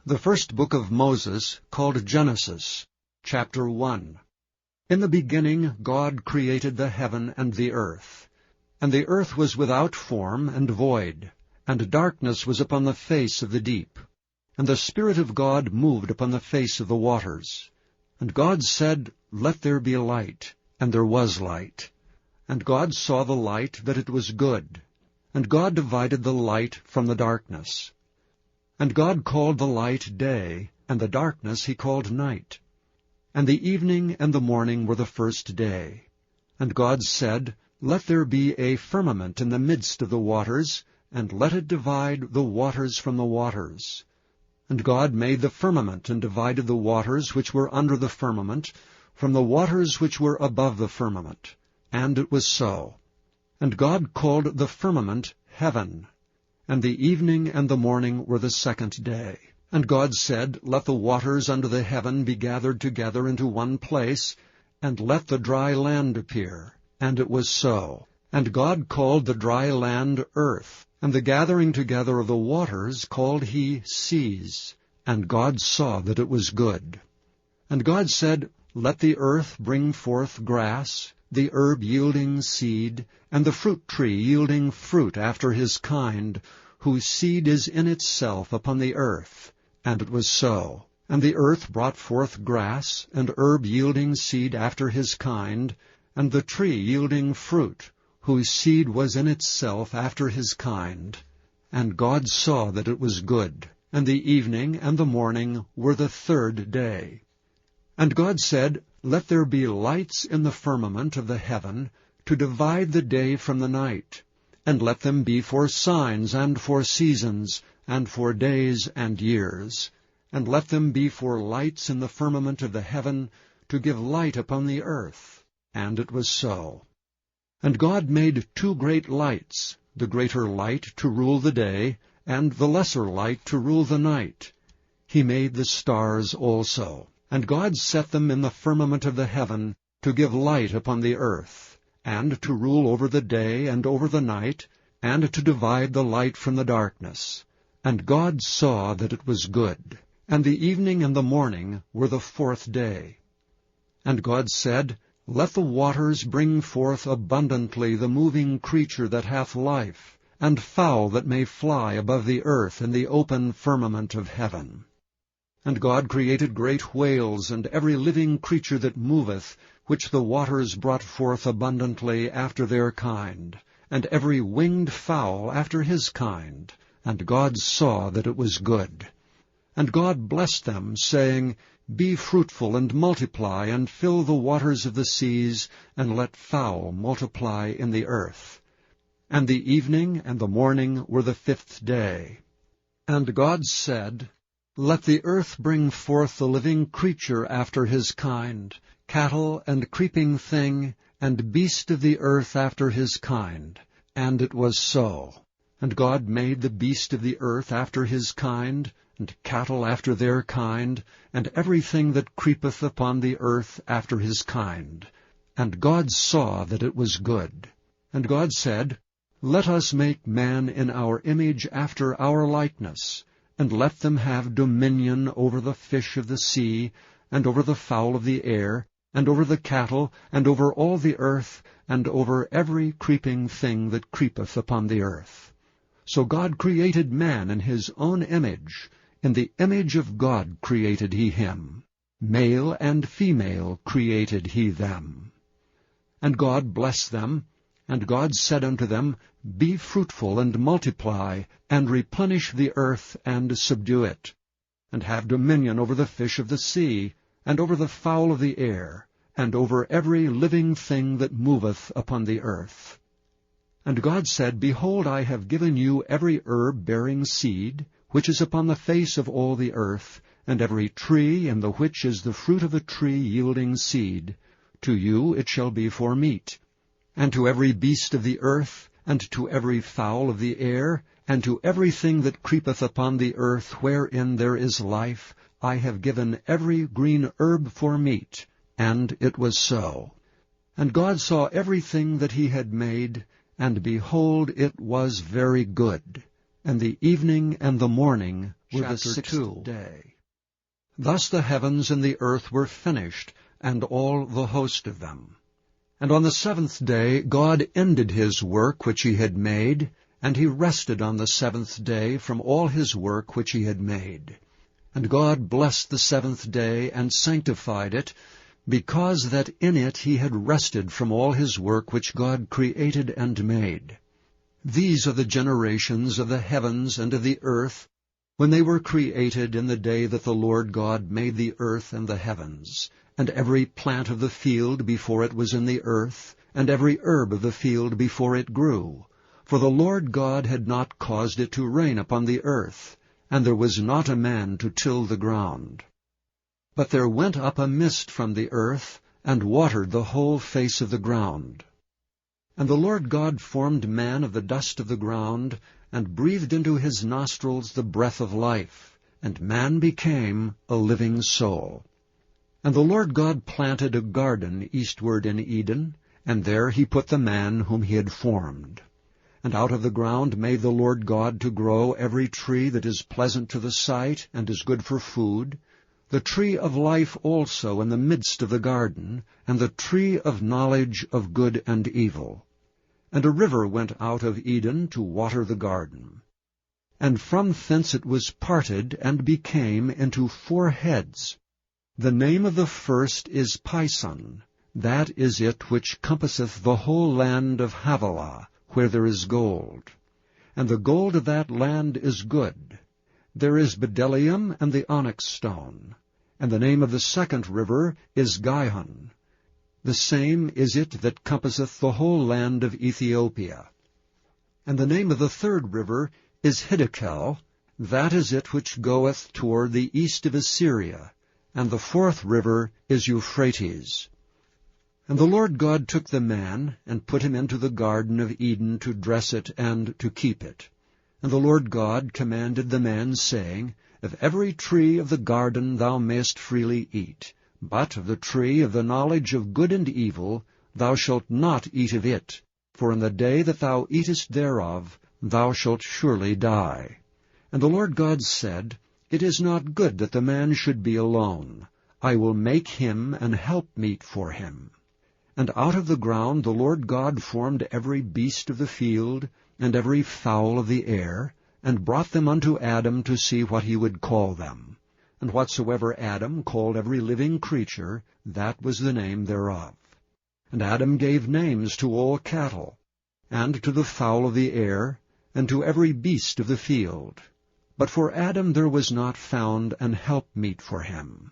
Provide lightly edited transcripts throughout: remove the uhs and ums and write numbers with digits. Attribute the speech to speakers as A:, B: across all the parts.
A: The first book of Moses, called Genesis, chapter 1. In the beginning God created the heaven and the earth. And the earth was without form and void, and darkness was upon the face of the deep. And the Spirit of God moved upon the face of the waters. And God said, Let there be light. And there was light. And God saw the light, that it was good. And God divided the light from the darkness. And God called the light day, and the darkness he called night. And the evening and the morning were the first day. And God said, Let there be a firmament in the midst of the waters, and let it divide the waters from the waters. And God made the firmament, and divided the waters which were under the firmament from the waters which were above the firmament. And it was so. And God called the firmament heaven. And the evening and the morning were the second day. And God said, Let the waters under the heaven be gathered together into one place, and let the dry land appear. And it was so. And God called the dry land earth, and the gathering together of the waters called he seas. And God saw that it was good. And God said, Let the earth bring forth grass, the herb yielding seed, and the fruit tree yielding fruit after his kind, whose seed is in itself upon the earth. And it was so. And the earth brought forth grass, and herb yielding seed after his kind, and the tree yielding fruit, whose seed was in itself after his kind. And God saw that it was good. And the evening and the morning were the third day. And God said, Let there be lights in the firmament of the heaven, to divide the day from the night, and let them be for signs and for seasons, and for days and years, and let them be for lights in the firmament of the heaven, to give light upon the earth. And it was so. And God made two great lights, the greater light to rule the day, and the lesser light to rule the night. He made the stars also. And God set them in the firmament of the heaven, to give light upon the earth, and to rule over the day and over the night, and to divide the light from the darkness. And God saw that it was good. And the evening and the morning were the fourth day. And God said, Let the waters bring forth abundantly the moving creature that hath life, and fowl that may fly above the earth in the open firmament of heaven. And God created great whales, and every living creature that moveth, which the waters brought forth abundantly after their kind, and every winged fowl after his kind. And God saw that it was good. And God blessed them, saying, Be fruitful, and multiply, and fill the waters of the seas, and let fowl multiply in the earth. And the evening and the morning were the fifth day. And God said, Let the earth bring forth the living creature after his kind, cattle and creeping thing, and beast of the earth after his kind. And it was so. And God made the beast of the earth after his kind, and cattle after their kind, and everything that creepeth upon the earth after his kind. And God saw that it was good. And God said, Let us make man in our image after our likeness, and let them have dominion over the fish of the sea, and over the fowl of the air, and over the cattle, and over all the earth, and over every creeping thing that creepeth upon the earth. So God created man in his own image. In the image of God created he him. Male and female created he them. And God blessed them. And God said unto them, Be fruitful, and multiply, and replenish the earth, and subdue it, and have dominion over the fish of the sea, and over the fowl of the air, and over every living thing that moveth upon the earth. And God said, Behold, I have given you every herb bearing seed, which is upon the face of all the earth, and every tree in the which is the fruit of a tree yielding seed. To you it shall be for meat. And to every beast of the earth, and to every fowl of the air, and to everything that creepeth upon the earth wherein there is life, I have given every green herb for meat. And it was so. And God saw everything that he had made, and behold, it was very good. and the evening and the morning were the sixth day. Thus the heavens and the earth were finished, and all the host of them. And on the seventh day God ended his work which he had made, and he rested on the seventh day from all his work which he had made. And God blessed the seventh day, and sanctified it, because that in it he had rested from all his work which God created and made. These are the generations of the heavens and of the earth, when they were created in the day that the Lord God made the earth and the heavens, and every plant of the field before it was in the earth, and every herb of the field before it grew. For the Lord God had not caused it to rain upon the earth, and there was not a man to till the ground. But there went up a mist from the earth, and watered the whole face of the ground. And the Lord God formed man of the dust of the ground, and breathed into his nostrils the breath of life, and man became a living soul. And the Lord God planted a garden eastward in Eden, and there he put the man whom he had formed. And out of the ground made the Lord God to grow every tree that is pleasant to the sight, and is good for food, the tree of life also in the midst of the garden, and the tree of knowledge of good and evil. And a river went out of Eden to water the garden. And from thence it was parted, and became into 4 heads. The name of the first is Pison, that is it which compasseth the whole land of Havilah, where there is gold. And the gold of that land is good. There is bdellium and the onyx stone. And the name of the second river is Gihon. The same is it that compasseth the whole land of Ethiopia. And the name of the third river is Hiddekel, that is it which goeth toward the east of Assyria. And the fourth river is Euphrates. And the Lord God took the man, and put him into the garden of Eden to dress it and to keep it. And the Lord God commanded the man, saying, Of every tree of the garden thou mayest freely eat, but of the tree of the knowledge of good and evil thou shalt not eat of it, for in the day that thou eatest thereof thou shalt surely die. And the Lord God said, It is not good that the man should be alone. I will make him an helpmeet for him. And out of the ground the Lord God formed every beast of the field, and every fowl of the air, and brought them unto Adam to see what he would call them. And whatsoever Adam called every living creature, that was the name thereof. And Adam gave names to all cattle, and to the fowl of the air, and to every beast of the field. But for Adam there was not found an helpmeet for him.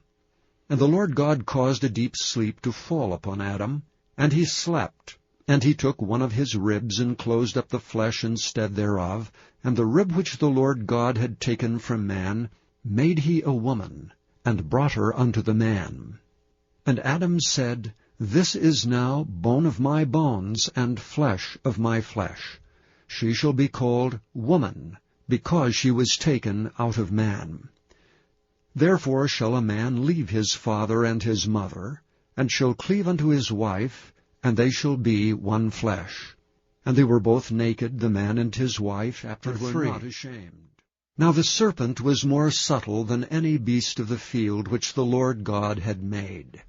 A: And the Lord God caused a deep sleep to fall upon Adam, and he slept. And he took one of his ribs, and closed up the flesh instead thereof, and the rib which the Lord God had taken from man made he a woman, and brought her unto the man. And Adam said, This is now bone of my bones, and flesh of my flesh. She shall be called woman, because she was taken out of man. Therefore shall a man leave his father and his mother, and shall cleave unto his wife, and they shall be one flesh. And they were both naked, the man and his wife, and were not ashamed. Now the serpent was more subtle than any beast of the field which the Lord God had made.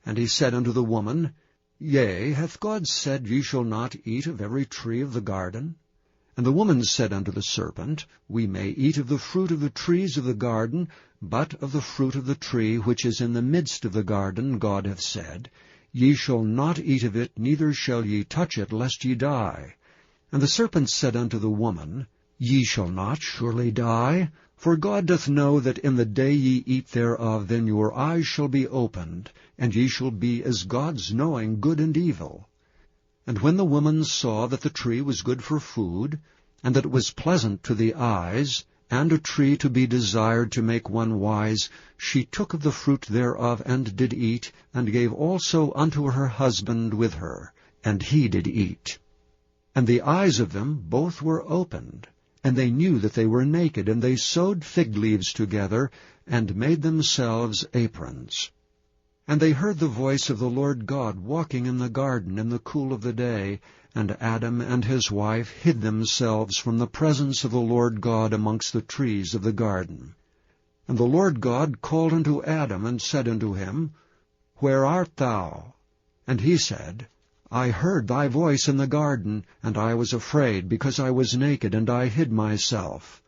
A: And he said unto the woman, Yea, hath God said, Ye shall not eat of every tree of the garden? And the woman said unto the serpent, We may eat of the fruit of the trees of the garden, but of the fruit of the tree which is in the midst of the garden God hath said, Ye shall not eat of it, neither shall ye touch it, lest ye die. And the serpent said unto the woman, Ye shall not surely die, for God doth know that in the day ye eat thereof, then your eyes shall be opened, and ye shall be as gods, knowing good and evil. And when the woman saw that the tree was good for food, and that it was pleasant to the eyes, and a tree to be desired to make one wise, she took of the fruit thereof, and did eat, and gave also unto her husband with her, and he did eat. And the eyes of them both were opened, and they knew that they were naked, and they sewed fig leaves together, and made themselves aprons. And they heard the voice of the Lord God walking in the garden in the cool of the day, and Adam and his wife hid themselves from the presence of the Lord God amongst the trees of the garden. And the Lord God called unto Adam, and said unto him, Where art thou? And he said, I heard thy voice in the garden, and I was afraid, because I was naked, and I hid myself.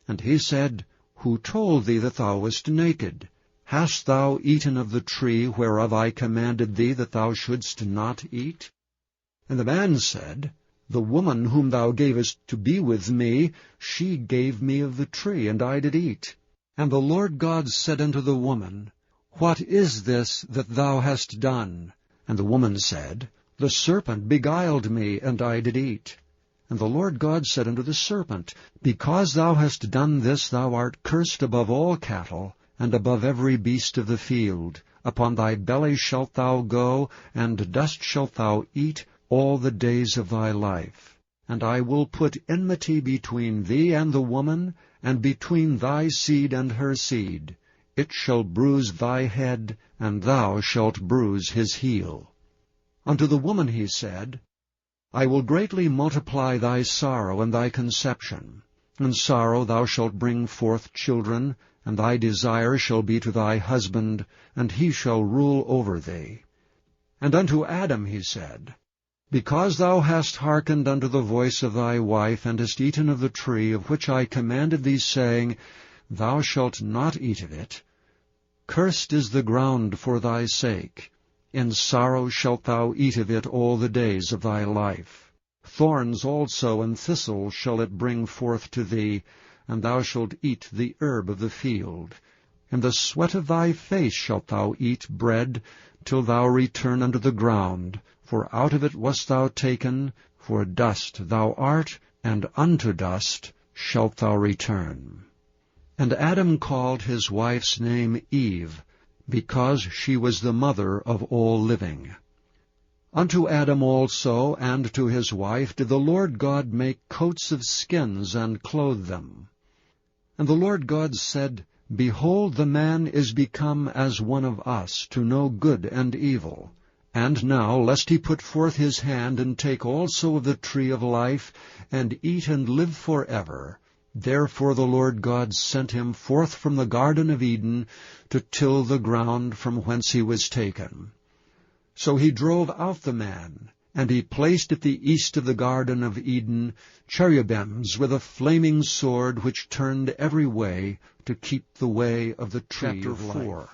A: And he said, Who told thee that thou wast naked? Hast thou eaten of the tree whereof I commanded thee that thou shouldst not eat? And the man said, The woman whom thou gavest to be with me, she gave me of the tree, and I did eat. And the Lord God said unto the woman, What is this that thou hast done? And the woman said, The serpent beguiled me, and I did eat. And the Lord God said unto the serpent, Because thou hast done this, thou art cursed above all cattle, and above every beast of the field. Upon thy belly shalt thou go, and dust shalt thou eat all the days of thy life. And I will put enmity between thee and the woman, and between thy seed and her seed. It shall bruise thy head, and thou shalt bruise his heel. Unto the woman he said, I will greatly multiply thy sorrow and thy conception. In sorrow thou shalt bring forth children, and thy desire shall be to thy husband, and he shall rule over thee. And unto Adam he said, Because thou hast hearkened unto the voice of thy wife, and hast eaten of the tree of which I commanded thee, saying, Thou shalt not eat of it, cursed is the ground for thy sake. In sorrow shalt thou eat of it all the days of thy life. Thorns also and thistles shall it bring forth to thee, and thou shalt eat the herb of the field. In the sweat of thy face shalt thou eat bread, till thou return unto the ground. For out of it wast thou taken, for dust thou art, and unto dust shalt thou return. And Adam called his wife's name Eve, because she was the mother of all living. Unto Adam also and to his wife did the Lord God make coats of skins, and clothe them. And the Lord God said, Behold, the man is become as one of us, to know good and evil. And now, lest he put forth his hand, and take also of the tree of life, and eat and live forever. Therefore the Lord God sent him forth from the Garden of Eden, to till the ground from whence he was taken. So he drove out the man, and he placed at the east of the Garden of Eden cherubims with a flaming sword, which turned every way, to keep the way of the tree of life.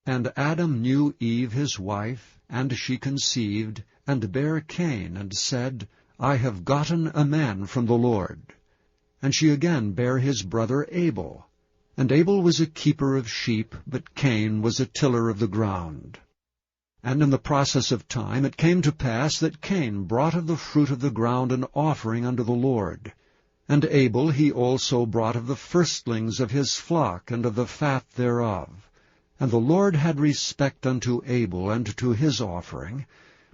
A: And Adam knew Eve his wife, and she conceived, and bare Cain, and said, I have gotten a man from the Lord. And she again bare his brother Abel. And Abel was a keeper of sheep, but Cain was a tiller of the ground. And in the process of time it came to pass that Cain brought of the fruit of the ground an offering unto the Lord. And Abel he also brought of the firstlings of his flock, and of the fat thereof. And the Lord had respect unto Abel and to his offering,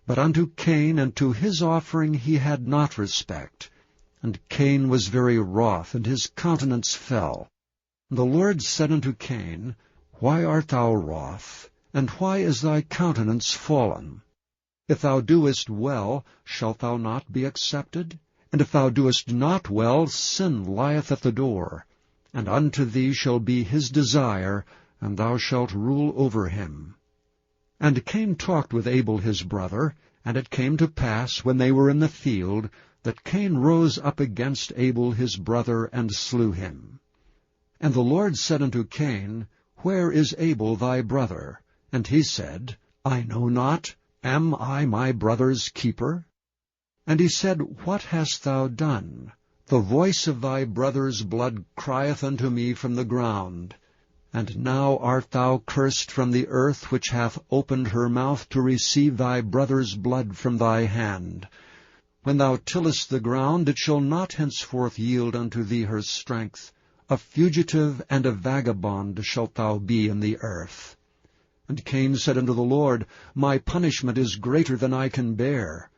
A: but unto Cain and to his offering he had not respect. And Cain was very wroth, and his countenance fell. And the Lord said unto Cain, Why art thou wroth, and why is thy countenance fallen? If thou doest well, shalt thou not be accepted? And if thou doest not well, sin lieth at the door. And unto thee shall be his desire, and thou shalt rule over him. And Cain talked with Abel his brother, and it came to pass, when they were in the field, that Cain rose up against Abel his brother, and slew him. And the Lord said unto Cain, Where is Abel thy brother? And he said, I know not. Am I my brother's keeper? And he said, What hast thou done? The voice of thy brother's blood crieth unto me from the ground. And now art thou cursed from the earth, which hath opened her mouth to receive thy brother's blood from thy hand. When thou tillest the ground, it shall not henceforth yield unto thee her strength. A fugitive and a vagabond shalt thou be in the earth. And Cain said unto the Lord, My punishment is greater than I can bear.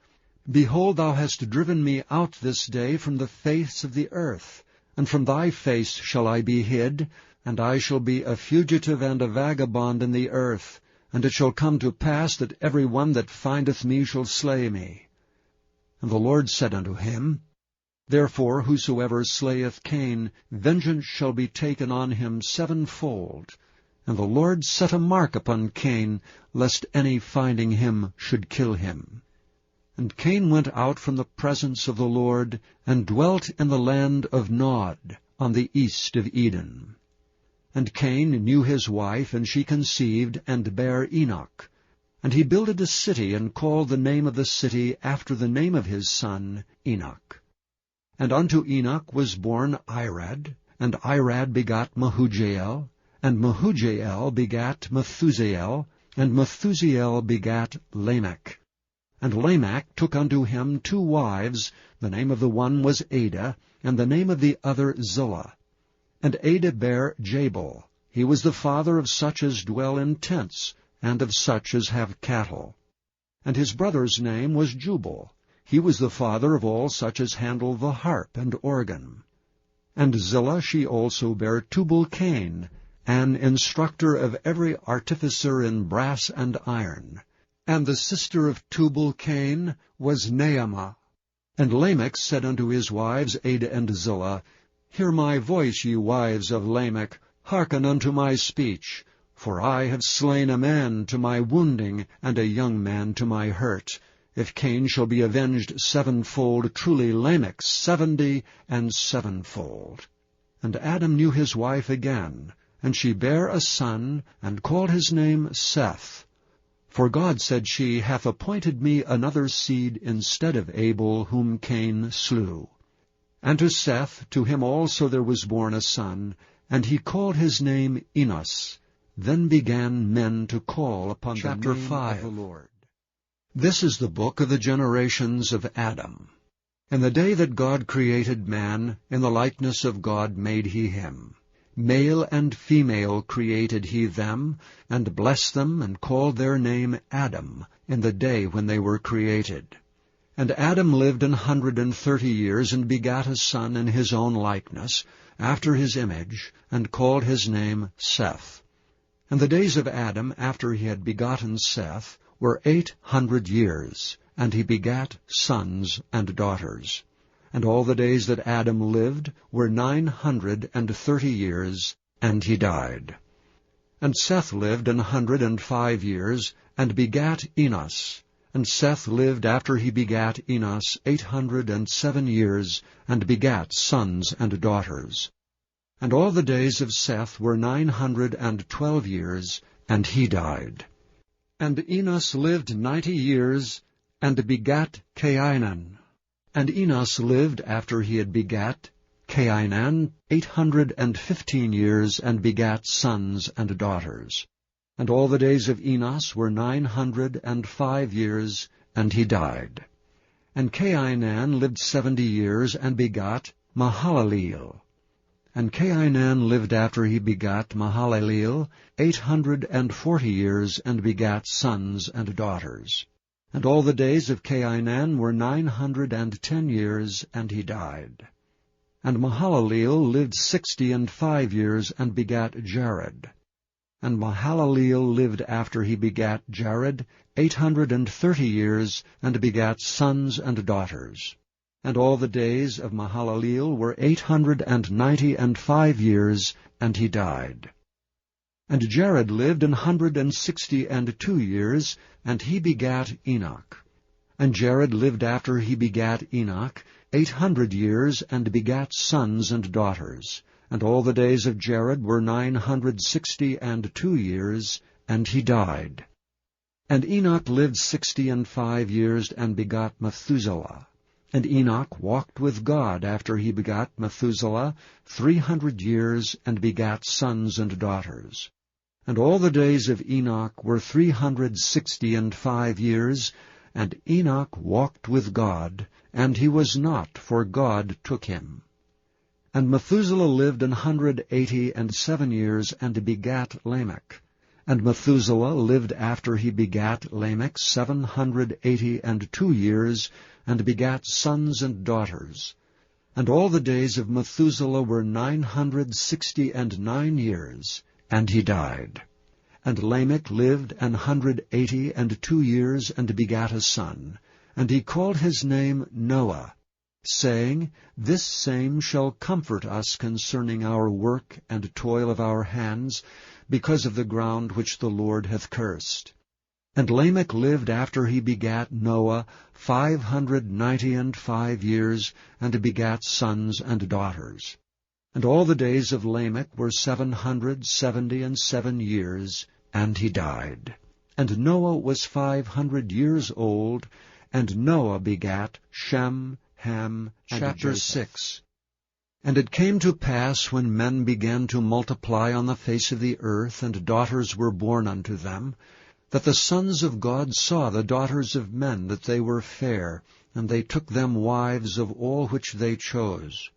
A: Behold, thou hast driven me out this day from the face of the earth, and from thy face shall I be hid. and I shall be a fugitive and a vagabond in the earth, and it shall come to pass that every one that findeth me shall slay me. And the Lord said unto him, Therefore whosoever slayeth Cain, vengeance shall be taken on him sevenfold. And the Lord set a mark upon Cain, lest any finding him should kill him. And Cain went out from the presence of the Lord, and dwelt in the land of Nod, on the east of Eden. And Cain knew his wife, and she conceived, and bare Enoch. And he builded a city, and called the name of the city after the name of his son Enoch. And unto Enoch was born Irad, and Irad begot Mehujael, and Mehujael begat Methusael, and Methusael begat Lamech. And Lamech took unto him 2 wives, the name of the one was Ada, and the name of the other Zillah. And Ada bare Jabal. He was the father of such as dwell in tents, and of such as have cattle. And his brother's name was Jubal. He was the father of all such as handle the harp and organ. And Zillah she also bare Tubal-Cain, an instructor of every artificer in brass and iron. And the sister of Tubal-Cain was Naamah. And Lamech said unto his wives Ada and Zillah, Hear my voice, ye wives of Lamech, hearken unto my speech. For I have slain a man to my wounding, and a young man to my hurt. If Cain shall be avenged sevenfold, truly Lamech 70 and sevenfold. And Adam knew his wife again, and she bare a son, and called his name Seth. For God, said she, hath appointed me another seed instead of Abel, whom Cain slew. And to Seth, to him also there was born a son, and he called his name Enos. Then began men to call upon the name of the Lord. This is the book of the generations of Adam. In the day that God created man, in the likeness of God made he him. Male and female created he them, and blessed them, and called their name Adam, in the day when they were created. And Adam lived 130 years, and begat a son in his own likeness, after his image, and called his name Seth. And the days of Adam, after he had begotten Seth, were 800 years, and he begat sons and daughters. And all the days that Adam lived were 930 years, and he died. And Seth lived 105 years, and begat Enos. And Seth lived after he begat Enos 807 years, and begat sons and daughters. And all the days of Seth were 912 years, and he died. And Enos lived 90 years, and begat Cainan. And Enos lived after he had begat Cainan 815 years, and begat sons and daughters. And all the days of Enos were 905 years, and he died. And Cainan lived 70 years, and begot Mahalaleel. And Cainan lived after he begat Mahalaleel 840 years, and begat sons and daughters. And all the days of Cainan were 910 years, and he died. And Mahalaleel lived 65 years, and begat Jared. And Mahalaleel lived after he begat Jared 830 years, and begat sons and daughters. And all the days of Mahalaleel were 895 years, and he died. And Jared lived 162 years, and he begat Enoch. And Jared lived after he begat Enoch 800 years, and begat sons and daughters. And all the days of Jared were 962 years, and he died. And Enoch lived 65 years, and begot Methuselah. And Enoch walked with God after he begot Methuselah 300 years, and begat sons and daughters. And all the days of Enoch were 365 years, and Enoch walked with God, and he was not, for God took him. And Methuselah lived 187 years, and begat Lamech. And Methuselah lived after he begat Lamech 782 years, and begat sons and daughters. And all the days of Methuselah were 969 years, and he died. And Lamech lived 182 years, and begat a son. And he called his name Noah, saying, This same shall comfort us concerning our work and toil of our hands, because of the ground which the Lord hath cursed. And Lamech lived after he begat Noah 595 years, and begat sons and daughters. And all the days of Lamech were 777 years, and he died. And Noah was 500 years old, and Noah begat Shem, Ham, and Chapter 6. And it came to pass, when men began to multiply on the face of the earth, and daughters were born unto them, that the sons of God saw the daughters of men, that they were fair, and they took them wives of all which they chose.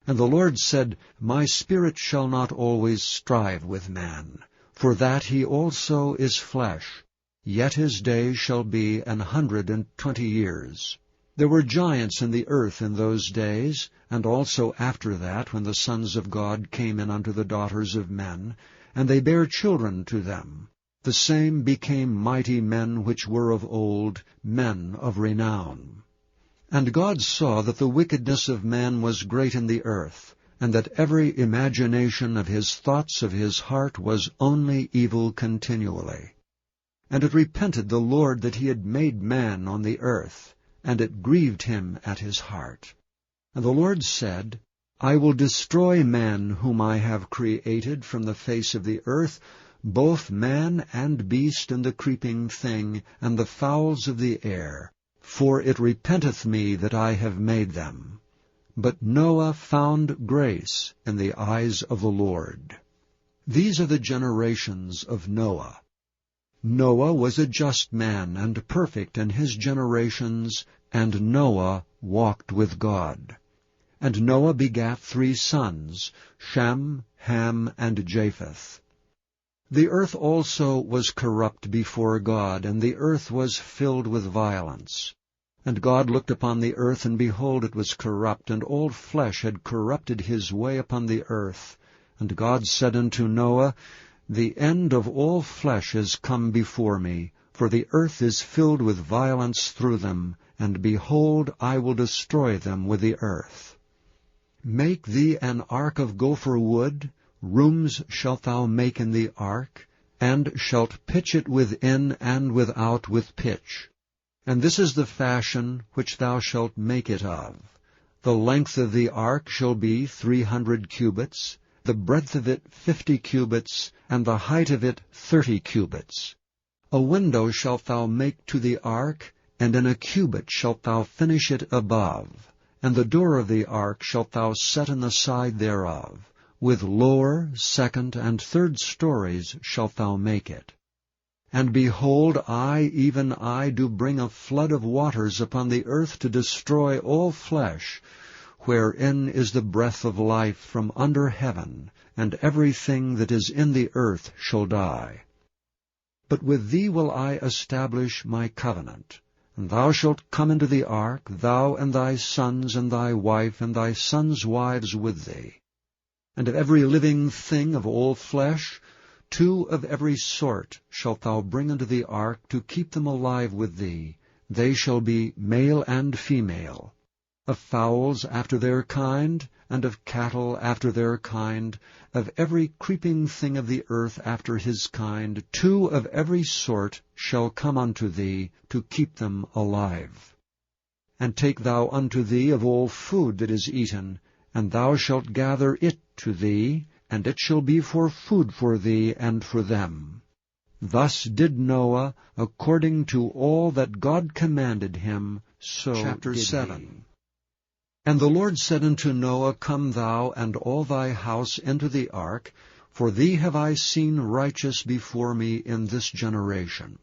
A: And the Lord said, My spirit shall not always strive with man, for that he also is flesh, yet his days shall be 120 years. There were giants in the earth in those days, and also after that, when the sons of God came in unto the daughters of men, and they bare children to them. The same became mighty men which were of old, men of renown. And God saw that the wickedness of man was great in the earth, and that every imagination of his thoughts of his heart was only evil continually. And it repented the Lord that he had made man on the earth, and it grieved him at his heart. And the Lord said, I will destroy man whom I have created from the face of the earth, both man and beast and the creeping thing, and the fowls of the air, for it repenteth me that I have made them. But Noah found grace in the eyes of the Lord. These are the generations of Noah. Noah was a just man and perfect in his generations, and Noah walked with God. And Noah begat 3 sons, Shem, Ham, and Japheth. The earth also was corrupt before God, and the earth was filled with violence. And God looked upon the earth, and behold, it was corrupt, and all flesh had corrupted his way upon the earth. And God said unto Noah, The end of all flesh is come before me, for the earth is filled with violence through them, and behold, I will destroy them with the earth. Make thee an ark of gopher wood. Rooms shalt thou make in the ark, and shalt pitch it within and without with pitch. And this is the fashion which thou shalt make it of. The length of the ark shall be 300 cubits, the breadth of it 50 cubits, and the height of it 30 cubits. A window shalt thou make to the ark, and in a cubit shalt thou finish it above. And the door of the ark shalt thou set in the side thereof. With lower, second, and third stories shalt thou make it. And behold, I, even I, do bring a flood of waters upon the earth to destroy all flesh, wherein is the breath of life from under heaven, and everything that is in the earth shall die. But with thee will I establish my covenant. And thou shalt come into the ark, thou and thy sons and thy wife and thy sons' wives with thee. And of every living thing of all flesh, 2 of every sort shalt thou bring into the ark, to keep them alive with thee. They shall be male and female. Of fowls after their kind, and of cattle after their kind, of every creeping thing of the earth after his kind, 2 of every sort shall come unto thee, to keep them alive. And take thou unto thee of all food that is eaten, and thou shalt gather it to thee, and it shall be for food for thee and for them. Thus did Noah, according to all that God commanded him, so Chapter 7. And the Lord said unto Noah, Come thou and all thy house into the ark, for thee have I seen righteous before me in this generation.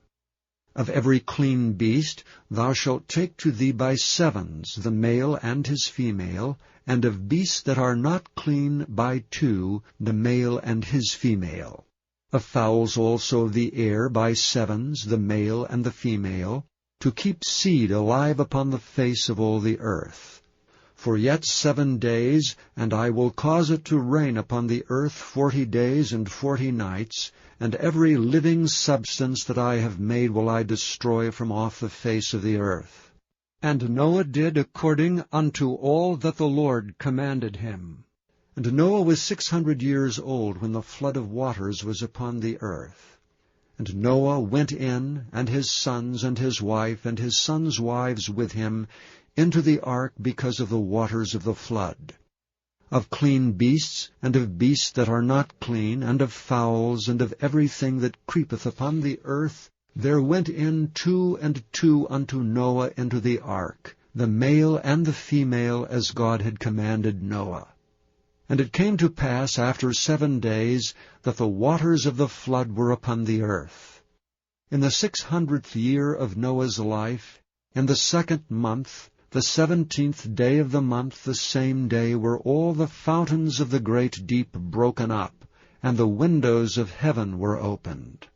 A: Of every clean beast thou shalt take to thee by 7s, the male and his female, and of beasts that are not clean by 2, the male and his female. Of fowls also of the air by 7s, the male and the female, to keep seed alive upon the face of all the earth. For yet 7 days, and I will cause it to rain upon the earth 40 days and 40 nights, and every living substance that I have made will I destroy from off the face of the earth. And Noah did according unto all that the Lord commanded him. And Noah was 600 years old when the flood of waters was upon the earth. And Noah went in, and his sons, and his wife, and his sons' wives with him, into the ark because of the waters of the flood. Of clean beasts, and of beasts that are not clean, and of fowls, and of everything that creepeth upon the earth, there went in 2 and 2 unto Noah into the ark, the male and the female, as God had commanded Noah. And it came to pass after 7 days that the waters of the flood were upon the earth. In the 600th year of Noah's life, in the 2nd month, the 17th day of the month, the same day were all the fountains of the great deep broken up, and the windows of heaven were opened.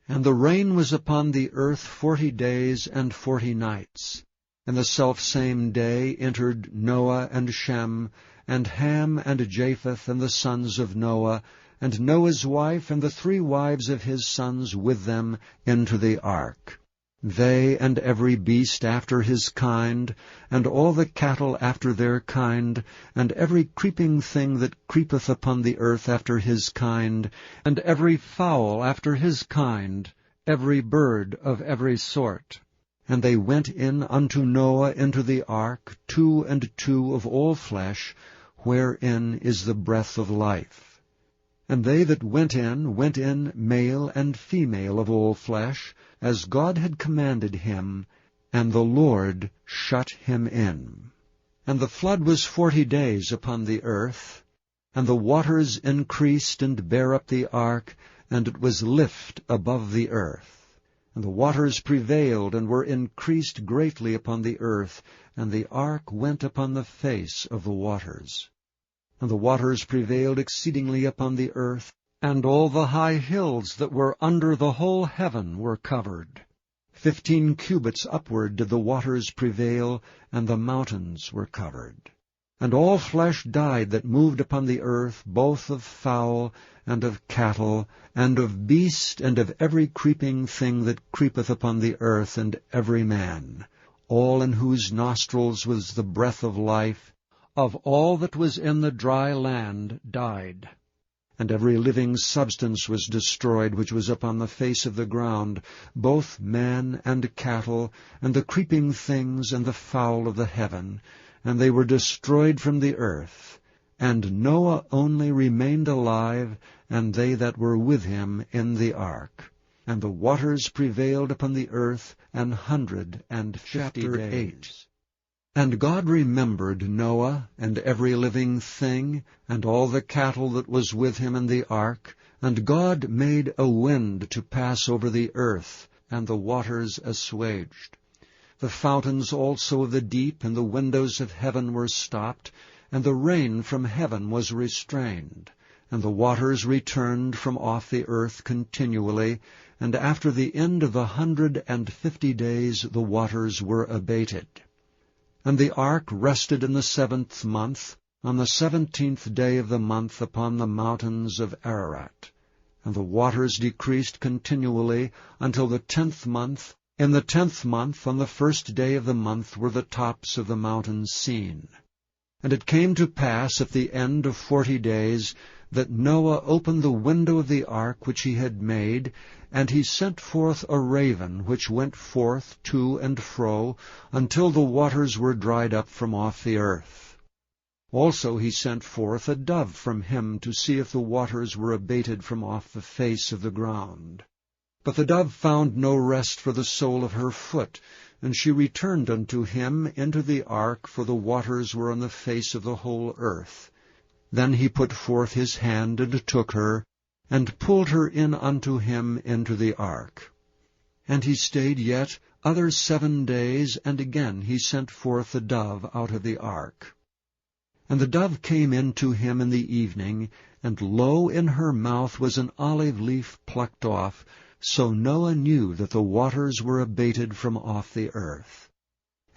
A: And the rain was upon the earth 40 days and 40 nights. And the selfsame day entered Noah and Shem, and Ham and Japheth, and the sons of Noah, and Noah's wife, and the 3 wives of his sons with them, into the ark. They and every beast after his kind, and all the cattle after their kind, and every creeping thing that creepeth upon the earth after his kind, and every fowl after his kind, every bird of every sort. And they went in unto Noah into the ark, 2 and 2 of all flesh, wherein is the breath of life. And they that went in male and female of all flesh, as God had commanded him, and the Lord shut him in. And the flood was 40 days upon the earth, and the waters increased and bare up the ark, and it was lift above the earth. And the waters prevailed and were increased greatly upon the earth, and the ark went upon the face of the waters. And the waters prevailed exceedingly upon the earth, and all the high hills that were under the whole heaven were covered. 15 cubits upward did the waters prevail, and the mountains were covered. And all flesh died that moved upon the earth, both of fowl, and of cattle, and of beast, and of every creeping thing that creepeth upon the earth, and every man, all in whose nostrils was the breath of life, of all that was in the dry land died. And every living substance was destroyed which was upon the face of the ground, both man and cattle, and the creeping things, and the fowl of the heaven, and they were destroyed from the earth. And Noah only remained alive, and they that were with him in the ark. And the waters prevailed upon the earth 150 days. And God remembered Noah, and every living thing, and all the cattle that was with him in the ark. And God made a wind to pass over the earth, and the waters assuaged. The fountains also of the deep and the windows of heaven were stopped, and the rain from heaven was restrained. And the waters returned from off the earth continually, and after the end of the 150 days the waters were abated. And the ark rested in the 7th month, on the 17th day of the month, upon the mountains of Ararat. And the waters decreased continually until the 10th month. In the 10th month, on the 1st day of the month, were the tops of the mountains seen. And it came to pass at the end of 40 days that Noah opened the window of the ark which he had made, and he sent forth a raven, which went forth to and fro, until the waters were dried up from off the earth. Also he sent forth a dove from him to see if the waters were abated from off the face of the ground. But the dove found no rest for the sole of her foot, and she returned unto him into the ark, for the waters were on the face of the whole earth. Then he put forth his hand, and took her, and pulled her in unto him into the ark. And he stayed yet other 7 days, and again he sent forth the dove out of the ark. And the dove came in to him in the evening, and lo, in her mouth was an olive leaf plucked off. So Noah knew that the waters were abated from off the earth.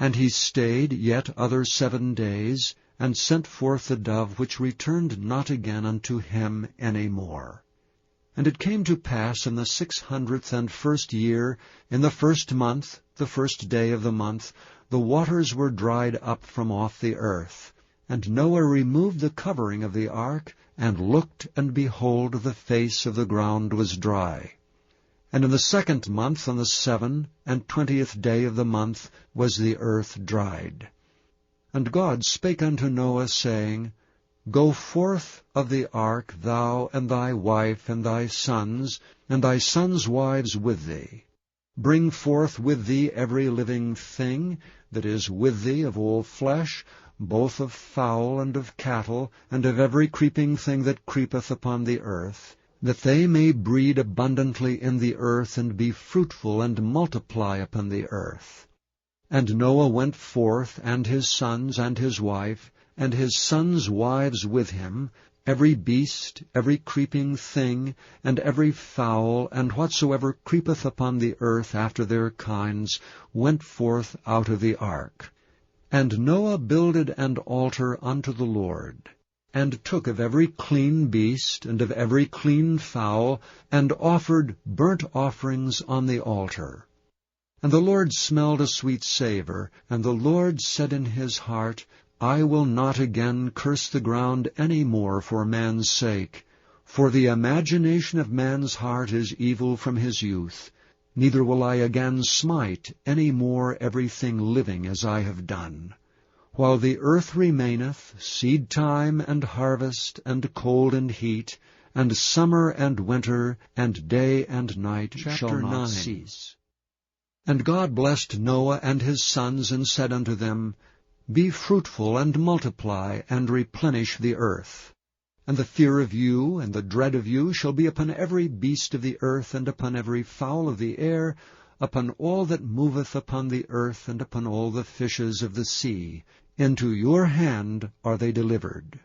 A: And he stayed yet other 7 days, and sent forth the dove, which returned not again unto him any more. And it came to pass in the 601st year, in the 1st month, the 1st day of the month, the waters were dried up from off the earth. And Noah removed the covering of the ark, and looked, and behold, the face of the ground was dry. And in the 2nd month, on the 27th day of the month, was the earth dried. And God spake unto Noah, saying, Go forth of the ark, thou, and thy wife, and thy sons wives with thee. Bring forth with thee every living thing that is with thee of all flesh, both of fowl and of cattle, and of every creeping thing that creepeth upon the earth, that they may breed abundantly in the earth, and be fruitful, and multiply upon the earth. And Noah went forth, and his sons, and his wife, and his sons' wives with him, every beast, every creeping thing, and every fowl, and whatsoever creepeth upon the earth after their kinds, went forth out of the ark. And Noah builded an altar unto the Lord, and took of every clean beast, and of every clean fowl, and offered burnt offerings on the altar. And the Lord smelled a sweet savour, and the Lord said in his heart, I will not again curse the ground any more for man's sake, for the imagination of man's heart is evil from his youth, neither will I again smite any more everything living as I have done. While the earth remaineth, seed time and harvest, and cold and heat, and summer and winter, and day and night shall not cease. And God blessed Noah and his sons, and said unto them, Be fruitful, and multiply, and replenish the earth. And the fear of you and the dread of you shall be upon every beast of the earth, and upon every fowl of the air, upon all that moveth upon the earth, and upon all the fishes of the sea. Into your hand are they delivered.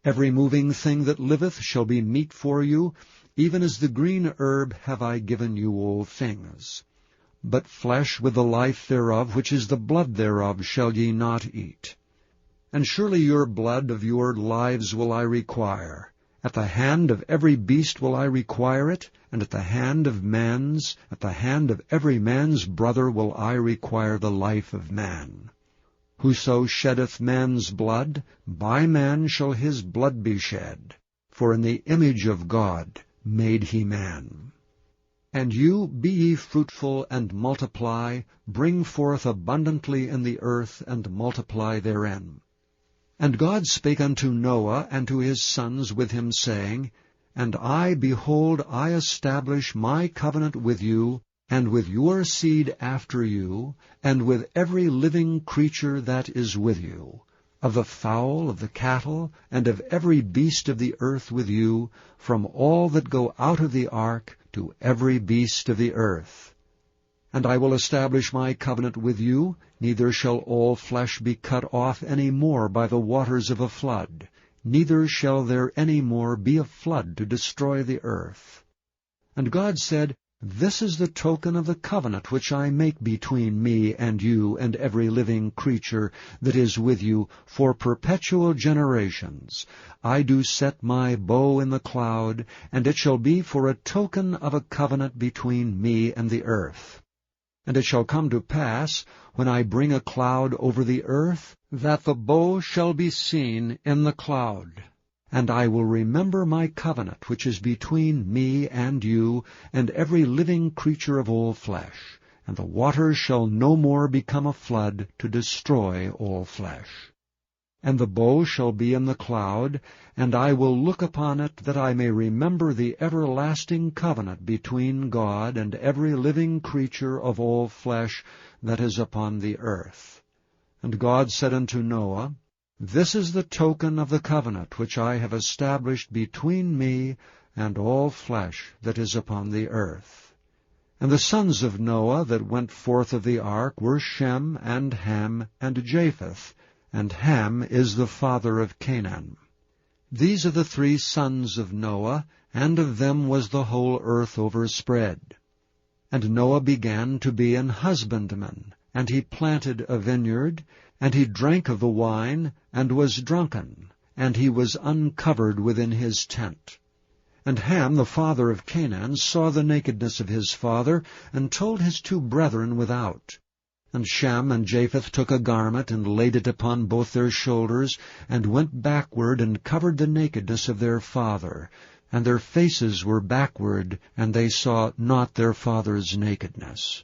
A: Every moving thing that liveth shall be meat for you, even as the green herb have I given you all things. But flesh with the life thereof, which is the blood thereof, shall ye not eat. And surely your blood of your lives will I require. At the hand of every beast will I require it, and at the hand of every man's brother will I require the life of man. Whoso sheddeth man's blood, by man shall his blood be shed, for in the image of God made he man. And you, be ye fruitful, and multiply, bring forth abundantly in the earth, and multiply therein. And God spake unto Noah and to his sons with him, saying, And I, behold, I establish my covenant with you, and with your seed after you, and with every living creature that is with you, of the fowl, of the cattle, and of every beast of the earth with you, from all that go out of the ark to every beast of the earth. And I will establish my covenant with you, neither shall all flesh be cut off any more by the waters of a flood, neither shall there any more be a flood to destroy the earth. And God said, This is the token of the covenant which I make between me and you and every living creature that is with you for perpetual generations. I do set my bow in the cloud, and it shall be for a token of a covenant between me and the earth. And it shall come to pass, when I bring a cloud over the earth, that the bow shall be seen in the cloud. And I will remember my covenant which is between me and you, and every living creature of all flesh, and the waters shall no more become a flood to destroy all flesh. And the bow shall be in the cloud, and I will look upon it, that I may remember the everlasting covenant between God and every living creature of all flesh that is upon the earth. And God said unto Noah, This is the token of the covenant which I have established between me and all flesh that is upon the earth. And the sons of Noah that went forth of the ark were Shem, and Ham, and Japheth, and Ham is the father of Canaan. These are the 3 sons of Noah, and of them was the whole earth overspread. And Noah began to be an husbandman, and he planted a vineyard, and he drank of the wine, and was drunken, and he was uncovered within his tent. And Ham, the father of Canaan, saw the nakedness of his father, and told his two brethren without. And Shem and Japheth took a garment, and laid it upon both their shoulders, and went backward, and covered the nakedness of their father. And their faces were backward, and they saw not their father's nakedness.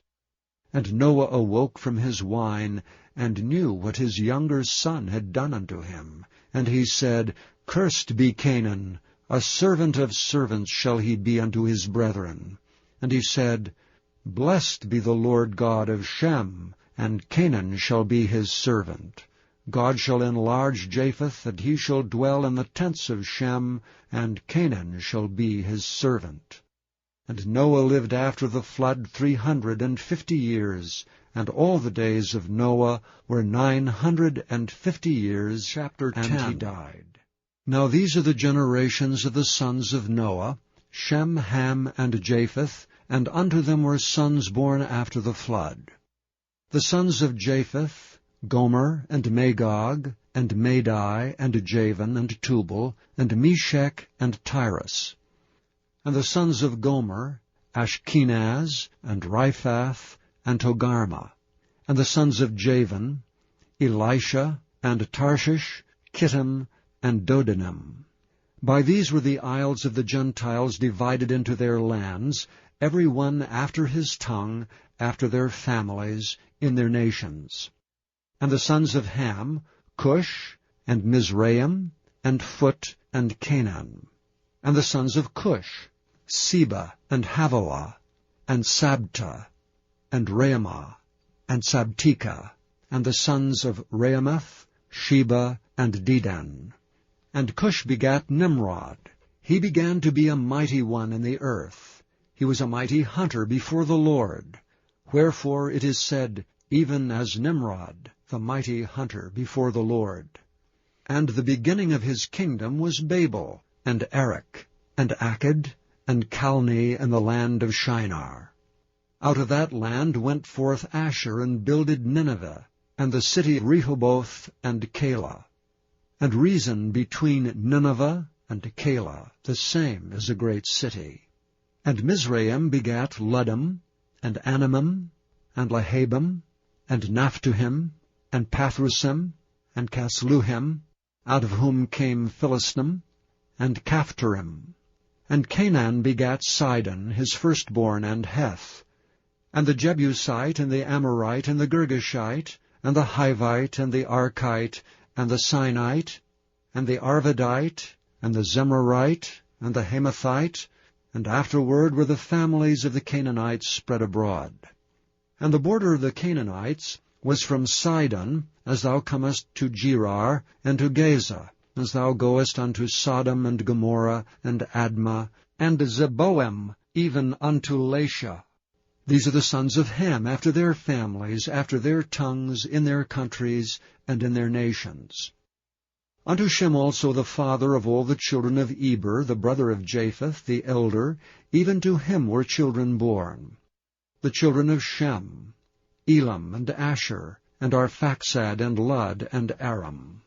A: And Noah awoke from his wine, and knew what his younger son had done unto him. And he said, Cursed be Canaan, a servant of servants shall he be unto his brethren. And he said, Blessed be the Lord God of Shem, and Canaan shall be his servant. God shall enlarge Japheth, and he shall dwell in the tents of Shem, and Canaan shall be his servant. And Noah lived after the flood 350 years, and all the days of Noah were 950 years. Chapter 10. And he died. Now these are the generations of the sons of Noah, Shem, Ham, and Japheth, and unto them were sons born after the flood. The sons of Japheth, Gomer, and Magog, and Madai, and Javan, and Tubal, and Meshech, and Tyrus. And the sons of Gomer, Ashkenaz, and Riphath, and Togarmah. And the sons of Javan, Elisha, and Tarshish, Kittim, and Dodanim. By these were the isles of the Gentiles divided into their lands, every one after his tongue, after their families, in their nations. And the sons of Ham, Cush, and Mizraim, and Phut, and Canaan. And the sons of Cush, Seba, and Havilah, and Sabta, and Raamah, and Sabteka. And the sons of Raamath, Sheba, and Dedan. And Cush begat Nimrod. He began to be a mighty one in the earth. He was a mighty hunter before the Lord. Wherefore it is said, even as Nimrod, the mighty hunter before the Lord. And the beginning of his kingdom was Babel, and Erech, and Akkad, and Calne in the land of Shinar. Out of that land went forth Asher, and builded Nineveh, and the city Rehoboth, and Calah. And reason between Nineveh and Calah, the same is a great city. And Mizraim begat Ludim, and Anamim, and Lahabim, and Naphtuhim, and Pathrusim, and Casluhim, out of whom came Philistim, and Caphtorim. And Canaan begat Sidon, his firstborn, and Heth, and the Jebusite, and the Amorite, and the Girgashite, and the Hivite, and the Archite, and the Sinite, and the Arvadite, and the Zemrarite, and the Hamathite, and afterward were the families of the Canaanites spread abroad. And the border of the Canaanites was from Sidon, as thou comest to Gerar, and to Gaza, as thou goest unto Sodom and Gomorrah, and Admah, and Zeboim, even unto Lasha. These are the sons of Ham, after their families, after their tongues, in their countries, and in their nations. Unto Shem also the father of all the children of Eber, the brother of Japheth, the elder, even to him were children born. The children of Shem, Elam, and Asher, and Arphaxad, and Lud, and Aram.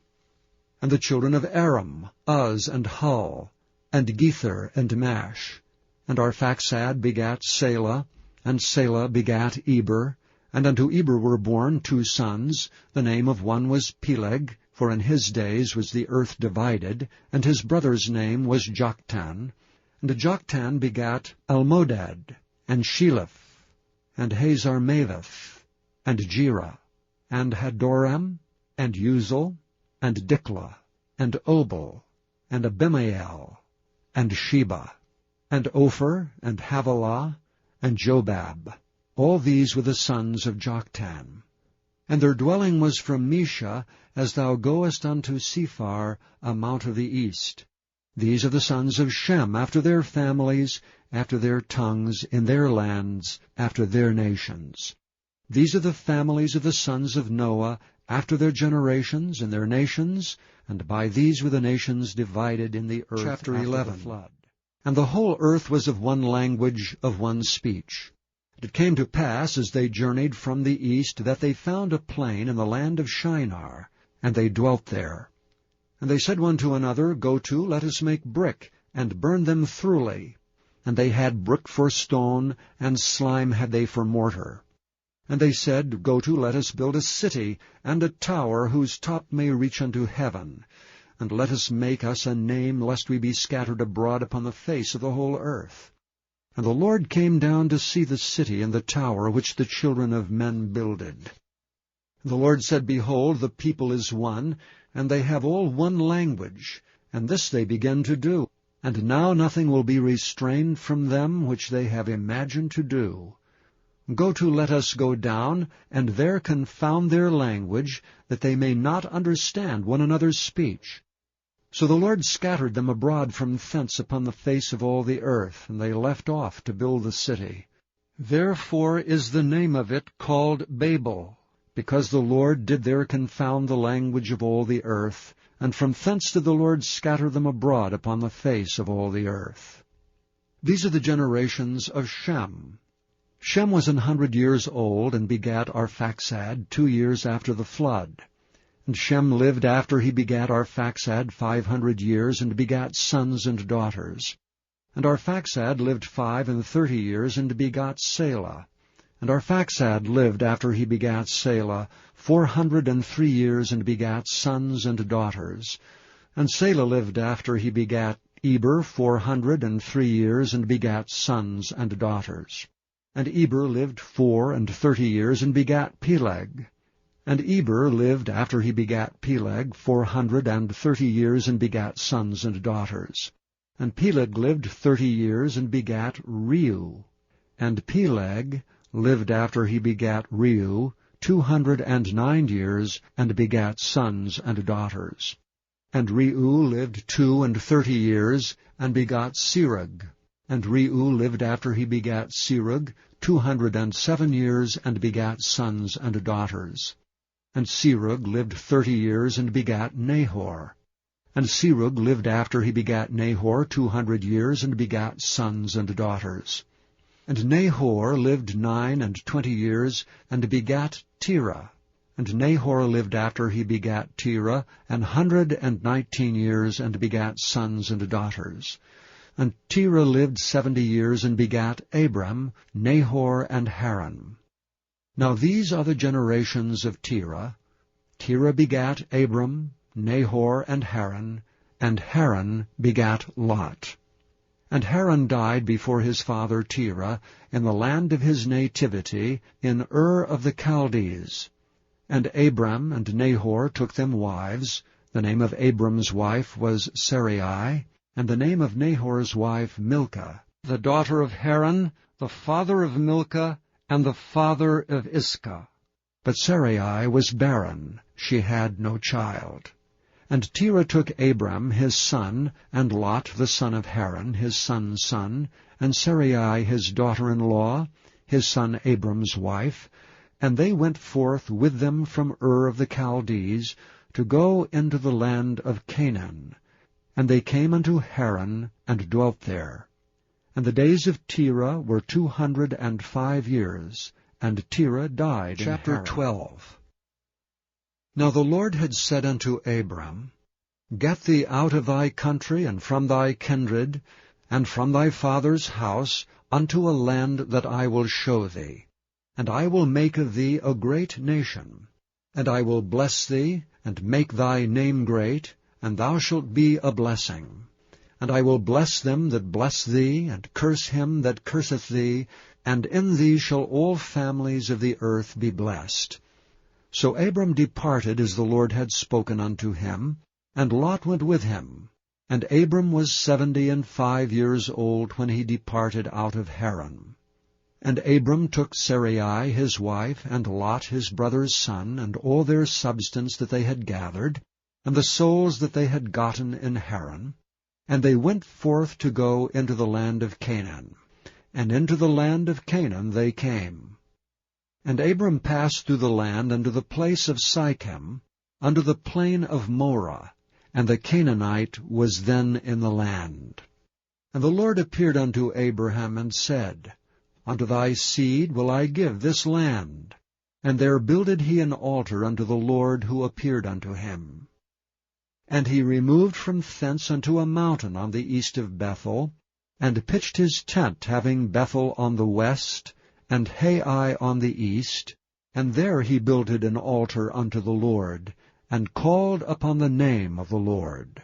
A: And the children of Aram, Uz, and Hul, and Gether, and Mash. And Arphaxad begat Selah, and Selah begat Eber, and unto Eber were born 2 sons. The name of one was Peleg, for in his days was the earth divided, and his brother's name was Joktan. And Joktan begat Almodad, and Sheleph, and Hazarmaveth, and Jerah, and Hadoram, and Uzal, and Diklah, and Obal, and Abimael, and Sheba, and Ophir, and Havilah, and Jobab. All these were the sons of Joktan. And their dwelling was from Mesha, as thou goest unto Sephar, a mount of the east. These are the sons of Shem, after their families, after their tongues, in their lands, after their nations. These are the families of the sons of Noah, after their generations, in their nations, and by these were the nations divided in the earth. Chapter 11. The flood. And the whole earth was of one language, of one speech. It came to pass, as they journeyed from the east, that they found a plain in the land of Shinar, and they dwelt there. And they said one to another, Go to, let us make brick, and burn them thoroughly. And they had brick for stone, and slime had they for mortar. And they said, Go to, let us build a city, and a tower whose top may reach unto heaven. And let us make us a name, lest we be scattered abroad upon the face of the whole earth. And the Lord came down to see the city and the tower which the children of men builded. And the Lord said, Behold, the people is one, and they have all one language, and this they begin to do. And now nothing will be restrained from them which they have imagined to do. Go to, let us go down, and there confound their language, that they may not understand one another's speech. So the Lord scattered them abroad from thence upon the face of all the earth, and they left off to build the city. Therefore is the name of it called Babel, because the Lord did there confound the language of all the earth, and from thence did the Lord scatter them abroad upon the face of all the earth. These are the generations of Shem. Shem was 100 years old, and begat Arphaxad 2 years after the flood. And Shem lived after he begat Arphaxad 500 years, and begat sons and daughters. And Arphaxad lived 35 years, and begot Salah. And Arphaxad lived after he begat Salah 403 years, and begat sons and daughters. And Salah lived after he begat Eber 403 years, and begat sons and daughters. And Eber lived 34 years, and begat Peleg. And Eber lived after he begat Peleg 430 years, and begat sons and daughters. And Peleg lived 30 years, and begat Reu. And Peleg lived after he begat Reu 209 years, and begat sons and daughters. And Reu lived 32 years, and begot Serug. And Reu lived after he begat Serug 207 years, and begat sons and daughters. And Serug lived 30 years, and begat Nahor. And Serug lived after he begat Nahor 200 years, and begat sons and daughters. And Nahor lived 29 years, and begat Terah. And Nahor lived after he begat Terah 119 years, and begat sons and daughters. And Terah lived 70 years, and begat Abram, Nahor, and Haran. Now these are the generations of Terah. Terah begat Abram, Nahor, and Haran begat Lot. And Haran died before his father Terah, in the land of his nativity, in Ur of the Chaldees. And Abram and Nahor took them wives. The name of Abram's wife was Sarai, and the name of Nahor's wife Milcah, the daughter of Haran, the father of Milcah, and the father of Iscah. But Sarai was barren, she had no child. And Terah took Abram his son, and Lot the son of Haran his son's son, and Sarai his daughter-in-law, his son Abram's wife, and they went forth with them from Ur of the Chaldees, to go into the land of Canaan. And they came unto Haran, and dwelt there. And the days of Terah were 205 years, and Terah died in Haran. Chapter 12. Now the Lord had said unto Abram, Get thee out of thy country, and from thy kindred, and from thy father's house, unto a land that I will show thee. And I will make of thee a great nation. And I will bless thee, and make thy name great, and thou shalt be a blessing. And I will bless them that bless thee, and curse him that curseth thee, and in thee shall all families of the earth be blessed. So Abram departed as the Lord had spoken unto him, and Lot went with him. And Abram was 75 years old when he departed out of Haran. And Abram took Sarai his wife, and Lot his brother's son, and all their substance that they had gathered, and the souls that they had gotten in Haran, and they went forth to go into the land of Canaan. And into the land of Canaan they came. And Abram passed through the land unto the place of Sichem, unto the plain of Moreh, and the Canaanite was then in the land. And the Lord appeared unto Abraham, and said, Unto thy seed will I give this land. And there builded he an altar unto the Lord who appeared unto him. And he removed from thence unto a mountain on the east of Bethel, and pitched his tent, having Bethel on the west, and Hai on the east, and there he builded an altar unto the Lord, and called upon the name of the Lord.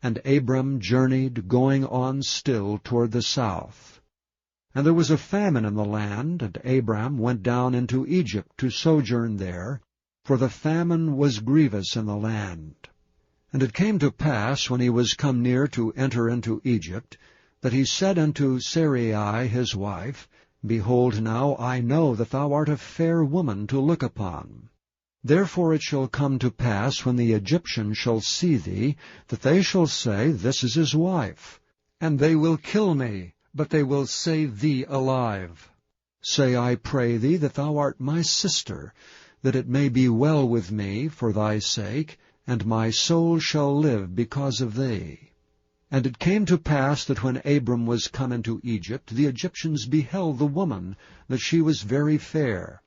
A: And Abram journeyed, going on still toward the south. And there was a famine in the land, and Abram went down into Egypt to sojourn there, for the famine was grievous in the land. And it came to pass, when he was come near to enter into Egypt, that he said unto Sarai his wife, Behold, now I know that thou art a fair woman to look upon. Therefore it shall come to pass, when the Egyptians shall see thee, that they shall say, This is his wife. And they will kill me, but they will save thee alive. Say, I pray thee, that thou art my sister, that it may be well with me for thy sake, and my soul shall live because of thee. And it came to pass that when Abram was come into Egypt, the Egyptians beheld the woman, that she was very fair.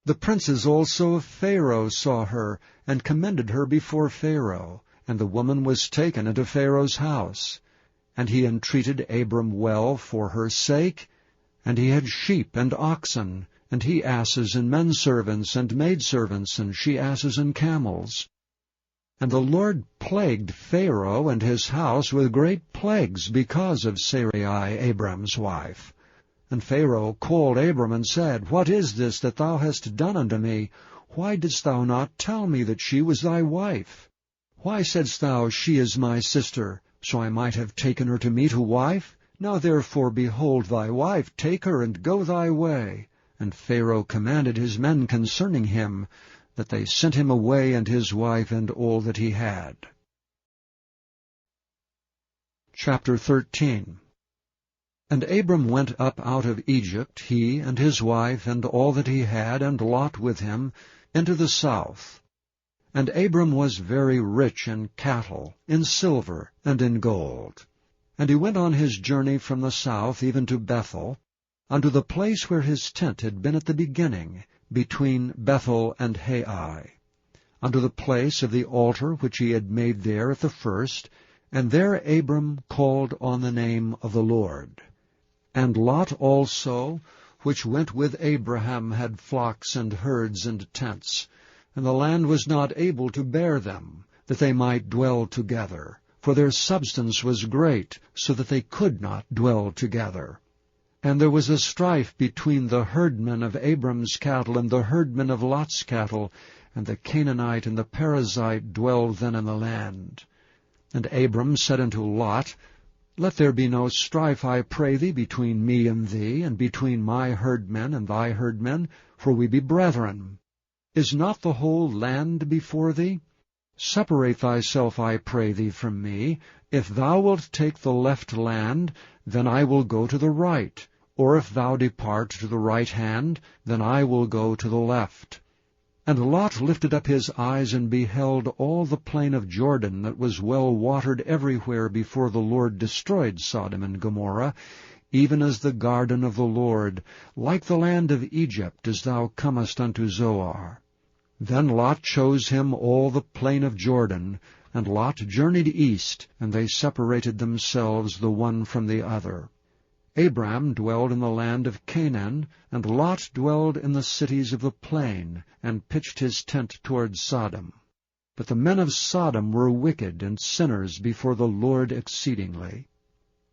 A: The princes also of Pharaoh saw her, and commended her before Pharaoh, and the woman was taken into Pharaoh's house. And he entreated Abram well for her sake, and he had sheep and oxen, and he asses and menservants and maidservants, and she asses and camels. And the Lord plagued Pharaoh and his house with great plagues because of Sarai, Abram's wife. And Pharaoh called Abram and said, What is this that thou hast done unto me? Why didst thou not tell me that she was thy wife? Why saidst thou, She is my sister, so I might have taken her to me to wife? Now therefore, behold thy wife, take her, and go thy way. And Pharaoh commanded his men concerning him, that they sent him away, and his wife, and all that he had. Chapter 13. And Abram went up out of Egypt, he and his wife, and all that he had, and Lot with him, into the south. And Abram was very rich in cattle, in silver, and in gold. And he went on his journey from the south even to Bethel, unto the place where his tent had been at the beginning, between Bethel and Hai, unto the place of the altar which he had made there at the first, and there Abram called on the name of the Lord. And Lot also, which went with Abraham, had flocks and herds and tents, and the land was not able to bear them, that they might dwell together, for their substance was great, so that they could not dwell together. And there was a strife between the herdmen of Abram's cattle and the herdmen of Lot's cattle, and the Canaanite and the Perizzite dwelled then in the land. And Abram said unto Lot, Let there be no strife, I pray thee, between me and thee, and between my herdmen and thy herdmen, for we be brethren. Is not the whole land before thee? Separate thyself, I pray thee, from me. If thou wilt take the left land, then I will go to the right. Or if thou depart to the right hand, then I will go to the left. And Lot lifted up his eyes, and beheld all the plain of Jordan, that was well watered everywhere before the Lord destroyed Sodom and Gomorrah, even as the garden of the Lord, like the land of Egypt, as thou comest unto Zoar. Then Lot chose him all the plain of Jordan, and Lot journeyed east, and they separated themselves the one from the other. Abram dwelled in the land of Canaan, and Lot dwelled in the cities of the plain, and pitched his tent toward Sodom. But the men of Sodom were wicked and sinners before the Lord exceedingly.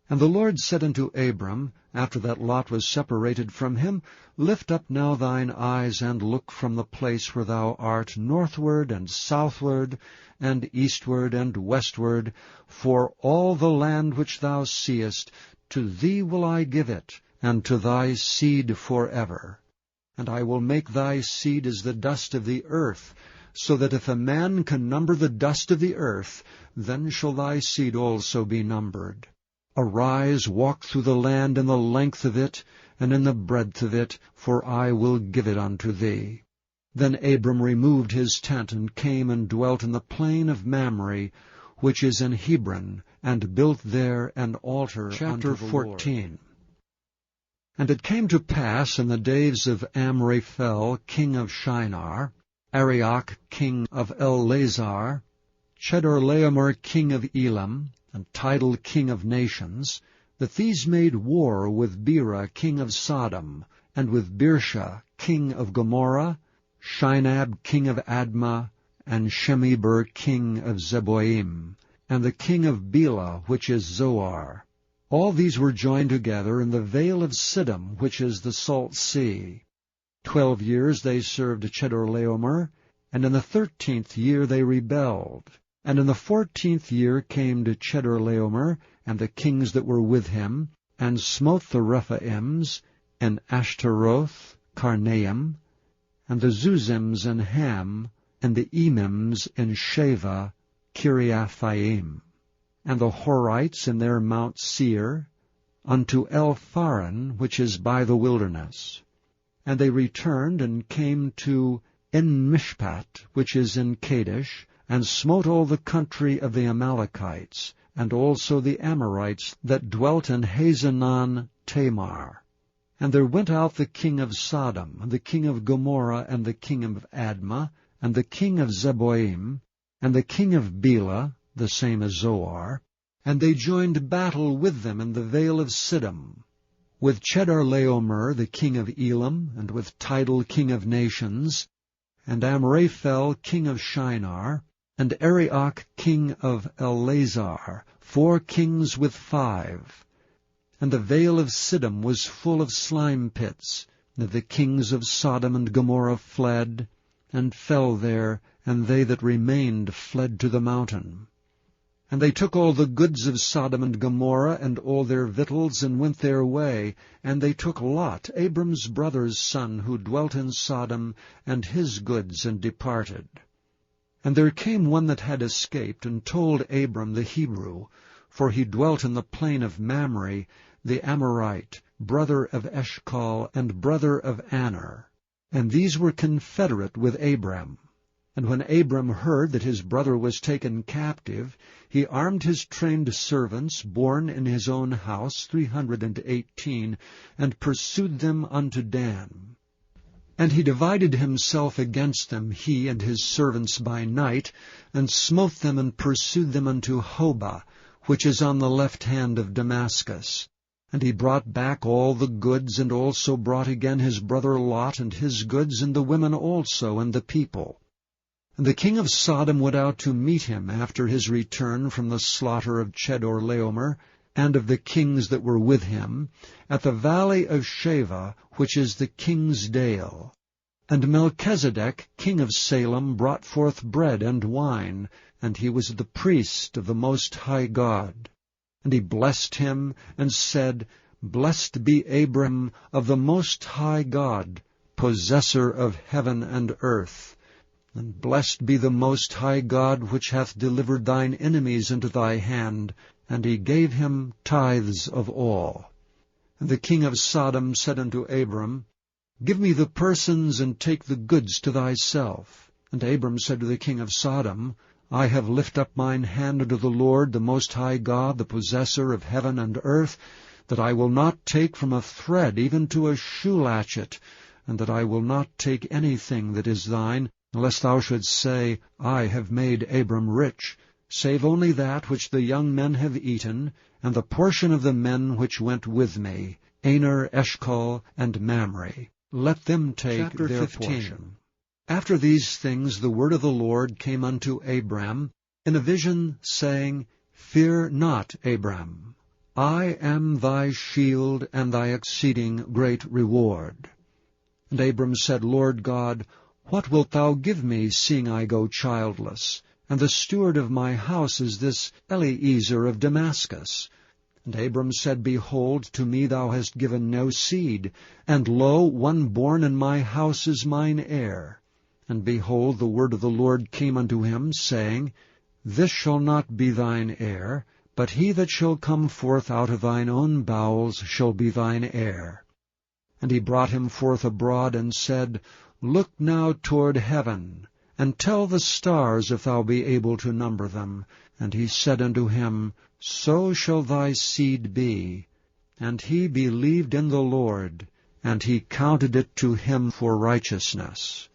A: And the Lord said unto Abram, after that Lot was separated from him, Lift up now thine eyes, and look from the place where thou art northward and southward, and eastward and westward, for all the land which thou seest, to thee will I give it, and to thy seed forever. And I will make thy seed as the dust of the earth, so that if a man can number the dust of the earth, then shall thy seed also be numbered. Arise, walk through the land in the length of it, and in the breadth of it, for I will give it unto thee. Then Abram removed his tent, and came and dwelt in the plain of Mamre, which is in Hebron, and built there an altar unto the Lord. Chapter 14. And it came to pass in the days of Amraphel king of Shinar, Arioch king of Ellasar, Chedorlaomer king of Elam, Untitled king of nations, that these made war with Bera king of Sodom, and with Birsha king of Gomorrah, Shinab king of Admah, and Shemeber king of Zeboim, and the king of Bela, which is Zoar. All these were joined together in the vale of Siddim, which is the salt sea. 12 years they served Chedorlaomer, and in the 13th year they rebelled. And in the 14th year came to Chedorlaomer, and the kings that were with him, and smote the Rephaims, and Ashtaroth, Karnaim, and the Zuzims in Ham, and the Emims in Sheva, Kiriathaim, and the Horites in their Mount Seir, unto Elpharan, which is by the wilderness. And they returned and came to En-Mishpat, which is in Kadesh, and smote all the country of the Amalekites, and also the Amorites that dwelt in Hazanon Tamar. And there went out the king of Sodom, and the king of Gomorrah, and the king of Admah, and the king of Zeboim, and the king of Bela, the same as Zoar, and they joined battle with them in the vale of Siddim, with Chedorlaomer the king of Elam, and with Tidal king of nations, and Amraphel king of Shinar, and Arioch king of Ellasar, 4 kings with 5. And the vale of Siddim was full of slime pits, and the kings of Sodom and Gomorrah fled, and fell there, and they that remained fled to the mountain. And they took all the goods of Sodom and Gomorrah, and all their victuals, and went their way. And they took Lot, Abram's brother's son, who dwelt in Sodom, and his goods, and departed. And there came one that had escaped, and told Abram the Hebrew, for he dwelt in the plain of Mamre, the Amorite, brother of Eshcol, and brother of Aner. And these were confederate with Abram. And when Abram heard that his brother was taken captive, he armed his trained servants, born in his own house, 318, and pursued them unto Dan. And he divided himself against them, he and his servants by night, and smote them and pursued them unto Hobah, which is on the left hand of Damascus. And he brought back all the goods, and also brought again his brother Lot, and his goods, and the women also, and the people. And the king of Sodom went out to meet him after his return from the slaughter of Chedorlaomer, and of the kings that were with him, at the valley of Sheva, which is the king's dale. And Melchizedek, king of Salem, brought forth bread and wine, and he was the priest of the Most High God. And he blessed him, and said, Blessed be Abram of the Most High God, possessor of heaven and earth. And blessed be the Most High God, which hath delivered thine enemies into thy hand. And he gave him tithes of all. And the king of Sodom said unto Abram, Give me the persons, and take the goods to thyself. And Abram said to the king of Sodom, I have lifted up mine hand unto the Lord, the Most High God, the possessor of heaven and earth, that I will not take from a thread even to a shoe latchet, and that I will not take anything that is thine, unless thou shouldst say, I have made Abram rich, save only that which the young men have eaten, and the portion of the men which went with me, Aner, Eshcol, and Mamre. Let them take
B: Chapter
A: their
B: 15.
A: portion. After these things the word of the Lord came unto Abram in a vision, saying, Fear not, Abram. I am thy shield and thy exceeding great reward. And Abram said, Lord God, what wilt thou give me, seeing I go childless? And the steward of my house is this Eliezer of Damascus. And Abram said, Behold, to me thou hast given no seed, and lo, one born in my house is mine heir. And behold, the word of the Lord came unto him, saying, This shall not be thine heir, but he that shall come forth out of thine own bowels shall be thine heir. And he brought him forth abroad, and said, Look now toward heaven, and tell the stars if thou be able to number them. And he said unto him, So shall thy seed be. And he believed in the Lord, and he counted it to him for righteousness.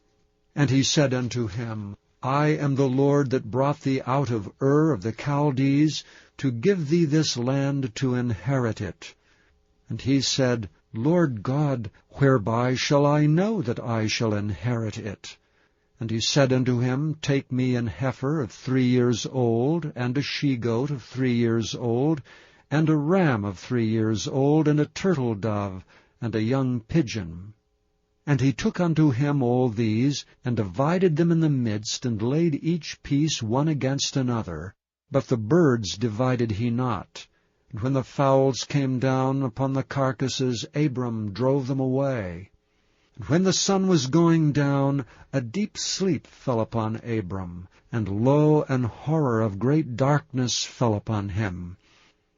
A: And he said unto him, I am the Lord that brought thee out of Ur of the Chaldees, to give thee this land to inherit it. And he said, Lord God, whereby shall I know that I shall inherit it? And he said unto him, Take me an heifer of 3 years old, and a she-goat of 3 years old, and a ram of 3 years old, and a turtle-dove, and a young pigeon. And he took unto him all these, and divided them in the midst, and laid each piece one against another. But the birds divided he not. And when the fowls came down upon the carcasses, Abram drove them away. And when the sun was going down, a deep sleep fell upon Abram, and lo, an horror of great darkness fell upon him.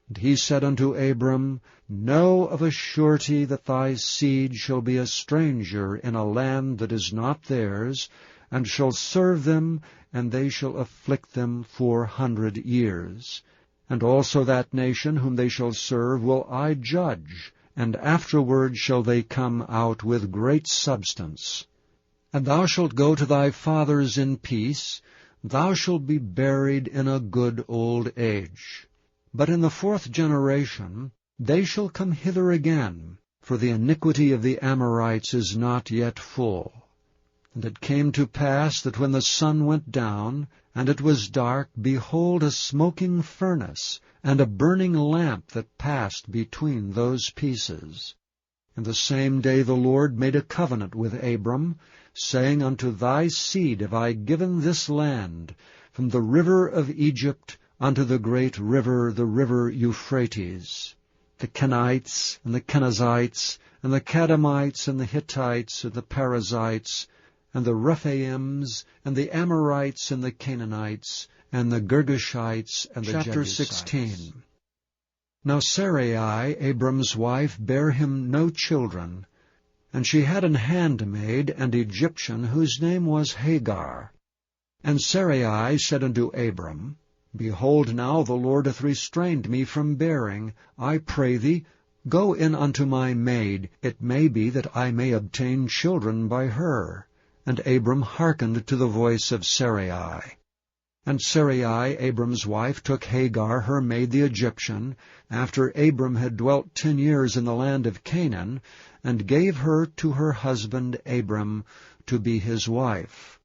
A: And he said unto Abram, Know of a surety that thy seed shall be a stranger in a land that is not theirs, and shall serve them, and they shall afflict them 400 years. And also that nation whom they shall serve will I judge, and afterward shall they come out with great substance. And thou shalt go to thy fathers in peace, thou shalt be buried in a good old age. But in the 4th generation they shall come hither again, for the iniquity of the Amorites is not yet full. And it came to pass that when the sun went down, and it was dark, behold, a smoking furnace, and a burning lamp that passed between those pieces. And the same day the Lord made a covenant with Abram, saying, Unto thy seed have I given this land, from the river of Egypt unto the great river, the river Euphrates, the Kenites, and the Kenizzites, and the Kadmonites, and the Hittites, and the Perizzites, and the Rephaims, and the Amorites, and the Canaanites, and the Girgashites, and the Jebusites. Chapter 16. Now Sarai, Abram's wife, bare him no children, and she had an handmaid, an Egyptian, whose name was Hagar. And Sarai said unto Abram, Behold, now the Lord hath restrained me from bearing. I pray thee, go in unto my maid. It may be that I may obtain children by her. And Abram hearkened to the voice of Sarai. And Sarai, Abram's wife, took Hagar, her maid the Egyptian, after Abram had dwelt 10 years in the land of Canaan, and gave her to her husband Abram to be his wife.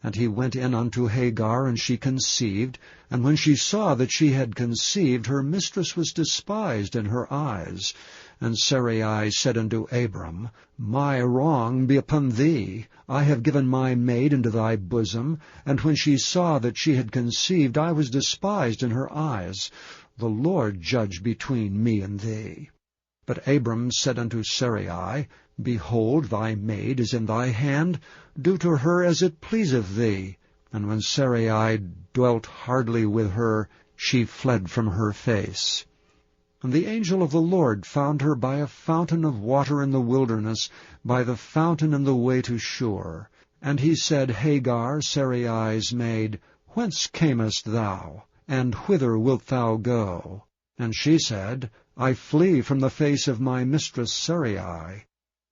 A: And he went in unto Hagar, and she conceived. And when she saw that she had conceived, her mistress was despised in her eyes. And Sarai said unto Abram, My wrong be upon thee. I have given my maid into thy bosom. And when she saw that she had conceived, I was despised in her eyes. The Lord judge between me and thee. But Abram said unto Sarai, Behold, thy maid is in thy hand. Do to her as it pleaseth thee. And when Sarai dwelt hardly with her, she fled from her face. And the angel of the Lord found her by a fountain of water in the wilderness, by the fountain in the way to Shur. And he said, Hagar, Sarai's maid, whence camest thou, and whither wilt thou go? And she said, I flee from the face of my mistress Sarai.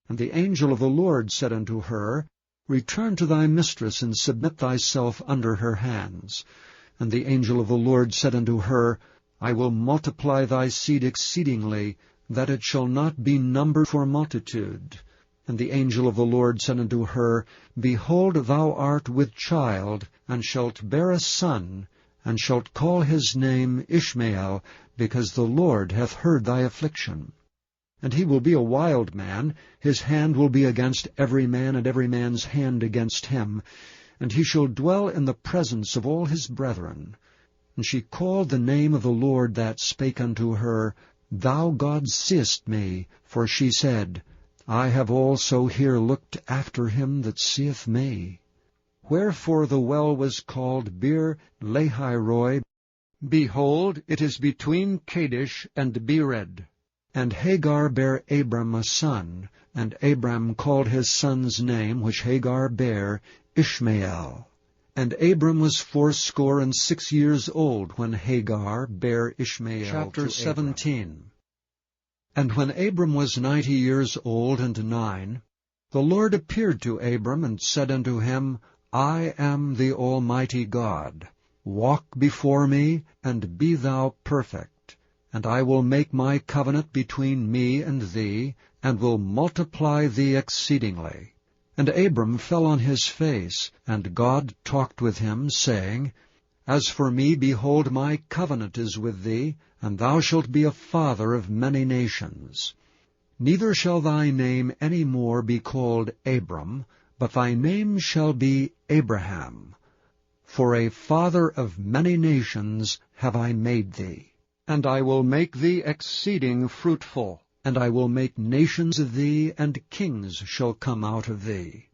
A: And the angel of the Lord said unto her, Return to thy mistress, and submit thyself under her hands. And the angel of the Lord said unto her, I will multiply thy seed exceedingly, that it shall not be numbered for multitude. And the angel of the Lord said unto her, Behold, thou art with child, and shalt bear a son, and shalt call his name Ishmael, because the Lord hath heard thy affliction. And he will be a wild man, his hand will be against every man, and every man's hand against him, and he shall dwell in the presence of all his brethren. And she called the name of the Lord that spake unto her, Thou God seest me, for she said, I have also here looked after him that seeth me. Wherefore the well was called Bir Lahairoi. Behold, it is between Kadesh and Bered. And Hagar bare Abram a son, and Abram called his son's name, which Hagar bare, Ishmael. And Abram was 86 years old when Hagar bare Ishmael. Chapter 17. And when Abram was 90 years old and 9, the Lord appeared to Abram and said unto him, I am the Almighty God. Walk before me, and be thou perfect. And I will make my covenant between me and thee, and will multiply thee exceedingly. And Abram fell on his face, and God talked with him, saying, As for me, behold, my covenant is with thee, and thou shalt be a father of many nations. Neither shall thy name any more be called Abram, but thy name shall be Abraham. For a father of many nations have I made thee. And I will make thee exceeding fruitful, and I will make nations of thee, and kings shall come out of thee.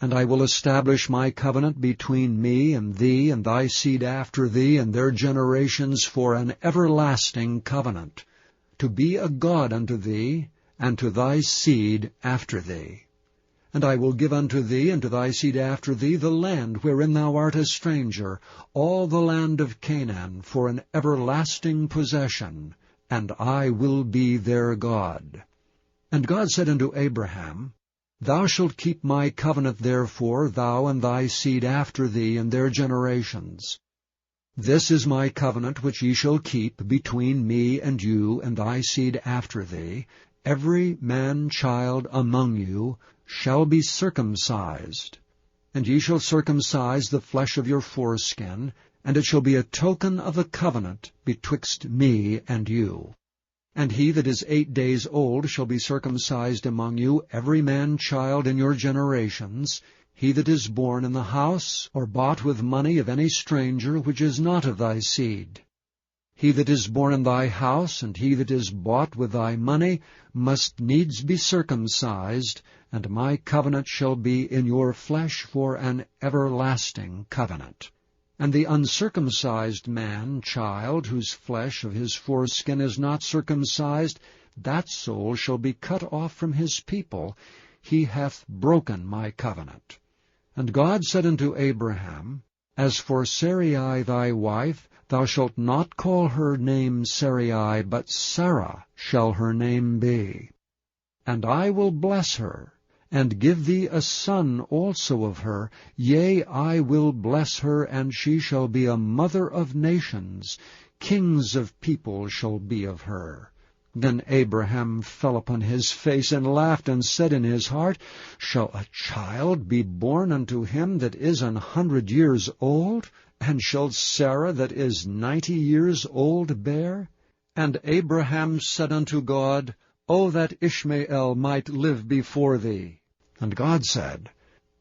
A: And I will establish my covenant between me and thee and thy seed after thee and their generations for an everlasting covenant, to be a God unto thee, and to thy seed after thee. And I will give unto thee and to thy seed after thee the land wherein thou art a stranger, all the land of Canaan, for an everlasting possession, and I will be their God. And God said unto Abraham, Thou shalt keep my covenant therefore, thou and thy seed after thee and their generations. This is my covenant which ye shall keep between me and you and thy seed after thee. Every man-child among you shall be circumcised. And ye shall circumcise the flesh of your foreskin, and it shall be a token of the covenant betwixt me and you. And he that is 8 days old shall be circumcised among you, every man-child in your generations, he that is born in the house or bought with money of any stranger which is not of thy seed. He that is born in thy house, and he that is bought with thy money, must needs be circumcised, and my covenant shall be in your flesh for an everlasting covenant. And the uncircumcised man-child, whose flesh of his foreskin is not circumcised, that soul shall be cut off from his people. He hath broken my covenant. And God said unto Abraham, As for Sarai thy wife, thou shalt not call her name Sarai, but Sarah shall her name be. And I will bless her, and give thee a son also of her. Yea, I will bless her, and she shall be a mother of nations. Kings of people shall be of her. Then Abraham fell upon his face and laughed, and said in his heart, Shall a child be born unto him that is 100 years old? And shall Sarah that is 90 years old bear? And Abraham said unto God, O that Ishmael might live before thee. And God said,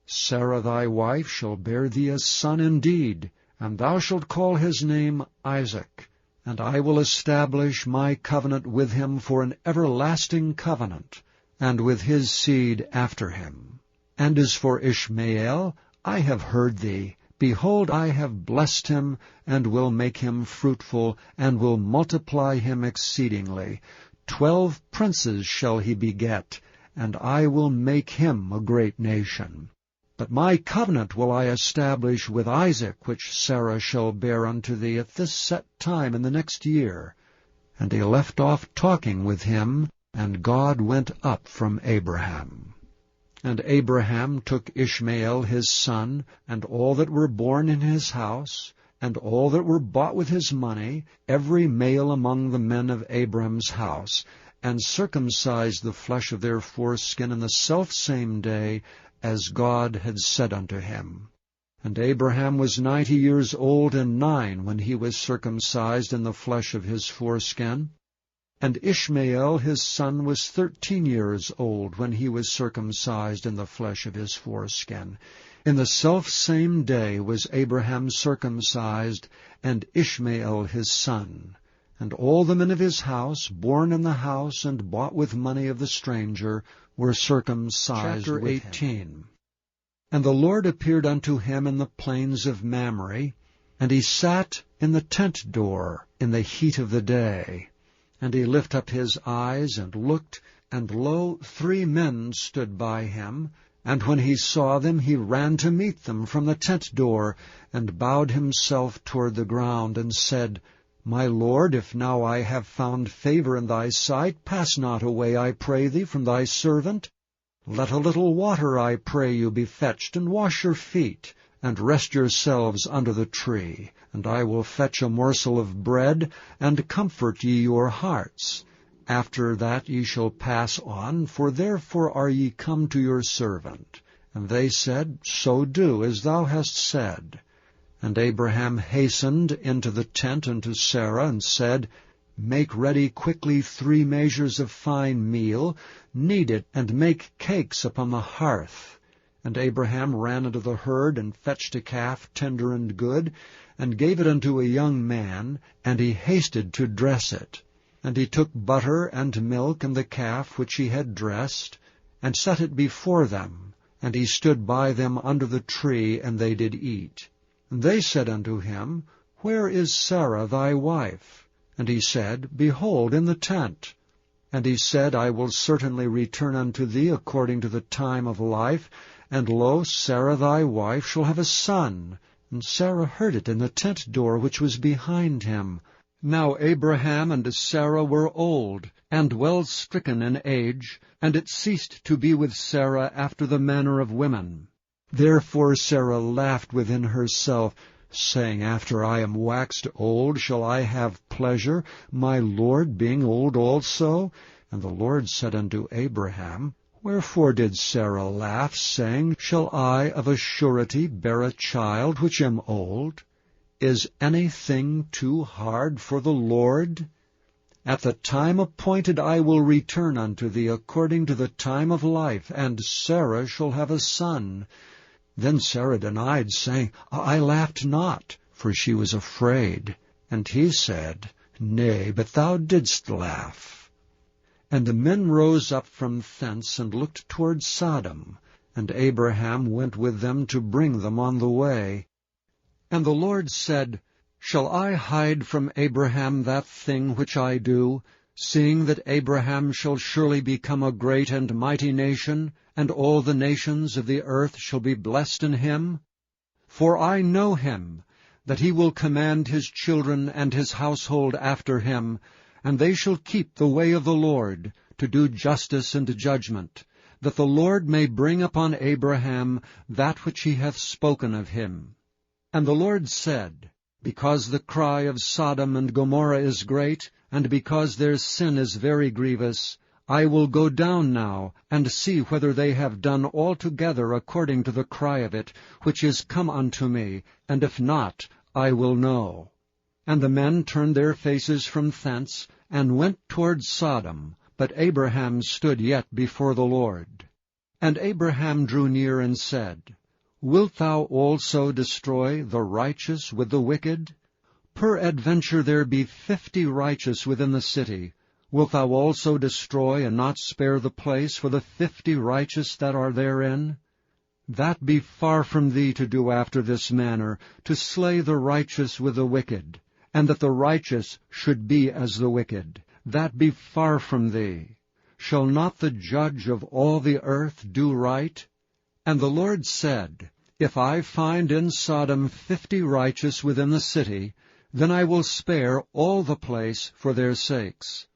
A: Sarah thy wife shall bear thee a son indeed, and thou shalt call his name Isaac. And I will establish my covenant with him for an everlasting covenant, and with his seed after him. And as for Ishmael, I have heard thee. Behold, I have blessed him, and will make him fruitful, and will multiply him exceedingly. 12 princes shall he beget, and I will make him a great nation. But my covenant will I establish with Isaac, which Sarah shall bear unto thee at this set time in the next year. And he left off talking with him, and God went up from Abraham. And Abraham took Ishmael his son, and all that were born in his house, and all that were bought with his money, every male among the men of Abram's house, and circumcised the flesh of their foreskin in the selfsame day, as God had said unto him. And Abraham was 90 years old and 9 when he was circumcised in the flesh of his foreskin. And Ishmael his son was 13 years old when he was circumcised in the flesh of his foreskin. In the selfsame day was Abraham circumcised, and Ishmael his son. And all the men of his house, born in the house and bought with money of the stranger, were circumcised
B: Chapter
A: with
B: 18.
A: him. And the Lord appeared unto him in the plains of Mamre, and he sat in the tent door in the heat of the day. And he lifted up his eyes and looked, and lo, 3 men stood by him. And when he saw them, he ran to meet them from the tent door, and bowed himself toward the ground, and said, My lord, if now I have found favor in thy sight, pass not away, I pray thee, from thy servant. Let a little water, I pray you, be fetched, and wash your feet, and rest yourselves under the tree. And I will fetch a morsel of bread, and comfort ye your hearts. After that ye shall pass on, for therefore are ye come to your servant. And they said, So do, as thou hast said. And Abraham hastened into the tent unto Sarah, and said, Make ready quickly 3 measures of fine meal, knead it, and make cakes upon the hearth. And Abraham ran into the herd, and fetched a calf tender and good, and gave it unto a young man, and he hasted to dress it. And he took butter and milk and the calf which he had dressed, and set it before them. And he stood by them under the tree, and they did eat. And they said unto him, Where is Sarah thy wife? And he said, Behold, in the tent. And he said, I will certainly return unto thee according to the time of life, and lo, Sarah thy wife shall have a son. And Sarah heard it in the tent door which was behind him. Now Abraham and Sarah were old, and well stricken in age, and it ceased to be with Sarah after the manner of women. Therefore Sarah laughed within herself, saying, After I am waxed old, shall I have pleasure, my lord being old also? And the Lord said unto Abraham, Wherefore did Sarah laugh, saying, Shall I of a surety bear a child which am old? Is anything too hard for the Lord? At the time appointed I will return unto thee according to the time of life, and Sarah shall have a son. Then Sarah denied, saying, I laughed not, for she was afraid. And he said, Nay, but thou didst laugh. And the men rose up from thence, and looked toward Sodom. And Abraham went with them to bring them on the way. And the Lord said, Shall I hide from Abraham that thing which I do, seeing that Abraham shall surely become a great and mighty nation, and all the nations of the earth shall be blessed in him? For I know him, that he will command his children and his household after him, and they shall keep the way of the Lord, to do justice and judgment, that the Lord may bring upon Abraham that which he hath spoken of him. And the Lord said, Because the cry of Sodom and Gomorrah is great, and because their sin is very grievous, I will go down now, and see whether they have done altogether according to the cry of it, which is come unto me, and if not, I will know. And the men turned their faces from thence, and went toward Sodom, but Abraham stood yet before the Lord. And Abraham drew near and said, Wilt thou also destroy the righteous with the wicked? Peradventure there be 50 righteous within the city. Wilt thou also destroy and not spare the place for the 50 righteous that are therein? That be far from thee to do after this manner, to slay the righteous with the wicked, and that the righteous should be as the wicked. That be far from thee. Shall not the judge of all the earth do right? And the Lord said, If I find in Sodom 50 righteous within the city, then I will spare all the place for their sakes.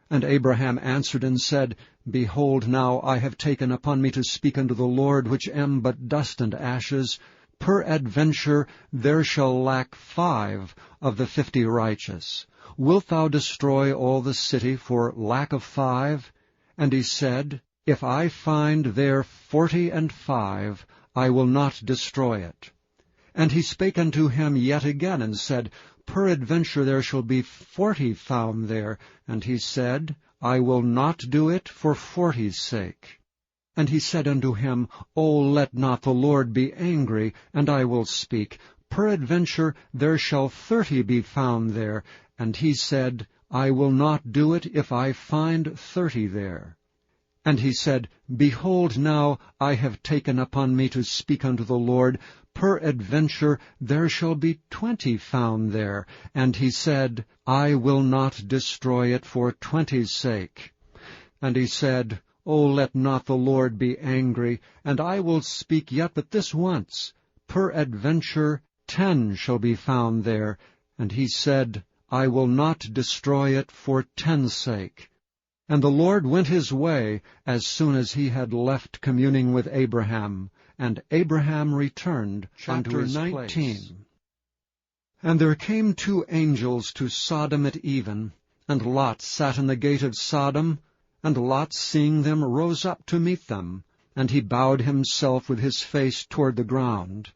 A: And Abraham answered and said, Behold, now I have taken upon me to speak unto the Lord, which am but dust and ashes. Peradventure there shall lack 5 of the 50 righteous. Wilt thou destroy all the city for lack of 5? And he said, If I find there 45, I will not destroy it. And he spake unto him yet again, and said, Peradventure there shall be 40 found there. And he said, I will not do it for 40's sake. And he said unto him, O let not the Lord be angry, and I will speak. Peradventure there shall 30 be found there. And he said, I will not do it if I find 30 there. And he said, Behold, now I have taken upon me to speak unto the Lord. Peradventure there shall be 20 found there. And he said, I will not destroy it for 20's sake. And he said, O let not the Lord be angry, and I will speak yet but this once. Peradventure 10 shall be found there. And he said, I will not destroy it for 10's sake. And the Lord went his way as soon as he had left communing with Abraham, and Abraham returned unto his place. And there came 2 angels to Sodom at even, and Lot sat in the gate of Sodom, and Lot, seeing them, rose up to meet them, and he bowed himself with his face toward the ground.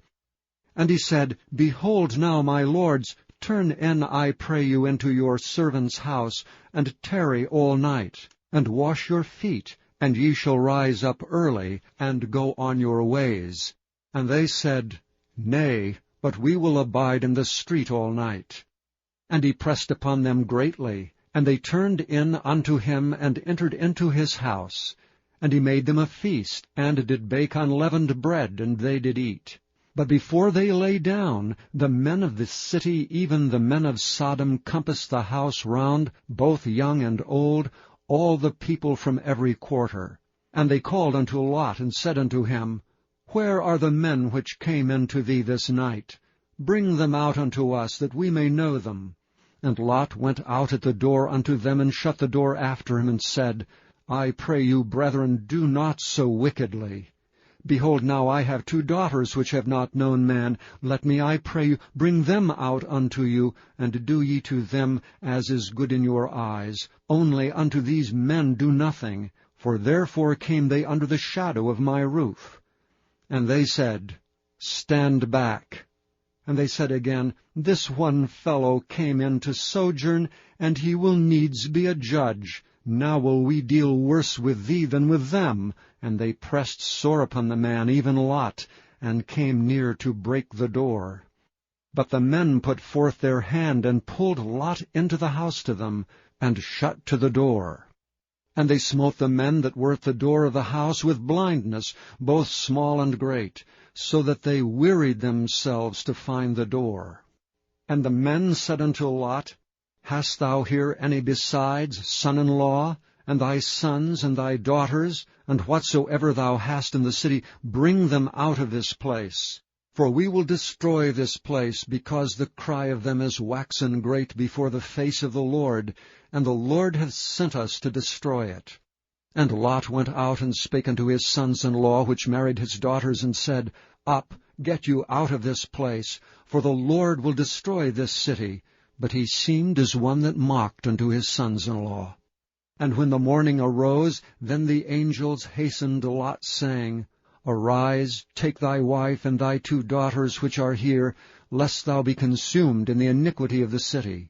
A: And he said, Behold now, my lords, turn in, I pray you, into your servant's house, and tarry all night, and wash your feet, and ye shall rise up early, and go on your ways. And they said, Nay, but we will abide in the street all night. And he pressed upon them greatly, and they turned in unto him, and entered into his house. And he made them a feast, and did bake unleavened bread, and they did eat. But before they lay down, the men of the city, even the men of Sodom, compassed the house round, both young and old, all the people from every quarter. And they called unto Lot, and said unto him, Where are the men which came into thee this night? Bring them out unto us, that we may know them. And Lot went out at the door unto them, and shut the door after him, and said, I pray you, brethren, do not so wickedly. Behold, now I have 2 daughters which have not known man. Let me, I pray you, bring them out unto you, and do ye to them as is good in your eyes. Only unto these men do nothing, for therefore came they under the shadow of my roof. And they said, Stand back. And they said again, This one fellow came in to sojourn, and he will needs be a judge. Now will we deal worse with thee than with them. And they pressed sore upon the man, even Lot, and came near to break the door. But the men put forth their hand, and pulled Lot into the house to them, and shut to the door. And they smote the men that were at the door of the house with blindness, both small and great, so that they wearied themselves to find the door. And the men said unto Lot, Hast thou here any besides son-in-law, and thy sons, and thy daughters, and whatsoever thou hast in the city? Bring them out of this place. For we will destroy this place, because the cry of them is waxen great before the face of the Lord, and the Lord hath sent us to destroy it. And Lot went out and spake unto his sons-in-law, which married his daughters, and said, Up, get you out of this place, for the Lord will destroy this city. But he seemed as one that mocked unto his sons-in-law. And when the morning arose, then the angels hastened Lot, saying, Arise, take thy wife and thy 2 daughters which are here, lest thou be consumed in the iniquity of the city.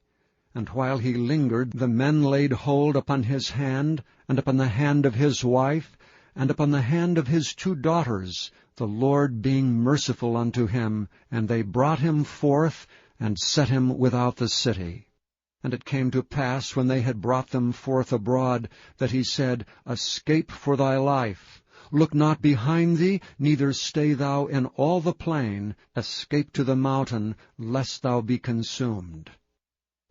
A: And while he lingered, the men laid hold upon his hand, and upon the hand of his wife, and upon the hand of his 2 daughters, the Lord being merciful unto him, and they brought him forth, and set him without the city. And it came to pass, when they had brought them forth abroad, that he said, Escape for thy life. Look not behind thee, neither stay thou in all the plain. Escape to the mountain, lest thou be consumed.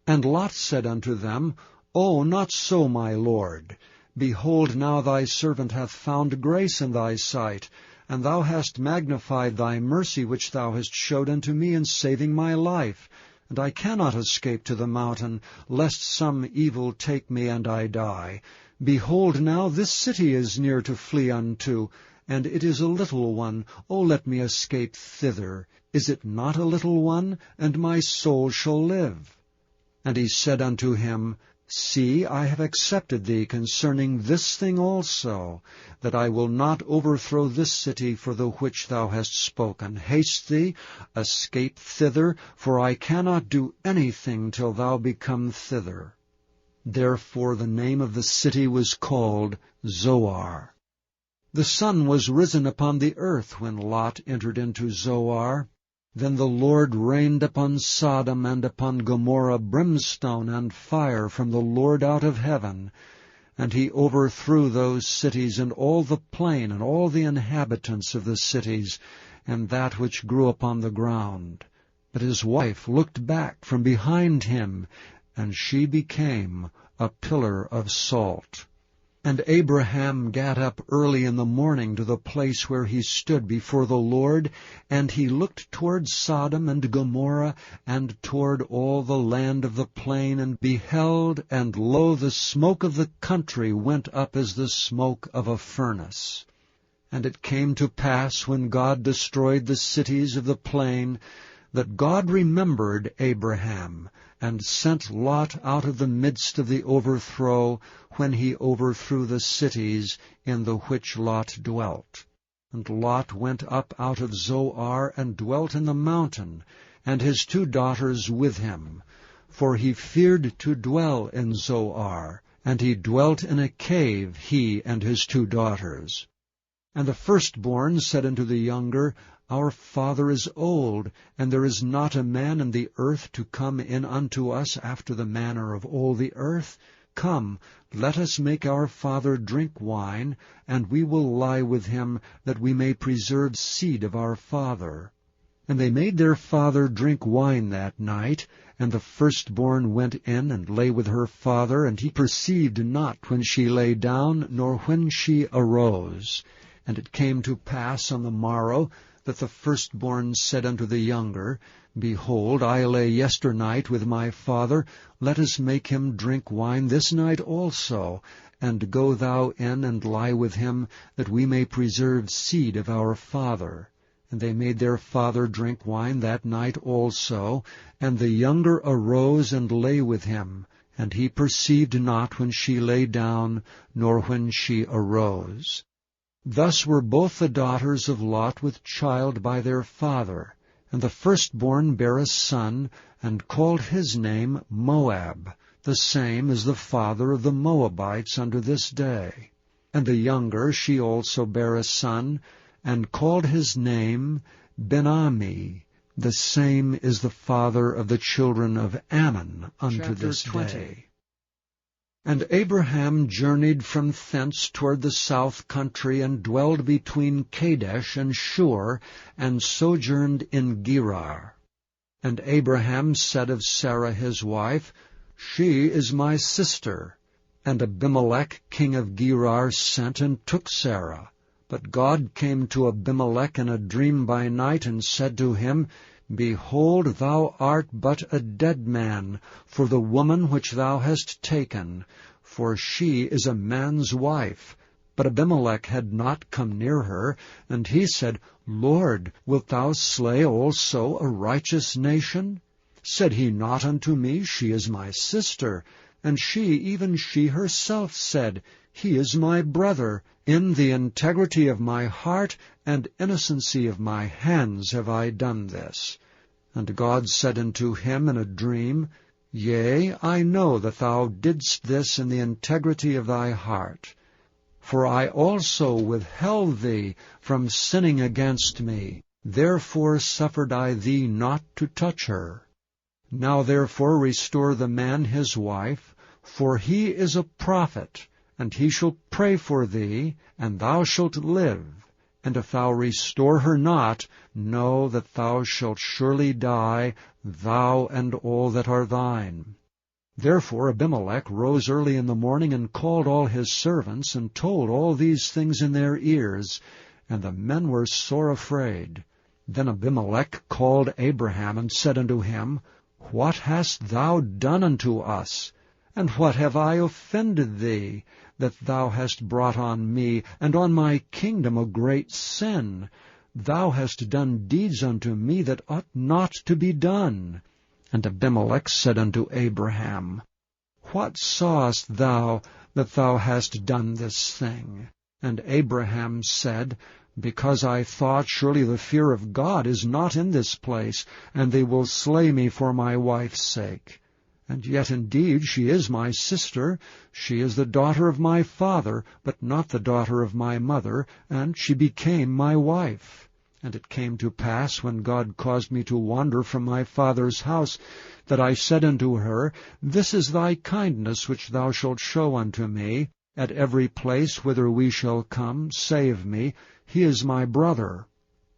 A: And Lot said unto them, O, not so, my lord. Behold, now thy servant hath found grace in thy sight, and thou hast magnified thy mercy which thou hast showed unto me in saving my life. And I cannot escape to the mountain, lest some evil take me and I die. Behold, now this city is near to flee unto, and it is a little one. O let me escape thither. Is it not a little one? And my soul shall live. And he said unto him, See, I have accepted thee concerning this thing also, that I will not overthrow this city for the which thou hast spoken. Haste thee, escape thither, for I cannot do anything till thou become thither. Therefore the name of the city was called Zoar. The sun was risen upon the earth when Lot entered into Zoar. Then the Lord rained upon Sodom and upon Gomorrah brimstone and fire from the Lord out of heaven, and he overthrew those cities and all the plain and all the inhabitants of the cities, and that which grew upon the ground. But his wife looked back from behind him, and she became a pillar of salt. And Abraham gat up early in the morning to the place where he stood before the Lord, and he looked toward Sodom and Gomorrah, and toward all the land of the plain, and beheld, and lo, the smoke of the country went up as the smoke of a furnace. And it came to pass, when God destroyed the cities of the plain, that God remembered Abraham, and sent Lot out of the midst of the overthrow, when he overthrew the cities in the which Lot dwelt. And Lot went up out of Zoar, and dwelt in the mountain, and his 2 daughters with him. For he feared to dwell in Zoar, and he dwelt in a cave, he and his 2 daughters. And the firstborn said unto the younger, Our father is old, and there is not a man in the earth to come in unto us after the manner of all the earth. Come, let us make our father drink wine, and we will lie with him, that we may preserve seed of our father. And they made their father drink wine that night, and the firstborn went in and lay with her father, and he perceived not when she lay down, nor when she arose. And it came to pass on the morrow, that the firstborn said unto the younger, Behold, I lay yesternight with my father, let us make him drink wine this night also, and go thou in and lie with him, that we may preserve seed of our father. And they made their father drink wine that night also, and the younger arose and lay with him, and he perceived not when she lay down, nor when she arose. Thus were both the daughters of Lot with child by their father. And the firstborn bare a son, and called his name Moab. The same is the father of the Moabites unto this day. And the younger she also bare a son, and called his name Ben-Ammi. The same is the father of the children of Ammon unto this day. And Abraham journeyed from thence toward the south country, and dwelled between Kadesh and Shur, and sojourned in Gerar. And Abraham said of Sarah his wife, She is my sister. And Abimelech king of Gerar sent and took Sarah. But God came to Abimelech in a dream by night, and said to him, Behold, thou art but a dead man for the woman which thou hast taken, for she is a man's wife. But Abimelech had not come near her, and he said, Lord, wilt thou slay also a righteous nation? Said he not unto me, She is my sister? And she, even she herself, said, He is my brother. In the integrity of my heart and innocency of my hands have I done this. And God said unto him in a dream, Yea, I know that thou didst this in the integrity of thy heart. For I also withheld thee from sinning against me. Therefore suffered I thee not to touch her. Now therefore restore the man his wife, for he is a prophet, and he shall pray for thee, and thou shalt live. And if thou restore her not, know that thou shalt surely die, thou and all that are thine. Therefore Abimelech rose early in the morning, and called all his servants, and told all these things in their ears. And the men were sore afraid. Then Abimelech called Abraham, and said unto him, What hast thou done unto us? And what have I offended thee, that thou hast brought on me, and on my kingdom, a great sin? Thou hast done deeds unto me that ought not to be done. And Abimelech said unto Abraham, What sawest thou that thou hast done this thing? And Abraham said, Because I thought, surely the fear of God is not in this place, and they will slay me for my wife's sake. And yet indeed she is my sister. She is the daughter of my father, but not the daughter of my mother, and she became my wife. And it came to pass, when God caused me to wander from my father's house, that I said unto her, This is thy kindness which thou shalt show unto me. At every place whither we shall come, save me. He is my brother.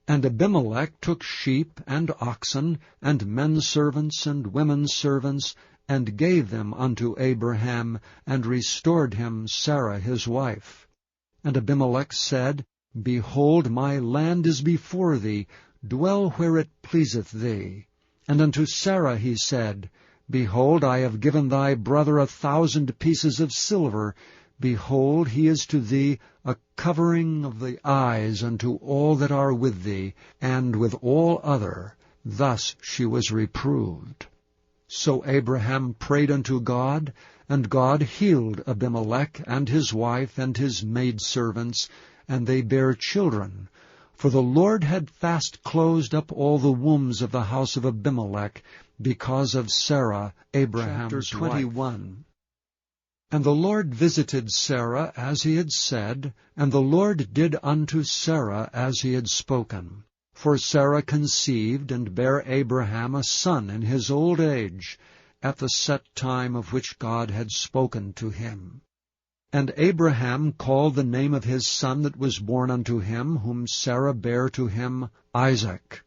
A: And Abimelech took sheep and oxen, and men servants and women servants, and gave them unto Abraham, and restored him Sarah his wife. And Abimelech said, Behold, my land is before thee, dwell where it pleaseth thee. And unto Sarah he said, Behold, I have given thy brother 1,000 pieces of silver. Behold, he is to thee a covering of the eyes unto all that are with thee, and with all other. Thus she was reproved. So Abraham prayed unto God, and God healed Abimelech and his wife and his maidservants, and they bare children. For the Lord had fast closed up all the wombs of the house of Abimelech, because of Sarah, Abraham's
B: Chapter 21.
A: wife. And the Lord visited Sarah as he had said, and the Lord did unto Sarah as he had spoken. For Sarah conceived, and bare Abraham a son in his old age, at the set time of which God had spoken to him. And Abraham called the name of his son that was born unto him, whom Sarah bare to him, Isaac.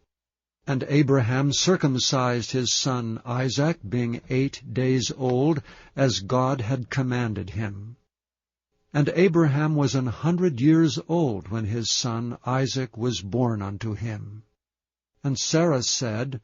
A: And Abraham circumcised his son Isaac, being 8 days old, as God had commanded him. And Abraham was 100 years old when his son Isaac was born unto him. And Sarah said,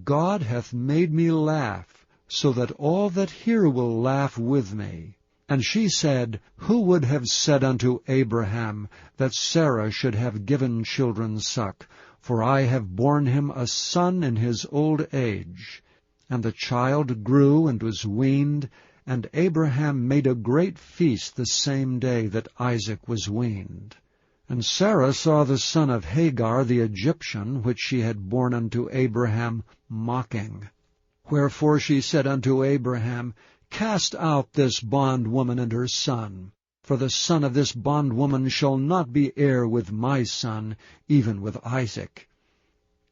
A: God hath made me laugh, so that all that hear will laugh with me. And she said, Who would have said unto Abraham that Sarah should have given children suck? For I have borne him a son in his old age. And the child grew and was weaned, and Abraham made a great feast the same day that Isaac was weaned. And Sarah saw the son of Hagar the Egyptian, which she had borne unto Abraham, mocking. Wherefore she said unto Abraham, Cast out this bondwoman and her son, for the son of this bondwoman shall not be heir with my son, even with Isaac.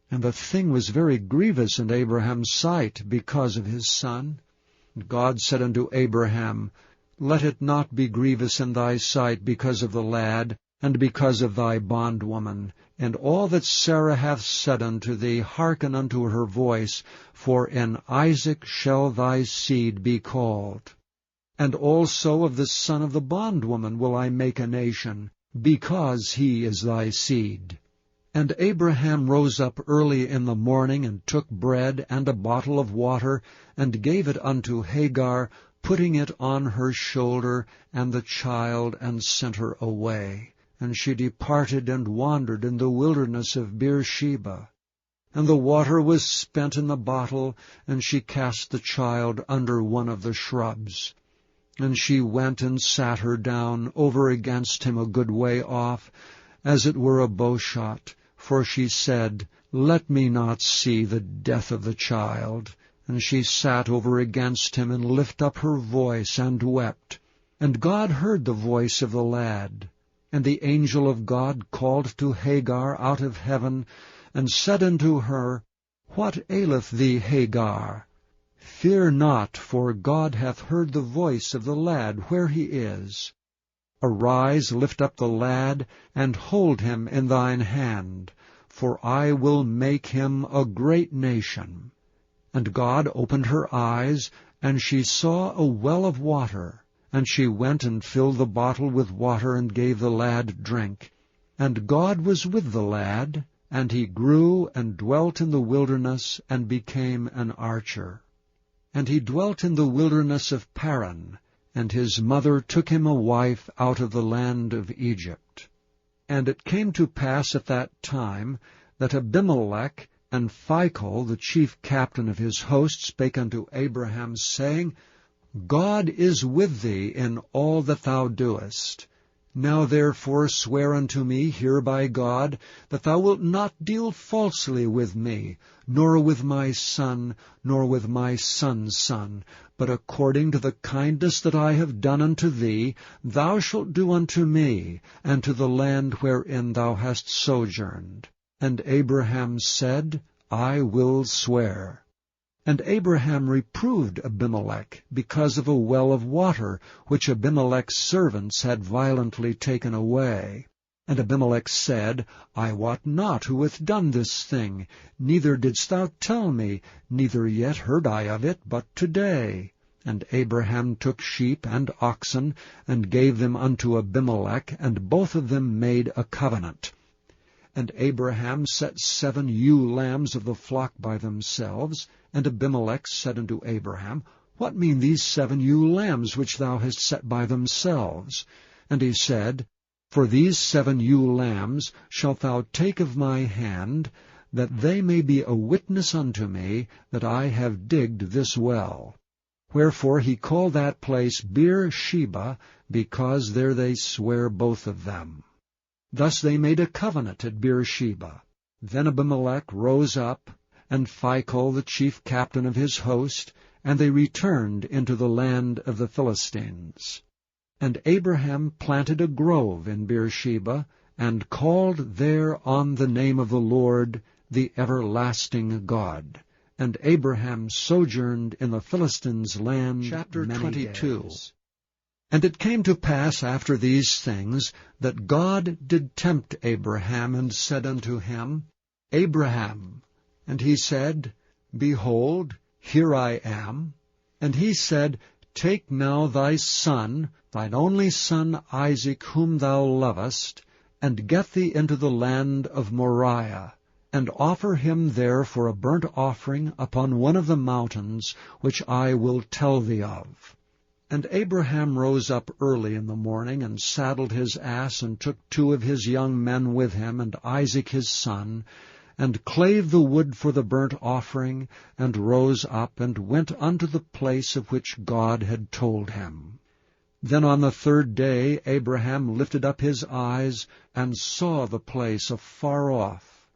A: And the thing was very grievous in Abraham's sight because of his son. And God said unto Abraham, Let it not be grievous in thy sight because of the lad, and because of thy bondwoman. And all that Sarah hath said unto thee, hearken unto her voice, for in Isaac shall thy seed be called. And also of the son of the bondwoman will I make a nation, because he is thy seed. And Abraham rose up early in the morning, and took bread and a bottle of water, and gave it unto Hagar, putting it on her shoulder, and the child, and sent her away. And she departed and wandered in the wilderness of Beersheba. And the water was spent in the bottle, and she cast the child under one of the shrubs. And she went and sat her down over against him a good way off, as it were a bowshot. For she said, Let me not see the death of the child. And she sat over against him, and lifted up her voice, and wept. And God heard the voice of the lad. And the angel of God called to Hagar out of heaven, and said unto her, What aileth thee, Hagar? Fear not, for God hath heard the voice of the lad where he is. Arise, lift up the lad, and hold him in thine hand, for I will make him a great nation. And God opened her eyes, and she saw a well of water. And she went and filled the bottle with water, and gave the lad drink. And God was with the lad, and he grew and dwelt in the wilderness, and became an archer. And he dwelt in the wilderness of Paran, and his mother took him a wife out of the land of Egypt. And it came to pass at that time that Abimelech and Phicol, the chief captain of his host, spake unto Abraham, saying, God is with thee in all that thou doest. Now therefore swear unto me here by God, that thou wilt not deal falsely with me, nor with my son, nor with my son's son, but according to the kindness that I have done unto thee, thou shalt do unto me, and to the land wherein thou hast sojourned. And Abraham said, I will swear. And Abraham reproved Abimelech because of a well of water, which Abimelech's servants had violently taken away. And Abimelech said, I wot not who hath done this thing, neither didst thou tell me, neither yet heard I of it but today. And Abraham took sheep and oxen, and gave them unto Abimelech, and both of them made a covenant. And Abraham set 7 ewe lambs of the flock by themselves. And Abimelech said unto Abraham, What mean these 7 ewe lambs which thou hast set by themselves? And he said, For these 7 ewe lambs shalt thou take of my hand, that they may be a witness unto me that I have digged this well. Wherefore he called that place Beer-sheba, because there they swear both of them. Thus they made a covenant at Beer-sheba. Then Abimelech rose up, and Phicol the chief captain of his host, and they returned into the land of the Philistines. And Abraham planted a grove in Beer-sheba, and called there on the name of the Lord, the everlasting God. And Abraham sojourned in the Philistines' land Chapter 22. Days. And it came to pass after these things, that God did tempt Abraham, and said unto him, Abraham. And he said, Behold, here I am. And he said, Take now thy son, thine only son Isaac, whom thou lovest, and get thee into the land of Moriah, and offer him there for a burnt offering upon one of the mountains, which I will tell thee of. And Abraham rose up early in the morning, and saddled his ass, and took 2 of his young men with him, and Isaac his son, and clave the wood for the burnt offering, and rose up, and went unto the place of which God had told him. Then on the 3rd day Abraham lifted up his eyes, and saw the place afar off.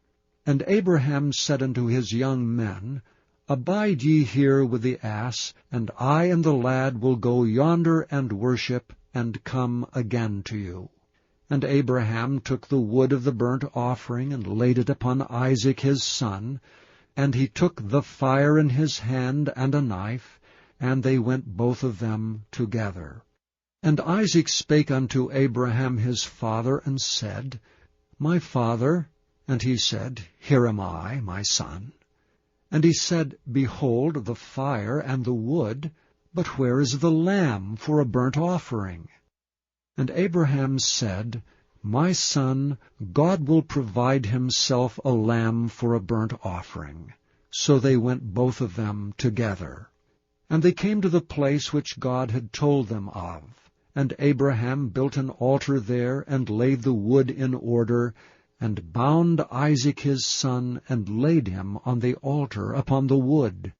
A: And Abraham said unto his young men, Abide ye here with the ass, and I and the lad will go yonder and worship, and come again to you. And Abraham took the wood of the burnt offering, and laid it upon Isaac his son, and he took the fire in his hand and a knife, and they went both of them together. And Isaac spake unto Abraham his father, and said, My father. And he said, Here am I, my son. And he said, Behold the fire and the wood, but where is the lamb for a burnt offering? And Abraham said, My son, God will provide himself a lamb for a burnt offering. So they went both of them together. And they came to the place which God had told them of. And Abraham built an altar there, and laid the wood in order, and bound Isaac his son, and laid him on the altar upon the wood.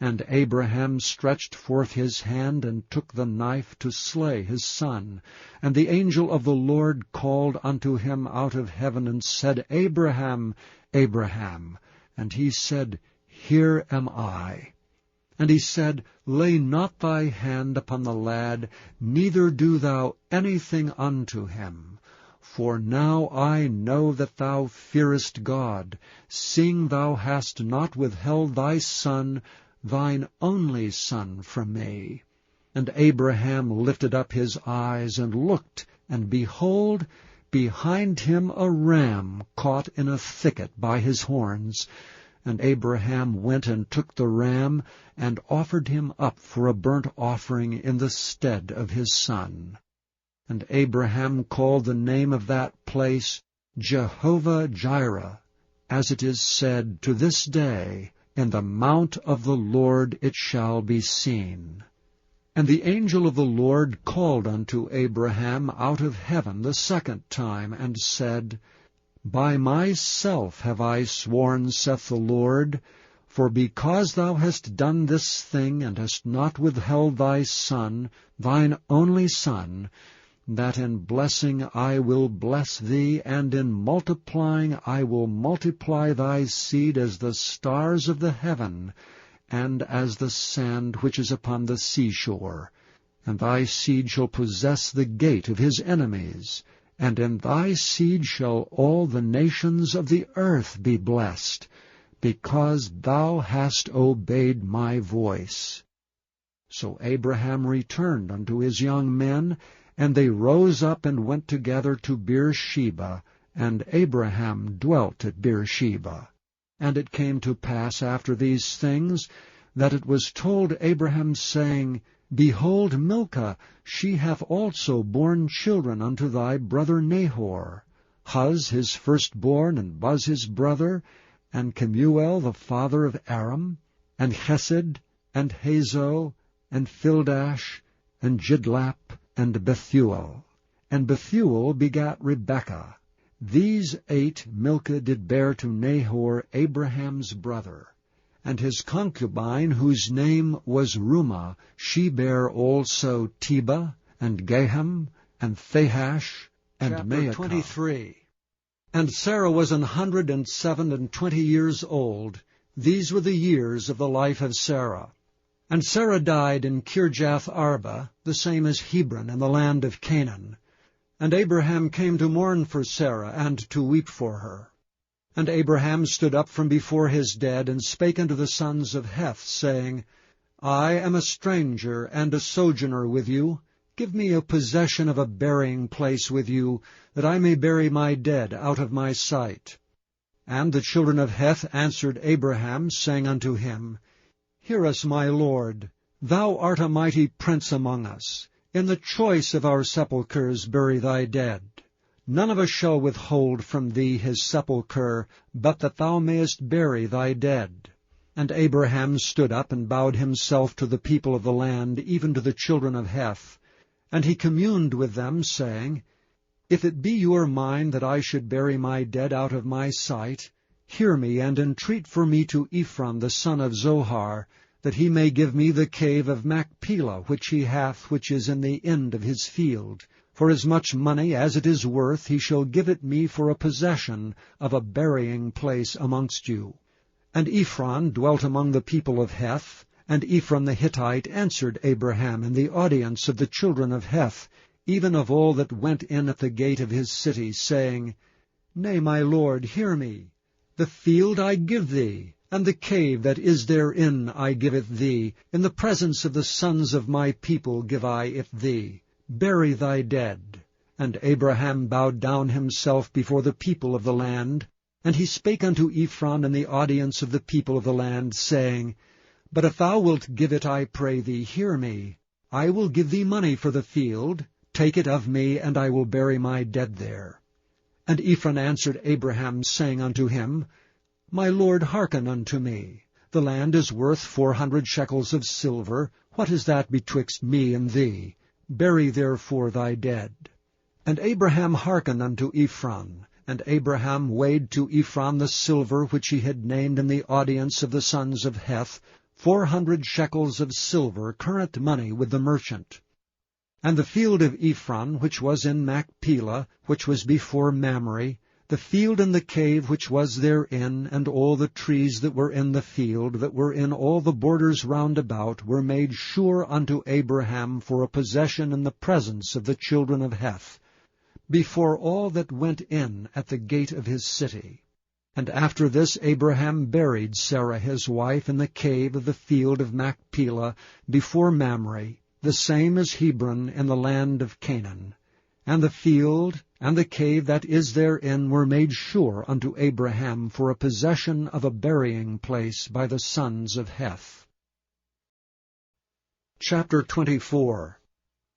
A: And Abraham stretched forth his hand, and took the knife to slay his son. And the angel of the Lord called unto him out of heaven, and said, Abraham, Abraham. And he said, Here am I. And he said, Lay not thy hand upon the lad, neither do thou anything unto him. For now I know that thou fearest God, seeing thou hast not withheld thy son, thine only son, from me. And Abraham lifted up his eyes, and looked, and behold, behind him a ram caught in a thicket by his horns. And Abraham went and took the ram, and offered him up for a burnt offering in the stead of his son. And Abraham called the name of that place Jehovah-Jireh, as it is said, To this day, In the mount of the Lord it shall be seen. And the angel of the Lord called unto Abraham out of heaven the 2nd time, and said, By myself have I sworn, saith the Lord, for because thou hast done this thing, and hast not withheld thy son, thine only son, that in blessing I will bless thee, and in multiplying I will multiply thy seed as the stars of the heaven, and as the sand which is upon the seashore. And thy seed shall possess the gate of his enemies, and in thy seed shall all the nations of the earth be blessed, because thou hast obeyed my voice. So Abraham returned unto his young men, And they rose up and went together to Beersheba, and Abraham dwelt at Beersheba. And it came to pass after these things, that it was told Abraham, saying, Behold, Milcah, she hath also borne children unto thy brother Nahor, Huz his firstborn, and Buz his brother, and Kemuel the father of Aram, and Chesed, and Hazo, and Fildash, and Jidlap, and Bethuel. And Bethuel begat Rebekah. These 8 Milcah did bear to Nahor, Abraham's brother. And his concubine, whose name was Rumah, she bare also Teba, and Gaham, and Thahash, and Maacah. 23. And Sarah was 127 years old. These were the years of the life of Sarah. And Sarah died in Kirjath Arba, the same as Hebron, in the land of Canaan. And Abraham came to mourn for Sarah, and to weep for her. And Abraham stood up from before his dead, and spake unto the sons of Heth, saying, I am a stranger and a sojourner with you. Give me a possession of a burying place with you, that I may bury my dead out of my sight. And the children of Heth answered Abraham, saying unto him, Hear us, my lord. Thou art a mighty prince among us. In the choice of our sepulchres bury thy dead. None of us shall withhold from thee his sepulchre, but that thou mayest bury thy dead. And Abraham stood up and bowed himself to the people of the land, even to the children of Heth. And he communed with them, saying, If it be your mind that I should bury my dead out of my sight, hear me, and entreat for me to Ephron the son of Zohar, that he may give me the cave of Machpelah, which he hath, which is in the end of his field. For as much money as it is worth, he shall give it me for a possession of a burying place amongst you. And Ephron dwelt among the people of Heth, and Ephron the Hittite answered Abraham in the audience of the children of Heth, even of all that went in at the gate of his city, saying, Nay, my lord, hear me. The field I give thee, and the cave that is therein I give it thee. In the presence of the sons of my people give I it thee. Bury thy dead. And Abraham bowed down himself before the people of the land. And he spake unto Ephron in the audience of the people of the land, saying, But if thou wilt give it, I pray thee, hear me. I will give thee money for the field. Take it of me, and I will bury my dead there. And Ephron answered Abraham, saying unto him, My lord, hearken unto me. The land is worth 400 shekels of silver. What is that betwixt me and thee? Bury therefore thy dead. And Abraham hearkened unto Ephron. And Abraham weighed to Ephron the silver which he had named in the audience of the sons of Heth, 400 shekels of silver, current money with the merchant. And the field of Ephron, which was in Machpelah, which was before Mamre, the field and the cave which was therein, and all the trees that were in the field, that were in all the borders round about, were made sure unto Abraham for a possession in the presence of the children of Heth, before all that went in at the gate of his city. And after this Abraham buried Sarah his wife in the cave of the field of Machpelah, before Mamre, the same as Hebron in the land of Canaan. And the field and the cave that is therein were made sure unto Abraham for a possession of a burying place by the sons of Heth. Chapter 24.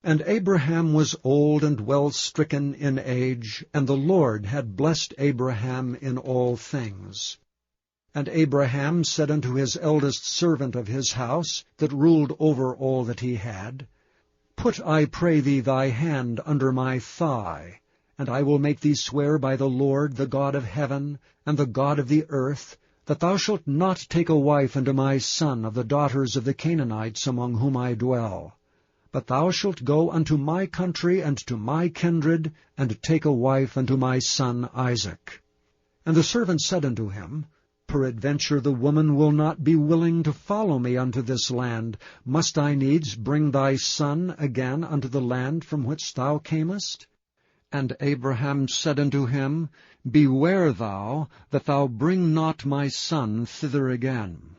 A: And Abraham was old and well stricken in age, and the Lord had blessed Abraham in all things. And Abraham said unto his eldest servant of his house, that ruled over all that he had, Put, I pray thee, thy hand under my thigh, and I will make thee swear by the Lord, the God of heaven, and the God of the earth, that thou shalt not take a wife unto my son of the daughters of the Canaanites among whom I dwell. But thou shalt go unto my country and to my kindred, and take a wife unto my son Isaac. And the servant said unto him, Peradventure the woman will not be willing to follow me unto this land. Must I needs bring thy son again unto the land from which thou camest? And Abraham said unto him, Beware thou, that thou bring not my son thither again.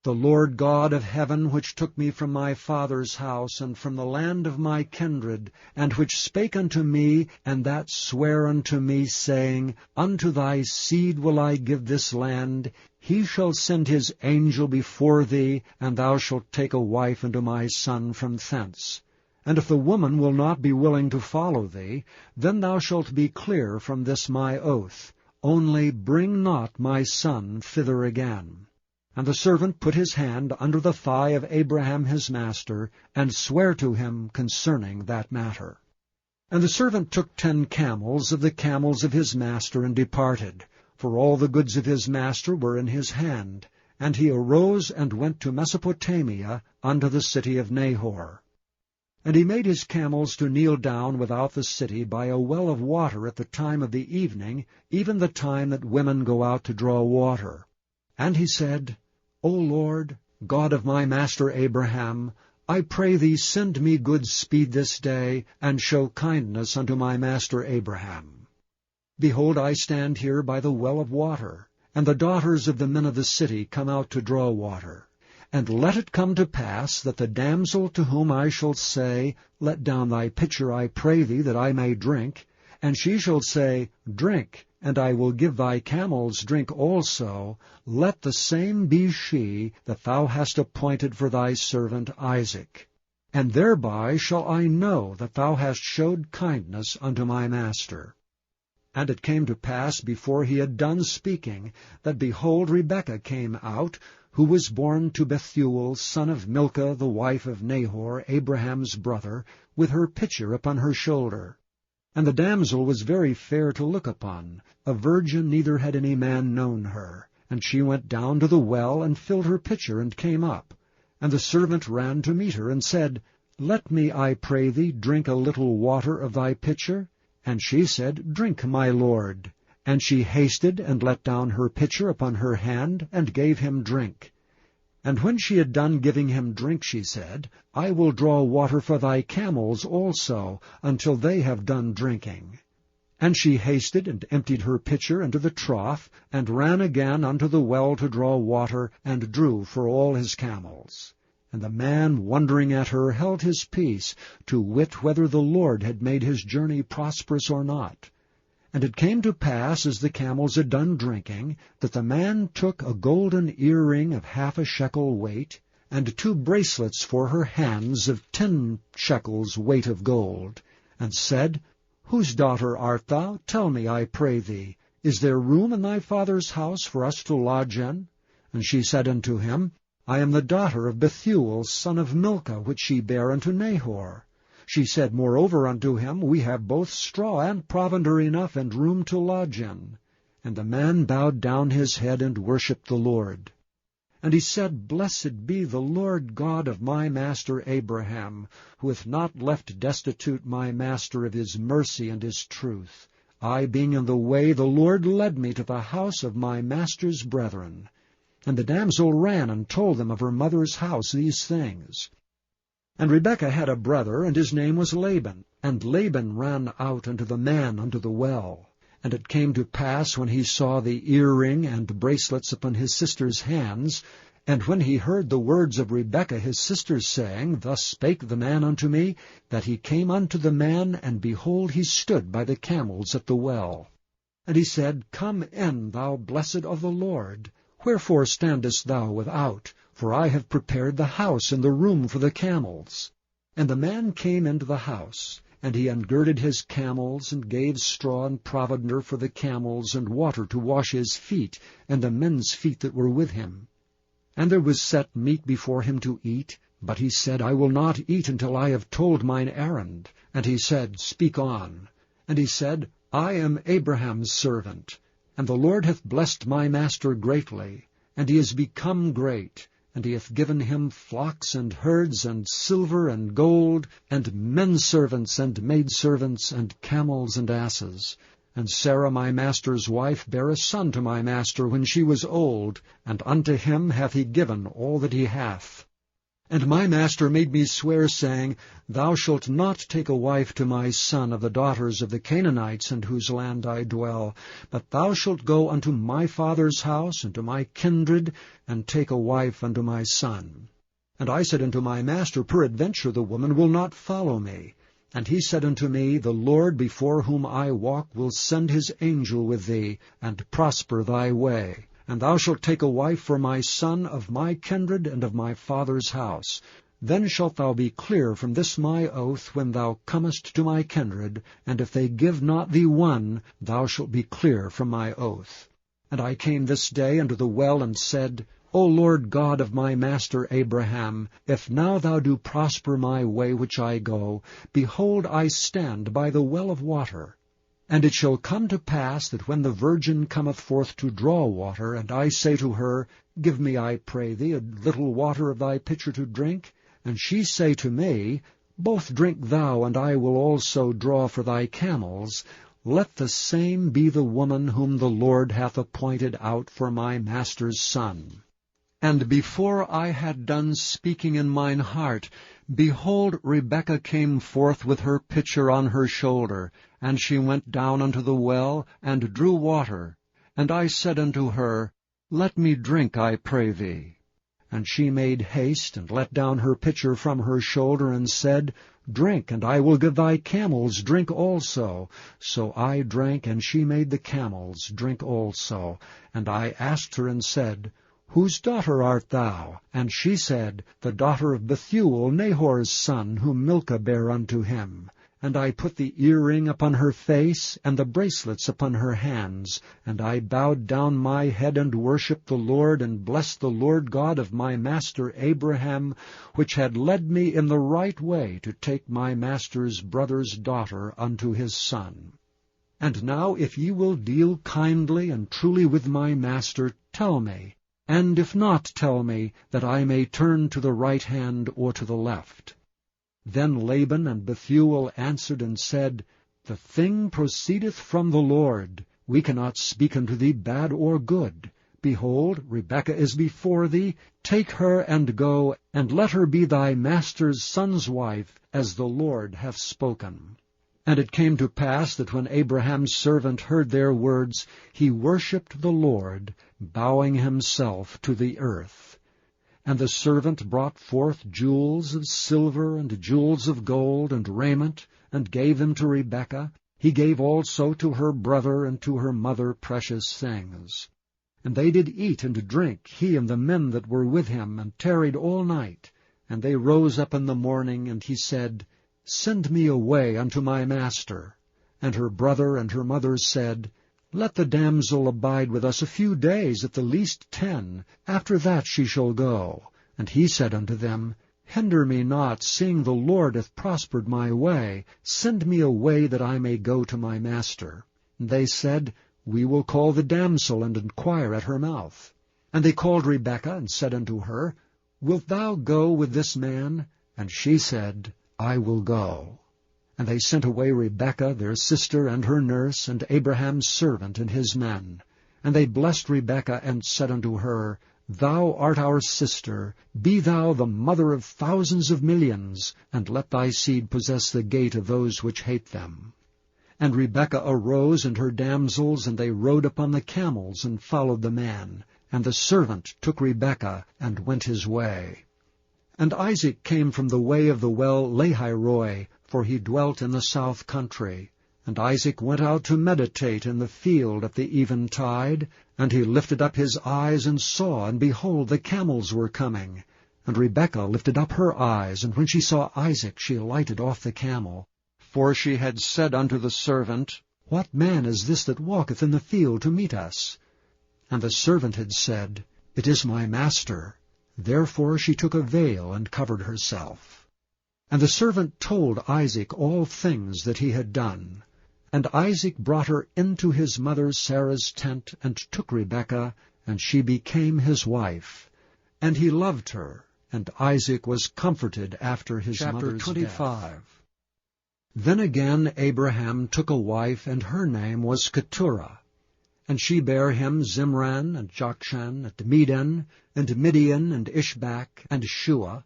A: The Lord God of heaven, which took me from my father's house, and from the land of my kindred, and which spake unto me, and that sware unto me, saying, Unto thy seed will I give this land, he shall send his angel before thee, and thou shalt take a wife unto my son from thence. And if the woman will not be willing to follow thee, then thou shalt be clear from this my oath. Only bring not my son thither again. And the servant put his hand under the thigh of Abraham his master, and sware to him concerning that matter. And the servant took 10 camels of the camels of his master, and departed, for all the goods of his master were in his hand. And he arose and went to Mesopotamia, unto the city of Nahor. And he made his camels to kneel down without the city by a well of water at the time of the evening, even the time that women go out to draw water. And he said, O Lord, God of my master Abraham, I pray thee send me good speed this day, and show kindness unto my master Abraham. Behold, I stand here by the well of water, and the daughters of the men of the city come out to draw water. And let it come to pass that the damsel to whom I shall say, Let down thy pitcher, I pray thee, that I may drink, and she shall say, Drink, and I will give thy camels drink also, let the same be she that thou hast appointed for thy servant Isaac. And thereby shall I know that thou hast showed kindness unto my master. And it came to pass, before he had done speaking, that, behold, Rebekah came out, who was born to Bethuel, son of Milcah, the wife of Nahor, Abraham's brother, with her pitcher upon her shoulder. And the damsel was very fair to look upon, a virgin, neither had any man known her. And she went down to the well, and filled her pitcher, and came up. And the servant ran to meet her, and said, Let me, I pray thee, drink a little water of thy pitcher. And she said, Drink, my lord. And she hasted, and let down her pitcher upon her hand, and gave him drink. And when she had done giving him drink, she said, I will draw water for thy camels also, until they have done drinking. And she hasted, and emptied her pitcher into the trough, and ran again unto the well to draw water, and drew for all his camels. And the man, wondering at her, held his peace, to wit whether the Lord had made his journey prosperous or not. And it came to pass, as the camels had done drinking, that the man took a golden earring of 1/2 shekel weight, and 2 bracelets for her hands of 10 shekels weight of gold, and said, Whose daughter art thou? Tell me, I pray thee. Is there room in thy father's house for us to lodge in? And she said unto him, I am the daughter of Bethuel, son of Milcah, which she bare unto Nahor. She said moreover unto him, We have both straw and provender enough, and room to lodge in. And the man bowed down his head, and worshipped the Lord. And he said, Blessed be the Lord God of my master Abraham, who hath not left destitute my master of his mercy and his truth. I being in the way, the Lord led me to the house of my master's brethren. And the damsel ran and told them of her mother's house these things. And Rebekah had a brother, and his name was Laban. And Laban ran out unto the man unto the well. And it came to pass, when he saw the earring and bracelets upon his sister's hands, and when he heard the words of Rebekah his sister, saying, Thus spake the man unto me, that he came unto the man, and behold, he stood by the camels at the well. And he said, Come in, thou blessed of the Lord. Wherefore standest thou without? For I have prepared the house and the room for the camels. And the man came into the house, and he ungirded his camels, and gave straw and provender for the camels, and water to wash his feet, and the men's feet that were with him. And there was set meat before him to eat, but he said, I will not eat until I have told mine errand. And he said, Speak on. And he said, I am Abraham's servant, and the Lord hath blessed my master greatly, and he is become great. And he hath given him flocks and herds, and silver and gold, and menservants and maidservants, and camels and asses. And Sarah my master's wife bare a son to my master when she was old, and unto him hath he given all that he hath. And my master made me swear, saying, Thou shalt not take a wife to my son of the daughters of the Canaanites in whose land I dwell, but thou shalt go unto my father's house, and to my kindred, and take a wife unto my son. And I said unto my master, Peradventure the woman will not follow me. And he said unto me, The Lord before whom I walk will send his angel with thee, and prosper thy way. And thou shalt take a wife for my son of my kindred and of my father's house. Then shalt thou be clear from this my oath when thou comest to my kindred, and if they give not thee one, thou shalt be clear from my oath. And I came this day unto the well, and said, O Lord God of my master Abraham, if now thou do prosper my way which I go, behold, I stand by the well of water. And it shall come to pass that when the virgin cometh forth to draw water, and I say to her, Give me, I pray thee, a little water of thy pitcher to drink, and she say to me, Both drink thou, and I will also draw for thy camels, let the same be the woman whom the Lord hath appointed out for my master's son. And before I had done speaking in mine heart, behold, Rebekah came forth with her pitcher on her shoulder, and she went down unto the well, and drew water. And I said unto her, Let me drink, I pray thee. And she made haste, and let down her pitcher from her shoulder, and said, Drink, and I will give thy camels drink also. So I drank, and she made the camels drink also. And I asked her, and said, Whose daughter art thou? And she said, The daughter of Bethuel, Nahor's son, whom Milcah bare unto him. And I put the earring upon her face, and the bracelets upon her hands. And I bowed down my head, and worshipped the Lord, and blessed the Lord God of my master Abraham, which had led me in the right way to take my master's brother's daughter unto his son. And now if ye will deal kindly and truly with my master, tell me. And if not, tell me, that I may turn to the right hand or to the left. Then Laban and Bethuel answered and said, The thing proceedeth from the Lord. We cannot speak unto thee bad or good. Behold, Rebekah is before thee. Take her and go, and let her be thy master's son's wife, as the Lord hath spoken. And it came to pass that when Abraham's servant heard their words, he worshipped the Lord, bowing himself to the earth. And the servant brought forth jewels of silver and jewels of gold and raiment, and gave them to Rebekah. He gave also to her brother and to her mother precious things. And they did eat and drink, he and the men that were with him, and tarried all night. And they rose up in the morning, and he said, Send me away unto my master. And her brother and her mother said, Let the damsel abide with us a few days, at the least 10. After that she shall go. And he said unto them, Hinder me not, seeing the Lord hath prospered my way. Send me away, that I may go to my master. And they said, We will call the damsel, and inquire at her mouth. And they called Rebekah, and said unto her, Wilt thou go with this man? And she said, I will go. And they sent away Rebekah their sister, and her nurse, and Abraham's servant, and his men. And they blessed Rebekah, and said unto her, Thou art our sister, be thou the mother of thousands of millions, and let thy seed possess the gate of those which hate them. And Rebekah arose, and her damsels, and they rode upon the camels, and followed the man. And the servant took Rebekah, and went his way. And Isaac came from the way of the well Lahairoi, for he dwelt in the south country. And Isaac went out to meditate in the field at the eventide. And he lifted up his eyes, and saw, and behold, the camels were coming. And Rebekah lifted up her eyes, and when she saw Isaac, she alighted off the camel. For she had said unto the servant, What man is this that walketh in the field to meet us? And the servant had said, It is my master. Therefore she took a veil, and covered herself. And the servant told Isaac all things that he had done. And Isaac brought her into his mother Sarah's tent, and took Rebekah, and she became his wife. And he loved her, and Isaac was comforted after his mother's 25. Death. Then again Abraham took a wife, and her name was Keturah. And she bare him Zimran, and Jokshan, and Medan, and Midian, and Ishbak, and Shua.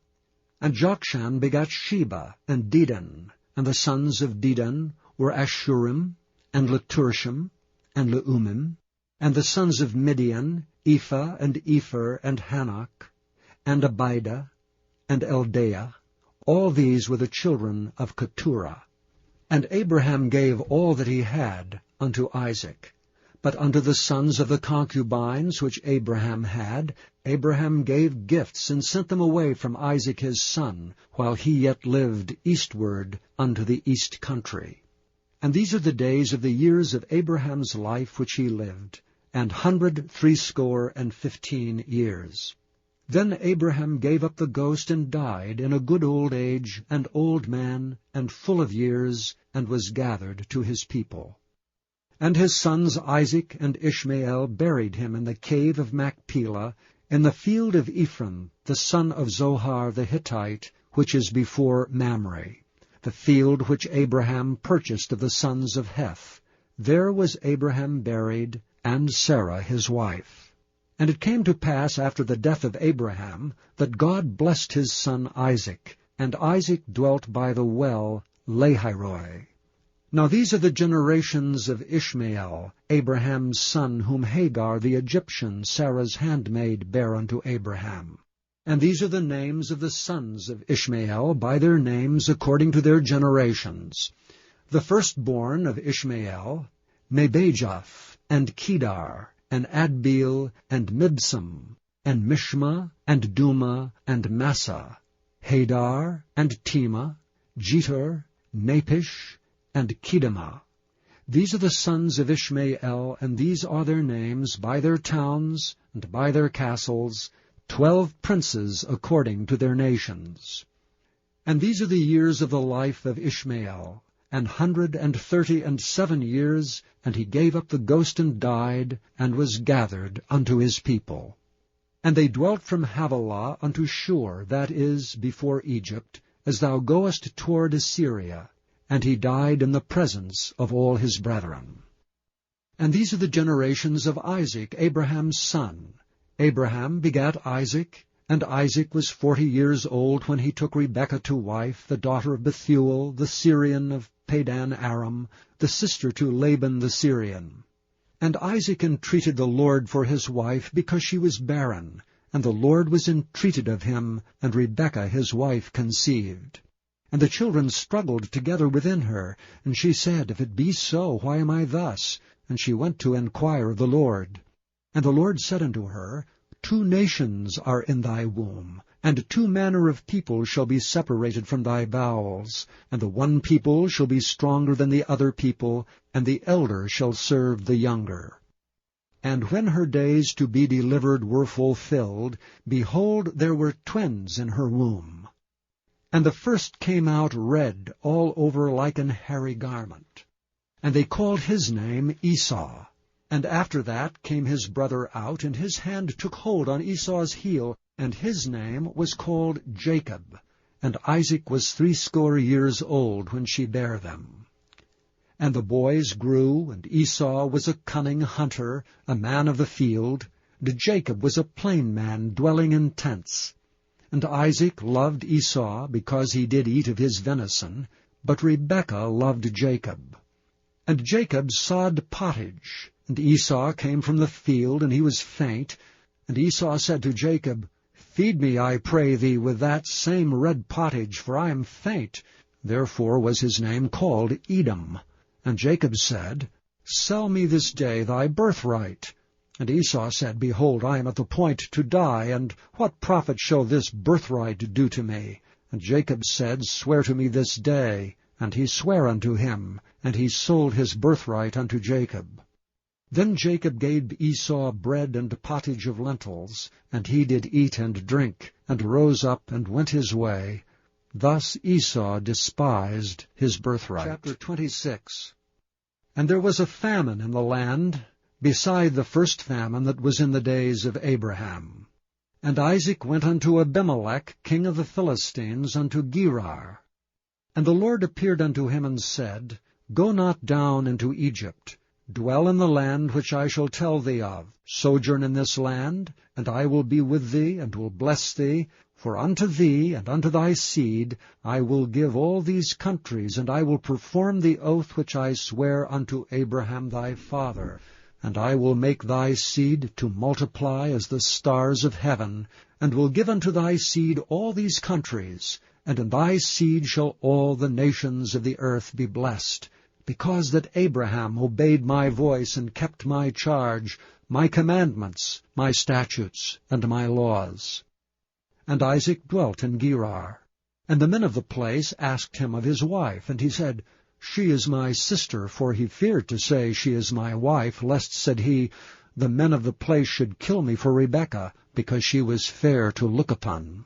A: And Jokshan begat Sheba and Dedan, and the sons of Dedan were Ashurim, and Leturshim, and Leumim, and the sons of Midian, Ephah, and Epher, and Hanok, and Abida, and Eldaah. All these were the children of Keturah. And Abraham gave all that he had unto Isaac. But unto the sons of the concubines which Abraham had, Abraham gave gifts, and sent them away from Isaac his son, while he yet lived eastward unto the east country. And these are the days of the years of Abraham's life which he lived, 160 years. Then Abraham gave up the ghost, and died in a good old age, an old man, and full of years, and was gathered to his people. And his sons Isaac and Ishmael buried him in the cave of Machpelah, in the field of Ephron, the son of Zohar the Hittite, which is before Mamre, the field which Abraham purchased of the sons of Heth. There was Abraham buried, and Sarah his wife. And it came to pass after the death of Abraham, that God blessed his son Isaac, and Isaac dwelt by the well Lahairoi. Now these are the generations of Ishmael, Abraham's son, whom Hagar the Egyptian, Sarah's handmaid, bare unto Abraham. And these are the names of the sons of Ishmael, by their names according to their generations. The firstborn of Ishmael, Nebajoth, and Kedar, and Adbeel, and Mibsam, and Mishma, and Duma, and Massa, Hadar, and Tema, Jeter, Napish, and Kedemah. These are the sons of Ishmael, and these are their names, by their towns, and by their castles, 12 princes according to their nations. And these are the years of the life of Ishmael, 137 years, and he gave up the ghost and died, and was gathered unto his people. And they dwelt from Havilah unto Shur, that is, before Egypt, as thou goest toward Assyria, and he died in the presence of all his brethren. And these are the generations of Isaac, Abraham's son. Abraham begat Isaac, and Isaac was 40 years old when he took Rebekah to wife, the daughter of Bethuel, the Syrian of Padan Aram, the sister to Laban the Syrian. And Isaac entreated the Lord for his wife, because she was barren, and the Lord was entreated of him, and Rebekah his wife conceived. And the children struggled together within her, and she said, If it be so, why am I thus? And she went to enquire of the Lord. And the Lord said unto her, 2 nations are in thy womb, and 2 manner of people shall be separated from thy bowels, and the one people shall be stronger than the other people, and the elder shall serve the younger. And when her days to be delivered were fulfilled, behold, there were twins in her womb. And the first came out red all over like an hairy garment. And they called his name Esau. And after that came his brother out, and his hand took hold on Esau's heel, and his name was called Jacob. And Isaac was 80 years old when she bare them. And the boys grew, and Esau was a cunning hunter, a man of the field, and Jacob was a plain man dwelling in tents. And Isaac loved Esau, because he did eat of his venison, but Rebekah loved Jacob. And Jacob sawed pottage, and Esau came from the field, and he was faint. And Esau said to Jacob, Feed me, I pray thee, with that same red pottage, for I am faint. Therefore was his name called Edom. And Jacob said, Sell me this day thy birthright. And Esau said, Behold, I am at the point to die, and what profit shall this birthright do to me? And Jacob said, Swear to me this day. And he sware unto him, and he sold his birthright unto Jacob. Then Jacob gave Esau bread and pottage of lentils, and he did eat and drink, and rose up and went his way. Thus Esau despised his birthright. Chapter 26. And there was a famine in the land, beside the first famine that was in the days of Abraham. And Isaac went unto Abimelech, king of the Philistines, unto Gerar. And the Lord appeared unto him and said, Go not down into Egypt, Dwell in the land which I shall tell thee of. Sojourn in this land, and I will be with thee, and will bless thee. For unto thee and unto thy seed I will give all these countries, and I will perform the oath which I swear unto Abraham thy father. And I will make thy seed to multiply as the stars of heaven, and will give unto thy seed all these countries, and in thy seed shall all the nations of the earth be blessed, because that Abraham obeyed my voice and kept my charge, my commandments, my statutes, and my laws. And Isaac dwelt in Gerar. And the men of the place asked him of his wife, and he said, She is my sister, for he feared to say, She is my wife, lest, said he, the men of the place should kill me for Rebekah, because she was fair to look upon.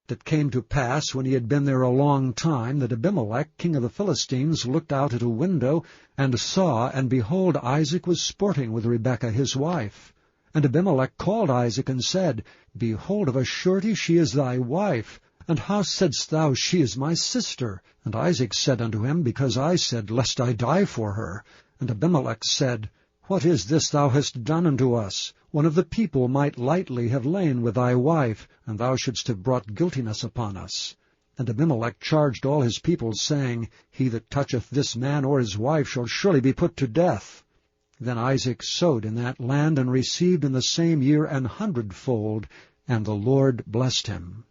A: It came to pass, when he had been there a long time, that Abimelech, king of the Philistines, looked out at a window, and saw, and behold, Isaac was sporting with Rebekah his wife. And Abimelech called Isaac, and said, Behold, of a surety she is thy wife. And how saidst thou, She is my sister? And Isaac said unto him, Because I said, Lest I die for her. And Abimelech said, What is this thou hast done unto us? One of the people might lightly have lain with thy wife, and thou shouldst have brought guiltiness upon us. And Abimelech charged all his people, saying, He that toucheth this man or his wife shall surely be put to death. Then Isaac sowed in that land, and received in the same year 100-fold, and the Lord blessed him.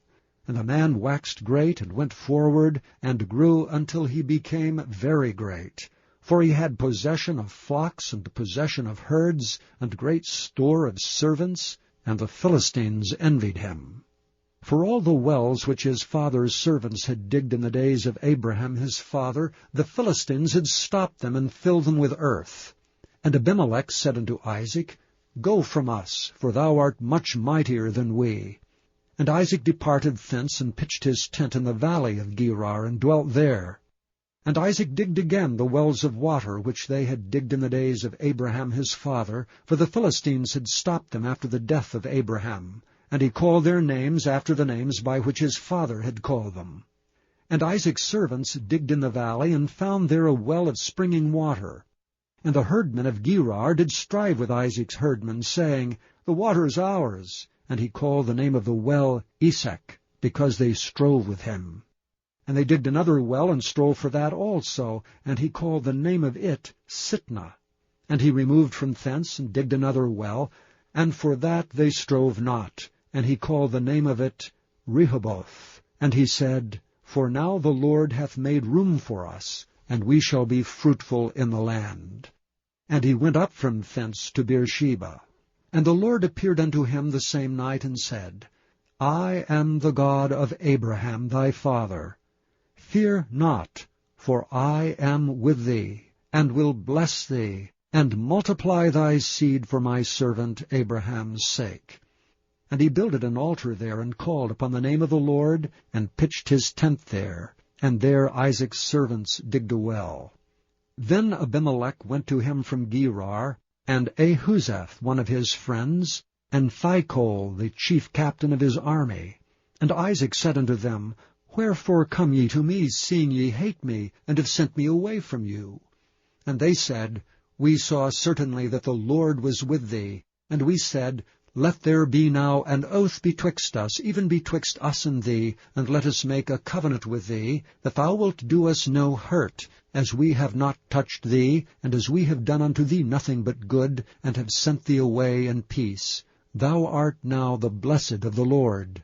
A: And the man waxed great, and went forward, and grew until he became very great. For he had possession of flocks, and possession of herds, and great store of servants, and the Philistines envied him. For all the wells which his father's servants had digged in the days of Abraham his father, the Philistines had stopped them, and filled them with earth. And Abimelech said unto Isaac, Go from us, for thou art much mightier than we. And Isaac departed thence, and pitched his tent in the valley of Gerar, and dwelt there. And Isaac digged again the wells of water, which they had digged in the days of Abraham his father, for the Philistines had stopped them after the death of Abraham. And he called their names after the names by which his father had called them. And Isaac's servants digged in the valley, and found there a well of springing water. And the herdmen of Gerar did strive with Isaac's herdmen, saying, The water is ours. And he called the name of the well Esek, because they strove with him. And they digged another well, and strove for that also, and he called the name of it Sitnah. And he removed from thence, and digged another well, and for that they strove not, and he called the name of it Rehoboth. And he said, For now the Lord hath made room for us, and we shall be fruitful in the land. And he went up from thence to Beersheba. And the Lord appeared unto him the same night, and said, I am the God of Abraham thy father. Fear not, for I am with thee, and will bless thee, and multiply thy seed for my servant Abraham's sake. And he builded an altar there, and called upon the name of the Lord, and pitched his tent there, and there Isaac's servants digged a well. Then Abimelech went to him from Gerar, and Ahuzeth, one of his friends, and Phicol, the chief captain of his army. And Isaac said unto them, Wherefore come ye to me, seeing ye hate me, and have sent me away from you? And they said, We saw certainly that the Lord was with thee. And we said, Let there be now an oath betwixt us, even betwixt us and thee, and let us make a covenant with thee, that thou wilt do us no hurt, as we have not touched thee, and as we have done unto thee nothing but good, and have sent thee away in peace. Thou art now the blessed of the Lord.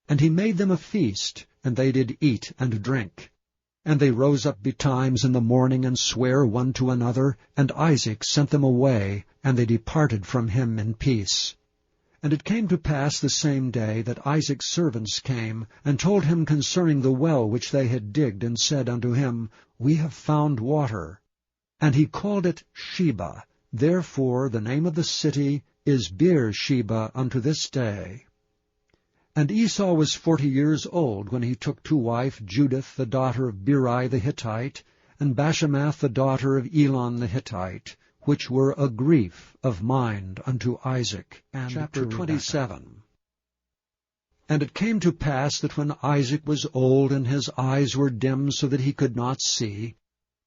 A: And he made them a feast, and they did eat and drink. And they rose up betimes in the morning, and sware one to another, and Isaac sent them away, and they departed from him in peace. And it came to pass the same day that Isaac's servants came, and told him concerning the well which they had digged, and said unto him, We have found water. And he called it Sheba. Therefore the name of the city is Beersheba unto this day. And Esau was 40 years old when he took to wife Judith the daughter of Beri the Hittite, and Bashemath the daughter of Elon the Hittite, which were a grief of mind unto Isaac. And Chapter 27. And it came to pass that when Isaac was old, and his eyes were dim so that he could not see,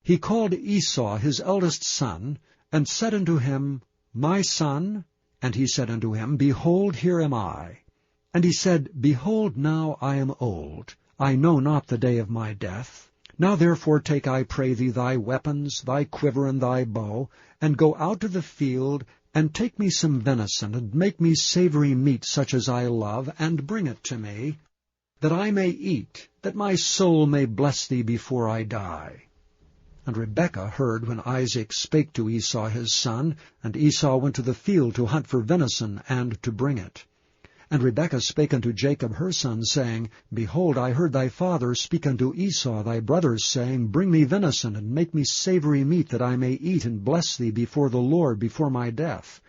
A: he called Esau his eldest son, and said unto him, My son? And he said unto him, Behold, here am I. And he said, Behold, now I am old, I know not the day of my death. Now therefore take, I pray thee, thy weapons, thy quiver and thy bow, and go out to the field, and take me some venison, and make me savory meat such as I love, and bring it to me, that I may eat, that my soul may bless thee before I die. And Rebekah heard when Isaac spake to Esau his son, and Esau went to the field to hunt for venison, and to bring it. And Rebekah spake unto Jacob her son, saying, Behold, I heard thy father speak unto Esau thy brother, saying, Bring me venison, and make me savory meat, that I may eat and bless thee before the Lord before my death.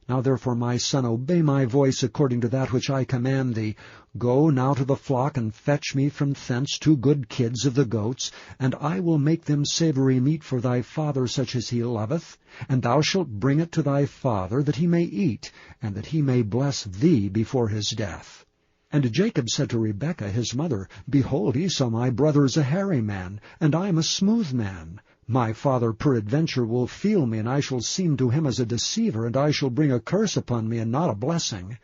A: Now therefore, my son, obey my voice according to that which I command thee. Go now to the flock, and fetch me from thence 2 good kids of the goats, and I will make them savory meat for thy father, such as he loveth. And thou shalt bring it to thy father, that he may eat, and that he may bless thee before his death. And Jacob said to Rebekah his mother, Behold, Esau my brother is a hairy man, and I am a smooth man. My father peradventure will feel me, and I shall seem to him as a deceiver, and I shall bring a curse upon me, and not a blessing.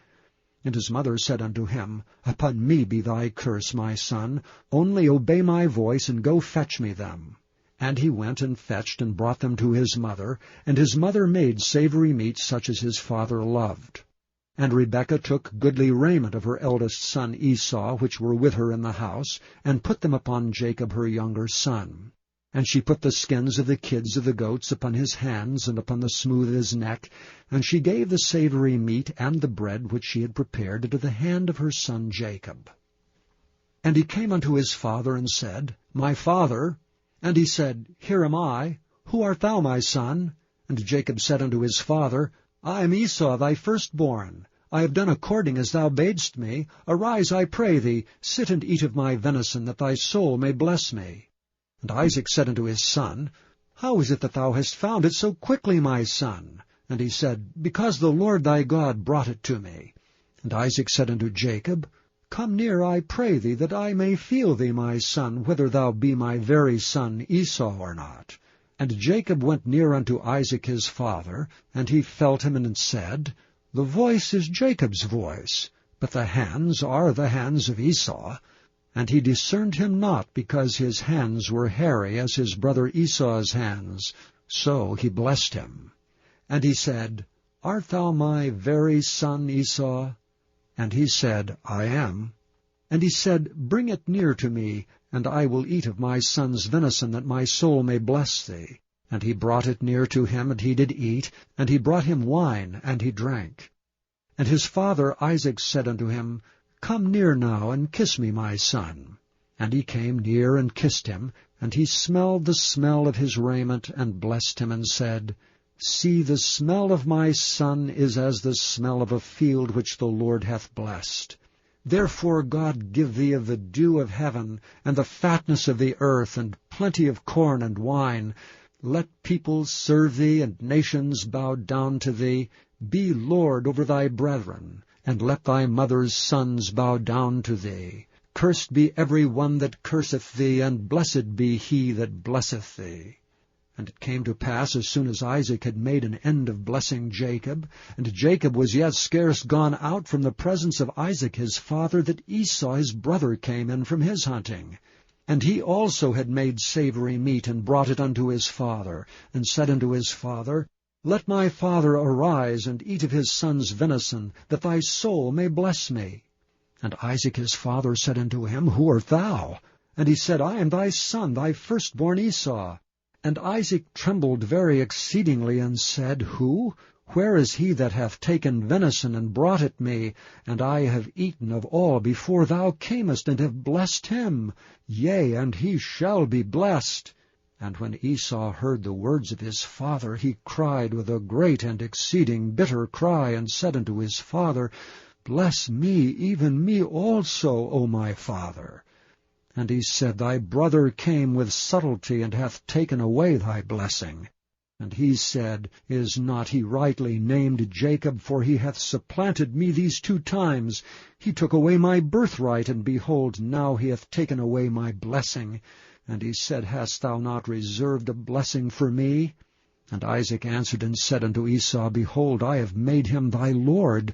A: And his mother said unto him, Upon me be thy curse, my son. Only obey my voice, and go fetch me them. And he went and fetched, and brought them to his mother, and his mother made savory meat such as his father loved. And Rebekah took goodly raiment of her eldest son Esau, which were with her in the house, and put them upon Jacob her younger son. And she put the skins of the kids of the goats upon his hands, and upon the smooth of his neck, and she gave the savory meat and the bread which she had prepared into the hand of her son Jacob. And he came unto his father, and said, My father. And he said, Here am I. Who art thou, my son? And Jacob said unto his father, I am Esau thy firstborn. I have done according as thou badest me. Arise, I pray thee, sit and eat of my venison, that thy soul may bless me. And Isaac said unto his son, How is it that thou hast found it so quickly, my son? And he said, Because the Lord thy God brought it to me. And Isaac said unto Jacob, Come near, I pray thee, that I may feel thee, my son, whether thou be my very son Esau or not. And Jacob went near unto Isaac his father, and he felt him, and said, The voice is Jacob's voice, but the hands are the hands of Esau. And he discerned him not, because his hands were hairy as his brother Esau's hands. So he blessed him. And he said, Art thou my very son Esau? And he said, I am. And he said, Bring it near to me, and I will eat of my son's venison, that my soul may bless thee. And he brought it near to him, and he did eat, and he brought him wine, and he drank. And his father Isaac said unto him, Come near now, and kiss me, my son. And he came near and kissed him, and he smelled the smell of his raiment, and blessed him, and said, See, the smell of my son is as the smell of a field which the Lord hath blessed. Therefore God give thee of the dew of heaven, and the fatness of the earth, and plenty of corn and wine. Let peoples serve thee, and nations bow down to thee. Be Lord over thy brethren. And let thy mother's sons bow down to thee. Cursed be every one that curseth thee, and blessed be he that blesseth thee. And it came to pass, as soon as Isaac had made an end of blessing Jacob, and Jacob was yet scarce gone out from the presence of Isaac his father, that Esau his brother came in from his hunting. And he also had made savory meat, and brought it unto his father, and said unto his father, Let my father arise, and eat of his son's venison, that thy soul may bless me. And Isaac his father said unto him, Who art thou? And he said, I am thy son, thy firstborn Esau. And Isaac trembled very exceedingly, and said, Who? Where is he that hath taken venison, and brought it me? And I have eaten of all before thou camest, and have blessed him. Yea, and he shall be blessed. And when Esau heard the words of his father, he cried with a great and exceeding bitter cry, and said unto his father, Bless me, even me also, O my father. And he said, Thy brother came with subtlety, and hath taken away thy blessing. And he said, Is not he rightly named Jacob? For he hath supplanted me these 2 times. He took away my birthright, and behold, now he hath taken away my blessing. And he said, Hast thou not reserved a blessing for me? And Isaac answered and said unto Esau, Behold, I have made him thy lord,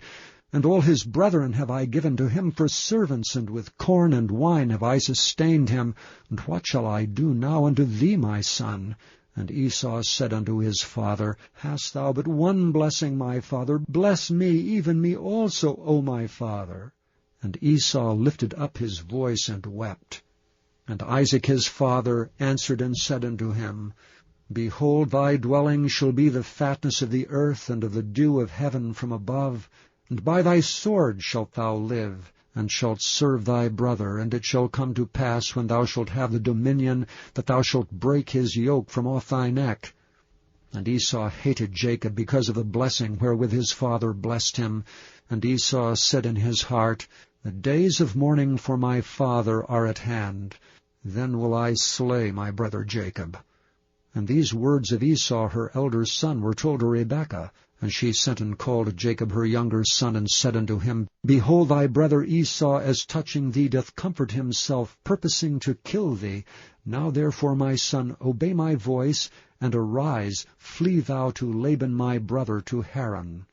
A: and all his brethren have I given to him for servants, and with corn and wine have I sustained him. And what shall I do now unto thee, my son? And Esau said unto his father, Hast thou but one blessing, my father? Bless me, even me also, O my father. And Esau lifted up his voice and wept. And Isaac his father answered and said unto him, Behold, thy dwelling shall be the fatness of the earth, and of the dew of heaven from above. And by thy sword shalt thou live, and shalt serve thy brother. And it shall come to pass, when thou shalt have the dominion, that thou shalt break his yoke from off thy neck. And Esau hated Jacob because of the blessing wherewith his father blessed him. And Esau said in his heart, The days of mourning for my father are at hand. Then will I slay my brother Jacob. And these words of Esau her elder son were told to Rebekah. And she sent and called Jacob her younger son, and said unto him, Behold, thy brother Esau, as touching thee, doth comfort himself, purposing to kill thee. Now therefore, my son, obey my voice, and arise, flee thou to Laban my brother to Haran.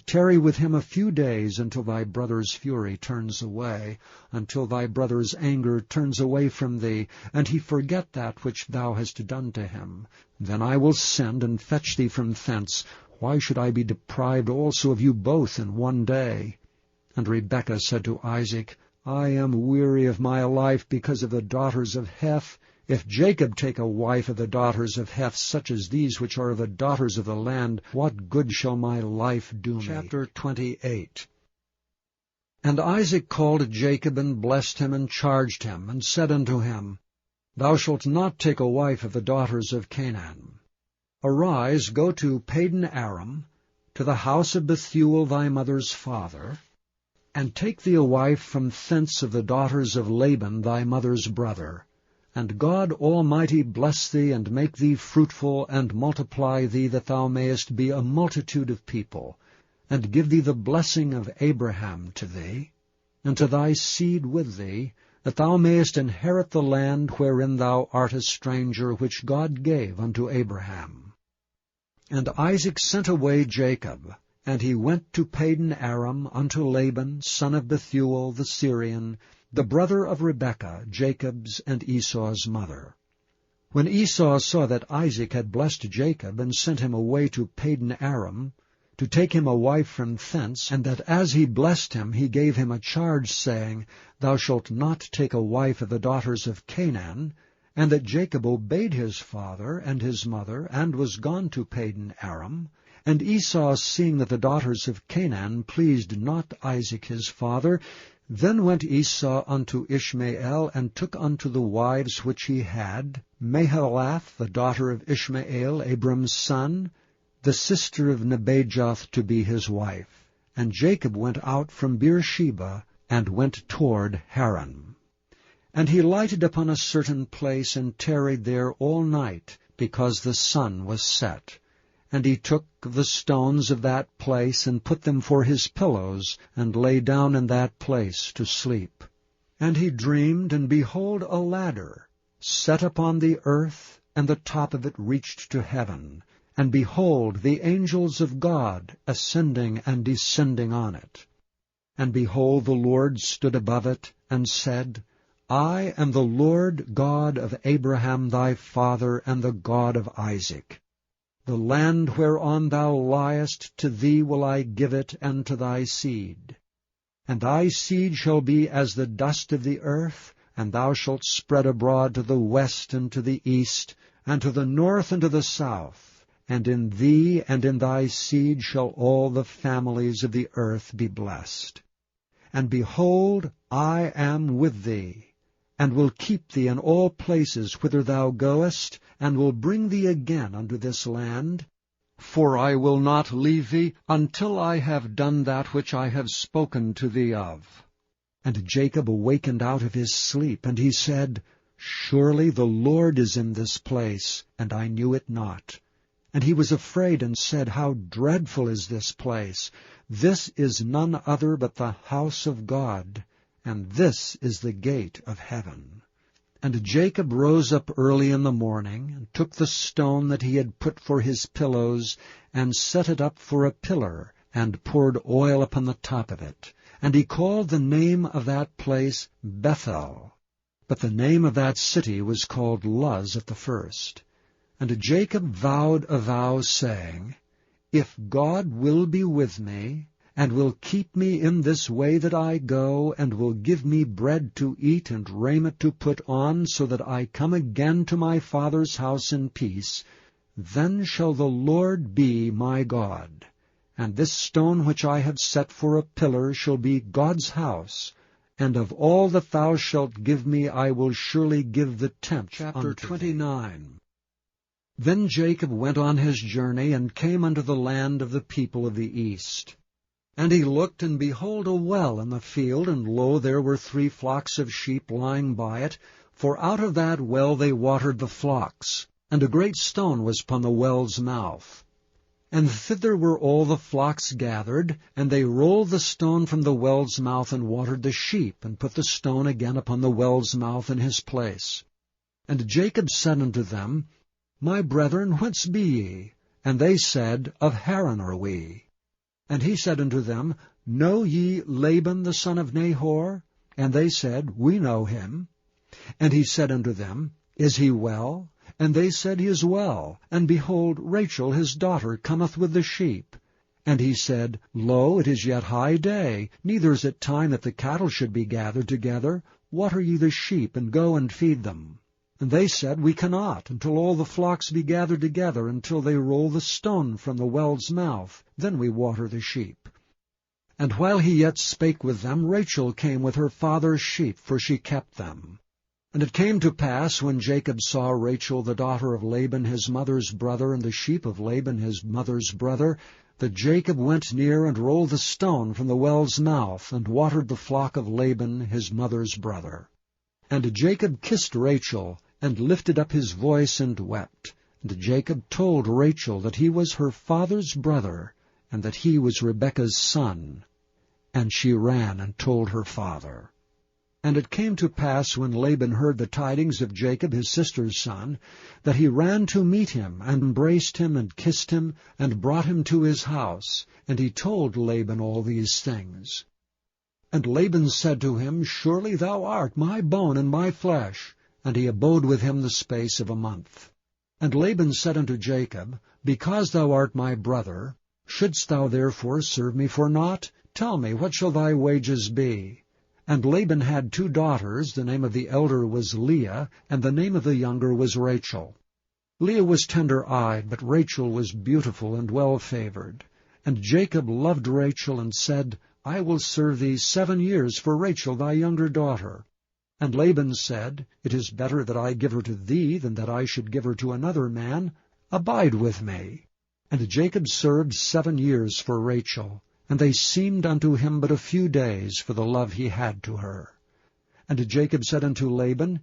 A: Tarry with him a few days, until thy brother's fury turns away, until thy brother's anger turns away from thee, and he forget that which thou hast done to him. Then I will send and fetch thee from thence. Why should I be deprived also of you both in one day? And Rebekah said to Isaac, I am weary of my life because of the daughters of Heth. If Jacob take a wife of the daughters of Heth, such as these which are the daughters of the land, what good shall my life do me? Chapter 28. And Isaac called Jacob, and blessed him, and charged him, and said unto him, Thou shalt not take a wife of the daughters of Canaan. Arise, go to Padan Aram, to the house of Bethuel thy mother's father, and take thee a wife from thence of the daughters of Laban thy mother's brother. And God Almighty bless thee, and make thee fruitful, and multiply thee, that thou mayest be a multitude of people, and give thee the blessing of Abraham to thee, and to thy seed with thee, that thou mayest inherit the land wherein thou art a stranger, which God gave unto Abraham. And Isaac sent away Jacob, and he went to Padan Aram unto Laban, son of Bethuel the Syrian, the brother of Rebekah, Jacob's and Esau's mother. When Esau saw that Isaac had blessed Jacob, and sent him away to Padan Aram, to take him a wife from thence, and that as he blessed him he gave him a charge, saying, Thou shalt not take a wife of the daughters of Canaan, and that Jacob obeyed his father and his mother, and was gone to Padan Aram, and Esau, seeing that the daughters of Canaan pleased not Isaac his father, then went Esau unto Ishmael, and took unto the wives which he had, Mahalath, the daughter of Ishmael, Abram's son, the sister of Nebajoth, to be his wife. And Jacob went out from Beersheba, and went toward Haran. And he lighted upon a certain place, and tarried there all night, because the sun was set. And he took the stones of that place, and put them for his pillows, and lay down in that place to sleep. And he dreamed, and behold, a ladder, set upon the earth, and the top of it reached to heaven. And behold, the angels of God ascending and descending on it. And behold, the Lord stood above it, and said, I am the Lord God of Abraham thy father, and the God of Isaac. The land whereon thou liest, to thee will I give it, and to thy seed. And thy seed shall be as the dust of the earth, and thou shalt spread abroad to the west and to the east, and to the north and to the south. And in thee and in thy seed shall all the families of the earth be blessed. And behold, I am with thee, and will keep thee in all places whither thou goest, and will bring thee again unto this land. For I will not leave thee until I have done that which I have spoken to thee of. And Jacob awakened out of his sleep, and he said, Surely the Lord is in this place, and I knew it not. And he was afraid, and said, How dreadful is this place! This is none other but the house of God, and this is the gate of heaven. And Jacob rose up early in the morning, and took the stone that he had put for his pillows, and set it up for a pillar, and poured oil upon the top of it. And he called the name of that place Bethel. But the name of that city was called Luz at the first. And Jacob vowed a vow, saying, If God will be with me, and will keep me in this way that I go, and will give me bread to eat and raiment to put on, so that I come again to my father's house in peace, then shall the Lord be my God. And this stone which I have set for a pillar shall be God's house, and of all that thou shalt give me I will surely give the tenth. Chapter 29. Then Jacob went on his journey, and came unto the land of the people of the east. And he looked, and behold, a well in the field, and lo, there were 3 flocks of sheep lying by it, for out of that well they watered the flocks. And a great stone was upon the well's mouth. And thither were all the flocks gathered, and they rolled the stone from the well's mouth, and watered the sheep, and put the stone again upon the well's mouth in his place. And Jacob said unto them, My brethren, whence be ye? And they said, Of Haran are we. And he said unto them, Know ye Laban the son of Nahor? And they said, We know him. And he said unto them, Is he well? And they said, He is well. And behold, Rachel his daughter cometh with the sheep. And he said, Lo, it is yet high day, neither is it time that the cattle should be gathered together. Water ye the sheep, and go and feed them. And they said, We cannot, until all the flocks be gathered together, until they roll the stone from the well's mouth. Then we water the sheep. And while he yet spake with them, Rachel came with her father's sheep, for she kept them. And it came to pass, when Jacob saw Rachel the daughter of Laban his mother's brother, and the sheep of Laban his mother's brother, that Jacob went near and rolled the stone from the well's mouth, and watered the flock of Laban his mother's brother. And Jacob kissed Rachel, and lifted up his voice, and wept. And Jacob told Rachel that he was her father's brother, and that he was Rebekah's son. And she ran and told her father. And it came to pass, when Laban heard the tidings of Jacob his sister's son, that he ran to meet him, and embraced him, and kissed him, and brought him to his house. And he told Laban all these things. And Laban said to him, Surely thou art my bone and my flesh. And he abode with him the space of a month. And Laban said unto Jacob, Because thou art my brother, shouldst thou therefore serve me for naught? Tell me, what shall thy wages be? And Laban had 2 daughters, the name of the elder was Leah, and the name of the younger was Rachel. Leah was tender-eyed, but Rachel was beautiful and well-favored. And Jacob loved Rachel, and said, I will serve thee 7 years for Rachel thy younger daughter. And Laban said, It is better that I give her to thee than that I should give her to another man. Abide with me. And Jacob served 7 years for Rachel, and they seemed unto him but a few days for the love he had to her. And Jacob said unto Laban,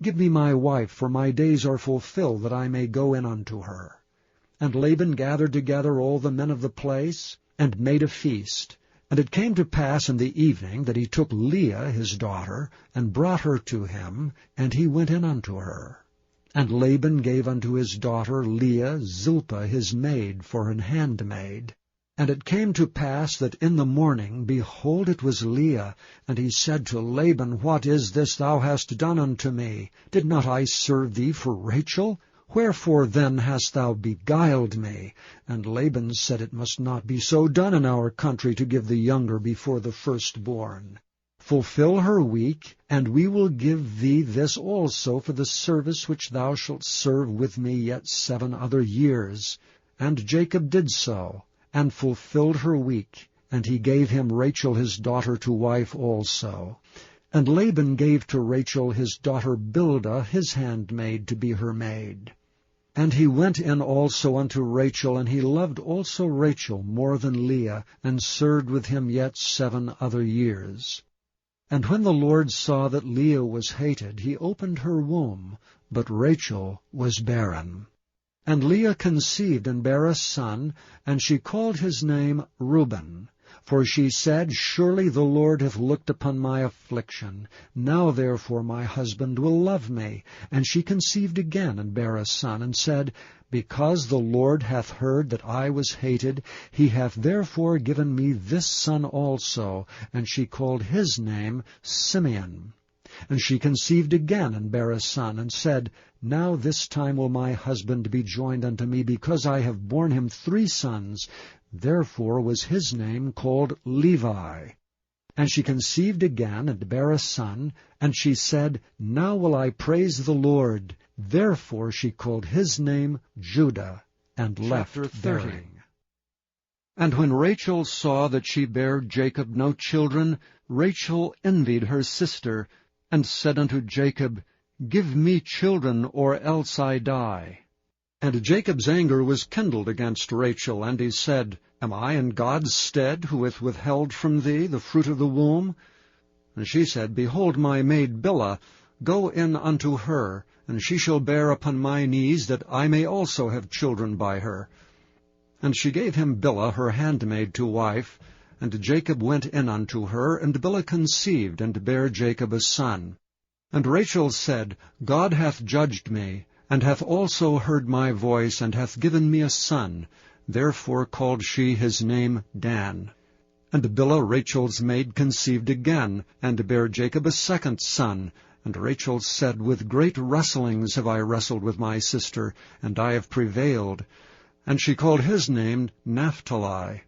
A: Give me my wife, for my days are fulfilled, that I may go in unto her. And Laban gathered together all the men of the place, and made a feast. And it came to pass in the evening that he took Leah his daughter, and brought her to him, and he went in unto her. And Laban gave unto his daughter Leah Zilpah his maid for an handmaid. And it came to pass that in the morning, behold, it was Leah. And he said to Laban, What is this thou hast done unto me? Did not I serve thee for Rachel? Wherefore then hast thou beguiled me? And Laban said, It must not be so done in our country to give the younger before the firstborn. Fulfill her week, and we will give thee this also for the service which thou shalt serve with me yet 7 other years. And Jacob did so, and fulfilled her week, and he gave him Rachel his daughter to wife also. And Laban gave to Rachel his daughter Bildah his handmaid to be her maid. And he went in also unto Rachel, and he loved also Rachel more than Leah, and served with him yet 7 other years. And when the Lord saw that Leah was hated, he opened her womb, but Rachel was barren. And Leah conceived and bare a son, and she called his name Reuben. For she said, Surely the Lord hath looked upon my affliction. Now therefore my husband will love me. And she conceived again, and bare a son, and said, Because the Lord hath heard that I was hated, he hath therefore given me this son also. And she called his name Simeon. And she conceived again, and bare a son, and said, Now this time will my husband be joined unto me, because I have borne him 3 sons. Therefore was his name called Levi. And she conceived again, and bare a son, and she said, Now will I praise the Lord. Therefore she called his name Judah, and left bearing. And when Rachel saw that she bare Jacob no children, Rachel envied her sister, and said unto Jacob, Give me children, or else I die. And Jacob's anger was kindled against Rachel, and he said, Am I in God's stead, who hath withheld from thee the fruit of the womb? And she said, Behold my maid Bilhah, go in unto her, and she shall bear upon my knees, that I may also have children by her. And she gave him Bilhah her handmaid to wife, and Jacob went in unto her, and Bilhah conceived, and bare Jacob a son. And Rachel said, God hath judged me, and hath also heard my voice, and hath given me a son. Therefore called she his name Dan. And Bilhah Rachel's maid conceived again, and bare Jacob a second son. And Rachel said, With great wrestlings have I wrestled with my sister, and I have prevailed. And she called his name Naphtali.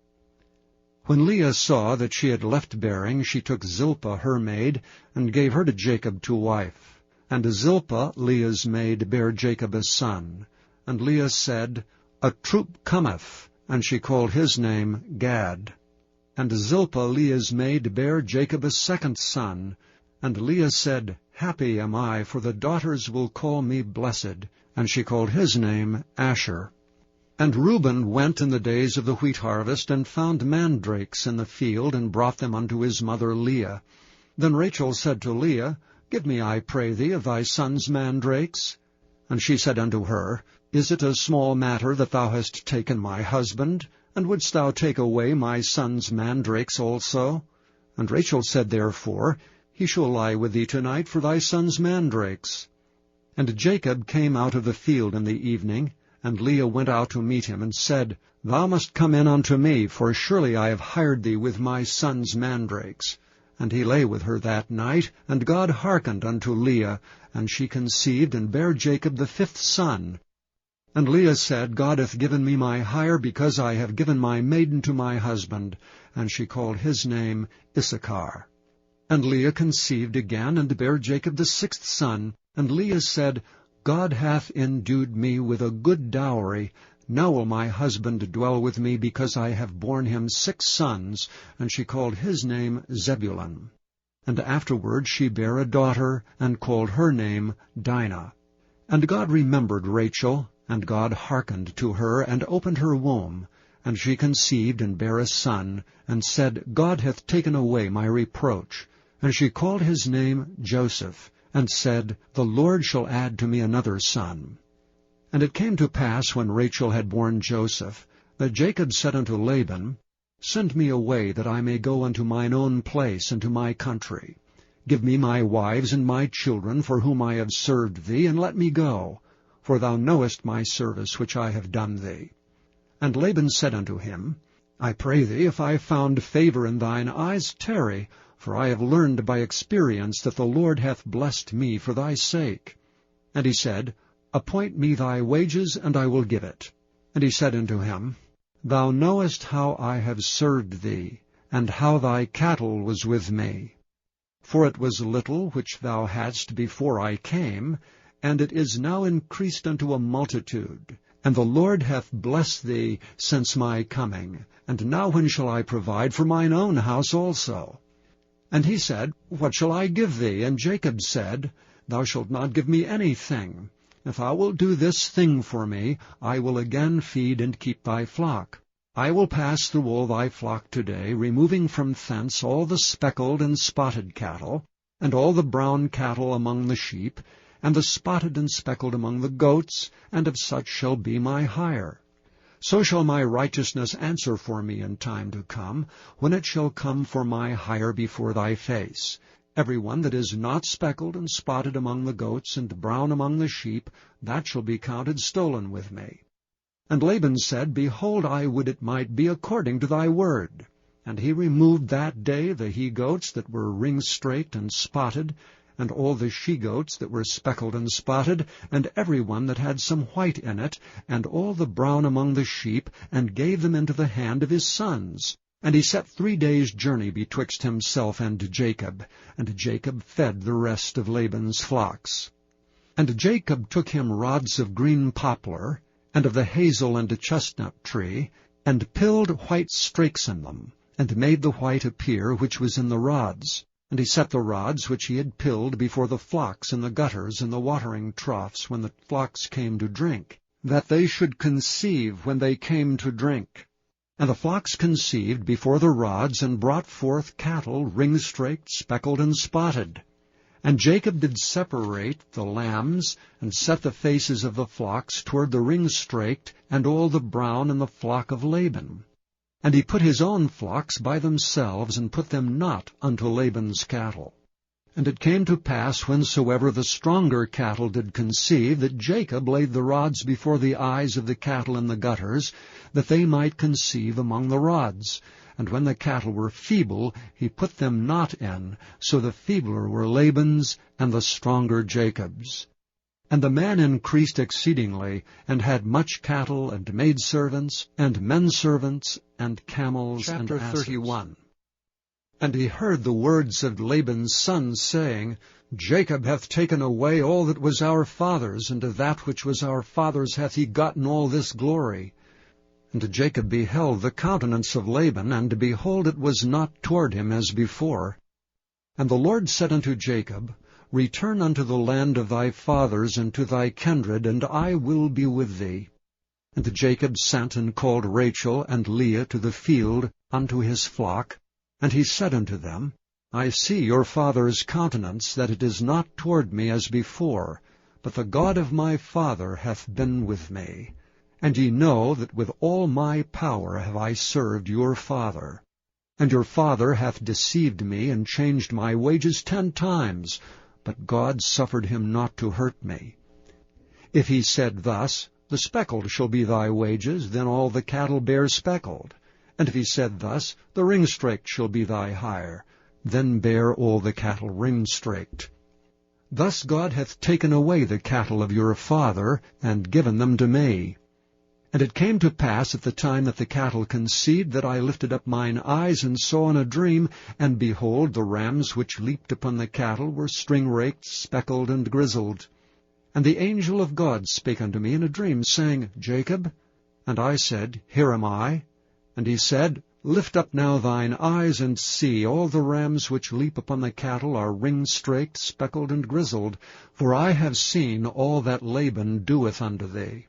A: When Leah saw that she had left bearing, she took Zilpah her maid, and gave her to Jacob to wife. And Zilpah, Leah's maid, bare Jacob a son. And Leah said, A troop cometh, and she called his name Gad. And Zilpah, Leah's maid, bare Jacob a second son. And Leah said, Happy am I, for the daughters will call me blessed. And she called his name Asher. And Reuben went in the days of the wheat harvest, and found mandrakes in the field, and brought them unto his mother Leah. Then Rachel said to Leah, Give me, I pray thee, of thy son's mandrakes. And she said unto her, Is it a small matter that thou hast taken my husband? And wouldst thou take away my son's mandrakes also? And Rachel said therefore, He shall lie with thee tonight for thy son's mandrakes. And Jacob came out of the field in the evening, and Leah went out to meet him, and said, Thou must come in unto me, for surely I have hired thee with my son's mandrakes. And he lay with her that night, and God hearkened unto Leah, and she conceived, and bare Jacob the 5th son. And Leah said, God hath given me my hire, because I have given my maiden to my husband. And she called his name Issachar. And Leah conceived again, and bare Jacob the 6th son. And Leah said, God hath endued me with a good dowry. Now will my husband dwell with me, because I have borne him 6 sons. And she called his name Zebulun. And afterward she bare a daughter, and called her name Dinah. And God remembered Rachel, and God hearkened to her, and opened her womb. And she conceived, and bare a son, and said, God hath taken away my reproach. And she called his name Joseph, and said, The Lord shall add to me another son. And it came to pass, when Rachel had borne Joseph, that Jacob said unto Laban, Send me away, that I may go unto mine own place, and to my country. Give me my wives and my children, for whom I have served thee, and let me go. For thou knowest my service which I have done thee. And Laban said unto him, I pray thee, if I found favor in thine eyes, tarry, for I have learned by experience that the Lord hath blessed me for thy sake. And he said, Appoint me thy wages, and I will give it. And he said unto him, Thou knowest how I have served thee, and how thy cattle was with me. For it was little which thou hadst before I came, and it is now increased unto a multitude. And the Lord hath blessed thee since my coming. And now when shall I provide for mine own house also? And he said, What shall I give thee? And Jacob said, Thou shalt not give me anything. If thou wilt do this thing for me, I will again feed and keep thy flock. I will pass through all thy flock today, removing from thence all the speckled and spotted cattle, and all the brown cattle among the sheep, and the spotted and speckled among the goats, and of such shall be my hire. So shall my righteousness answer for me in time to come, when it shall come for my hire before thy face. Every one that is not speckled and spotted among the goats and brown among the sheep, that shall be counted stolen with me. And Laban said, Behold, I would it might be according to thy word. And he removed that day the he-goats that were ring-straked and spotted, and all the she-goats that were speckled and spotted, and every one that had some white in it, and all the brown among the sheep, and gave them into the hand of his sons. And he set 3 days' journey betwixt himself and Jacob, and Jacob fed the rest of Laban's flocks. And Jacob took him rods of green poplar, and of the hazel and chestnut tree, and pilled white strakes in them, and made the white appear which was in the rods. And he set the rods which he had pilled before the flocks in the gutters and the watering troughs when the flocks came to drink, that they should conceive when they came to drink. And the flocks conceived before the rods, and brought forth cattle ring-straked, speckled, and spotted. And Jacob did separate the lambs, and set the faces of the flocks toward the ring-straked, and all the brown in the flock of Laban. And he put his own flocks by themselves, and put them not unto Laban's cattle. And it came to pass, whensoever the stronger cattle did conceive, that Jacob laid the rods before the eyes of the cattle in the gutters, that they might conceive among the rods. And when the cattle were feeble, he put them not in, so the feebler were Laban's, and the stronger Jacob's. And the man increased exceedingly, and had much cattle, and maidservants, and menservants, and camels, and asses. Chapter 31. And he heard the words of Laban's sons, saying, Jacob hath taken away all that was our father's, and of that which was our father's hath he gotten all this glory. And Jacob beheld the countenance of Laban, and behold, it was not toward him as before. And the Lord said unto Jacob, Return unto the land of thy fathers, and to thy kindred, and I will be with thee. And Jacob sent and called Rachel and Leah to the field unto his flock. And he said unto them, I see your father's countenance, that it is not toward me as before, but the God of my father hath been with me. And ye know that with all my power have I served your father. And your father hath deceived me, and changed my wages 10 times, but God suffered him not to hurt me. If he said thus, The speckled shall be thy wages, then all the cattle bear speckled. And if he said thus, The ring-straked shall be thy hire, then bear all the cattle ring-straked. Thus God hath taken away the cattle of your father, and given them to me. And it came to pass at the time that the cattle conceived, that I lifted up mine eyes, and saw in a dream, and behold, the rams which leaped upon the cattle were string-raked, speckled, and grizzled. And the angel of God spake unto me in a dream, saying, Jacob? And I said, Here am I. And he said, Lift up now thine eyes, and see, all the rams which leap upon the cattle are ring-straked, speckled, and grizzled, for I have seen all that Laban doeth unto thee.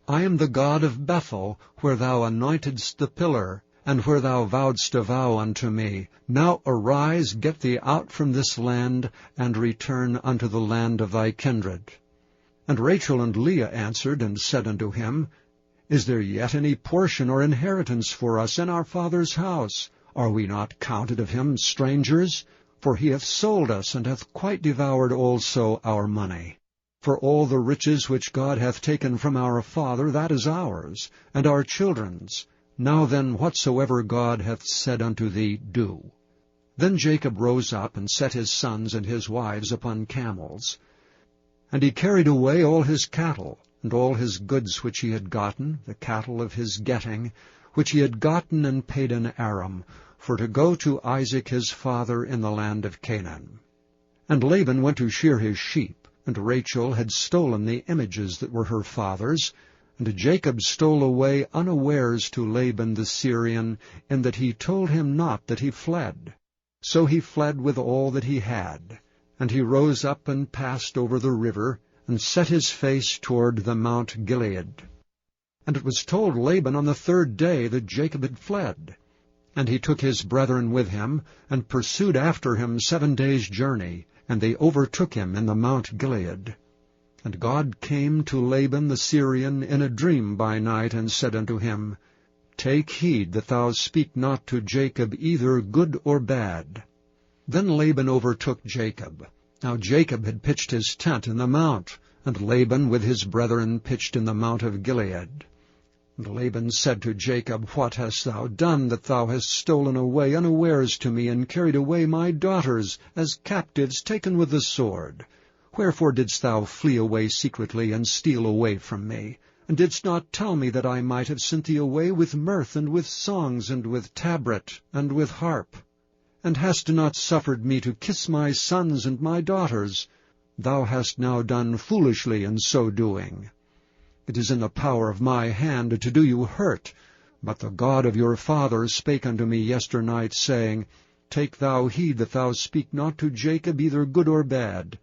A: I am the God of Bethel, where thou anointedst the pillar, and where thou vowedst a vow unto me. Now arise, get thee out from this land, and return unto the land of thy kindred. And Rachel and Leah answered and said unto him, Is there yet any portion or inheritance for us in our father's house? Are we not counted of him strangers? For he hath sold us, and hath quite devoured also our money. For all the riches which God hath taken from our father, that is ours, and our children's. Now then, whatsoever God hath said unto thee, do. Then Jacob rose up, and set his sons and his wives upon camels. And he carried away all his cattle, and all his goods which he had gotten, the cattle of his getting, which he had gotten and paid in Aram, for to go to Isaac his father in the land of Canaan. And Laban went to shear his sheep. And Rachel had stolen the images that were her father's, and Jacob stole away unawares to Laban the Syrian, in that he told him not that he fled. So he fled with all that he had. And he rose up and passed over the river, and set his face toward the Mount Gilead. And it was told Laban on the 3rd day that Jacob had fled. And he took his brethren with him, and pursued after him 7 days' journey, and they overtook him in the Mount Gilead. And God came to Laban the Syrian in a dream by night, and said unto him, Take heed that thou speak not to Jacob either good or bad. Then Laban overtook Jacob. Now Jacob had pitched his tent in the mount, and Laban with his brethren pitched in the mount of Gilead. And Laban said to Jacob, What hast thou done, that thou hast stolen away unawares to me, and carried away my daughters, as captives taken with the sword? Wherefore didst thou flee away secretly, and steal away from me? And didst not tell me that I might have sent thee away with mirth, and with songs, and with tabret, and with harp? And hast not suffered me to kiss my sons and my daughters? Thou hast now done foolishly in so doing. It is in the power of my hand to do you hurt. But the God of your father spake unto me yesternight, saying, Take thou heed that thou speak not to Jacob either good or bad.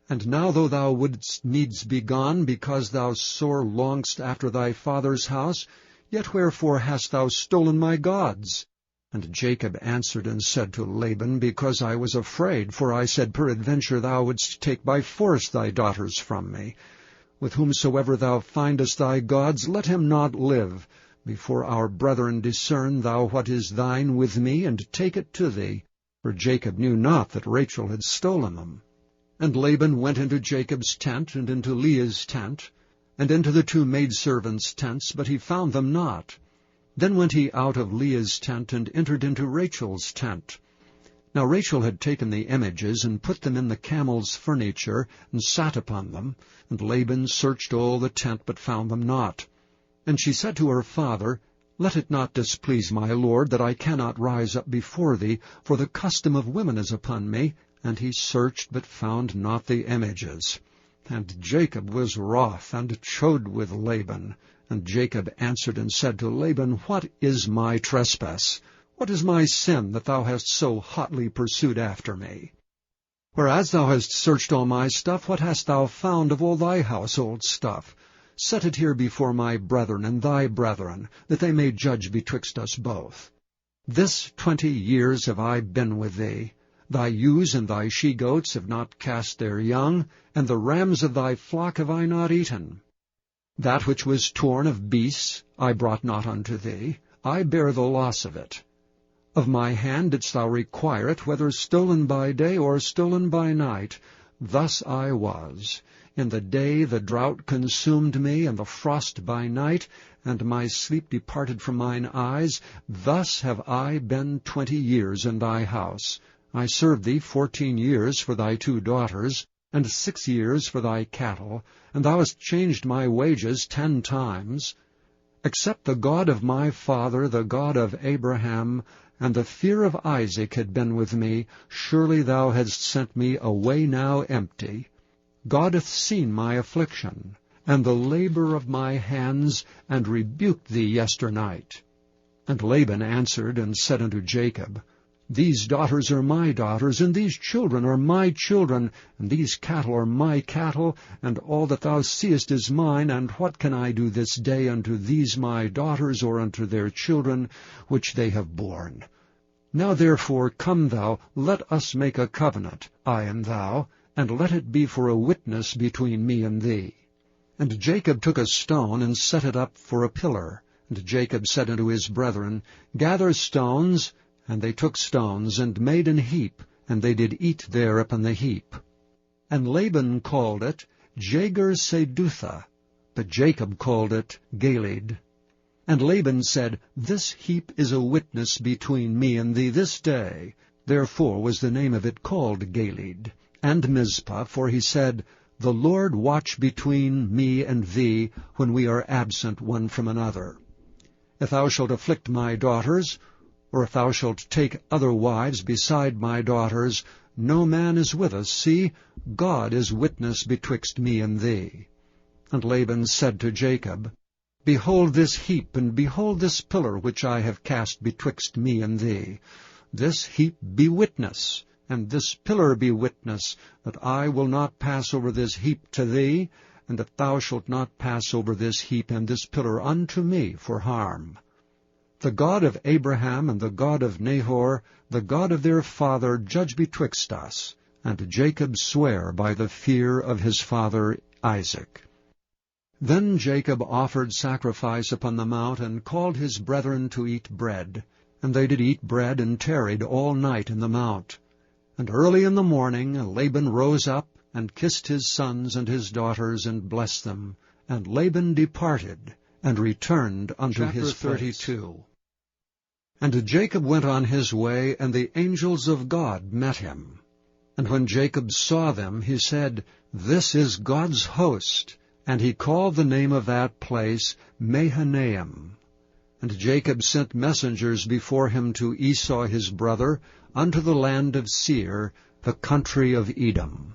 A: And now though thou wouldst needs be gone, because thou sore longest after thy father's house, yet wherefore hast thou stolen my gods? And Jacob answered and said to Laban, Because I was afraid, for I said, Peradventure thou wouldst take by force thy daughters from me. With whomsoever thou findest thy gods, let him not live. Before our brethren discern thou what is thine with me, and take it to thee. For Jacob knew not that Rachel had stolen them. And Laban went into Jacob's tent, and into Leah's tent, and into the two maidservants' tents, but he found them not. Then went he out of Leah's tent, and entered into Rachel's tent. Now Rachel had taken the images, and put them in the camel's furniture, and sat upon them. And Laban searched all the tent, but found them not. And she said to her father, Let it not displease my lord, that I cannot rise up before thee, for the custom of women is upon me. And he searched, but found not the images. And Jacob was wroth, and chode with Laban. And Jacob answered and said to Laban, What is my trespass? What is my sin, that thou hast so hotly pursued after me? Whereas thou hast searched all my stuff, what hast thou found of all thy household stuff? Set it here before my brethren and thy brethren, that they may judge betwixt us both. This 20 years have I been with thee. Thy ewes and thy she-goats have not cast their young, and the rams of thy flock have I not eaten. That which was torn of beasts I brought not unto thee. I bear the loss of it. Of my hand didst thou require it, whether stolen by day or stolen by night. Thus I was. In the day the drought consumed me, and the frost by night, and my sleep departed from mine eyes. Thus have I been 20 years in thy house. I served thee 14 years for thy 2 daughters, and 6 years for thy cattle, and thou hast changed my wages 10 times. Except the God of my father, the God of Abraham, and the fear of Isaac had been with me, surely thou hadst sent me away now empty. God hath seen my affliction, and the labor of my hands, and rebuked thee yesternight. And Laban answered and said unto Jacob, These daughters are my daughters, and these children are my children, and these cattle are my cattle, and all that thou seest is mine, and what can I do this day unto these my daughters, or unto their children, which they have borne? Now therefore come thou, let us make a covenant, I and thou, and let it be for a witness between me and thee. And Jacob took a stone, and set it up for a pillar. And Jacob said unto his brethren, Gather stones. And they took stones, and made an heap, and they did eat there upon the heap. And Laban called it Jagar-Sedutha, but Jacob called it Galeed. And Laban said, This heap is a witness between me and thee this day. Therefore was the name of it called Galeed. And Mizpah, for he said, The Lord watch between me and thee, when we are absent one from another. If thou shalt afflict my daughters, or if thou shalt take other wives beside my daughters, no man is with us. See, God is witness betwixt me and thee. And Laban said to Jacob, Behold this heap, and behold this pillar which I have cast betwixt me and thee. This heap be witness, and this pillar be witness, that I will not pass over this heap to thee, and that thou shalt not pass over this heap and this pillar unto me for harm. The God of Abraham and the God of Nahor, the God of their father, judge betwixt us. And Jacob sware by the fear of his father Isaac. Then Jacob offered sacrifice upon the mount, and called his brethren to eat bread. And they did eat bread, and tarried all night in the mount. And early in the morning Laban rose up, and kissed his sons and his daughters, and blessed them. And Laban departed, and returned unto his place. 32. And Jacob went on his way, and the angels of God met him. And when Jacob saw them, he said, This is God's host. And he called the name of that place Mahanaim. And Jacob sent messengers before him to Esau his brother, unto the land of Seir, the country of Edom.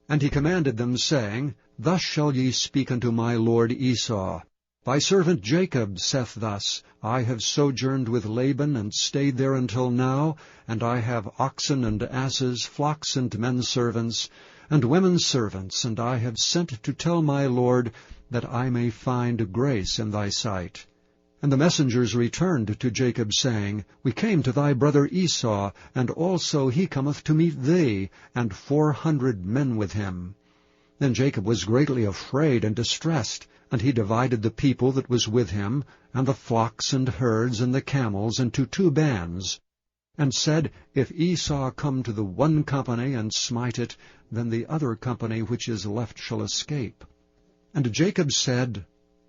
A: And he commanded them, saying, Thus shall ye speak unto my lord Esau. Thy servant Jacob saith thus, I have sojourned with Laban, and stayed there until now, and I have oxen and asses, flocks and men servants, and women servants, and I have sent to tell my lord, that I may find grace in thy sight. And the messengers returned to Jacob, saying, We came to thy brother Esau, and also he cometh to meet thee, and 400 men with him. Then Jacob was greatly afraid and distressed, and he divided the people that was with him, and the flocks and herds and the camels, into 2 bands, and said, If Esau come to the one company and smite it, then the other company which is left shall escape. And Jacob said,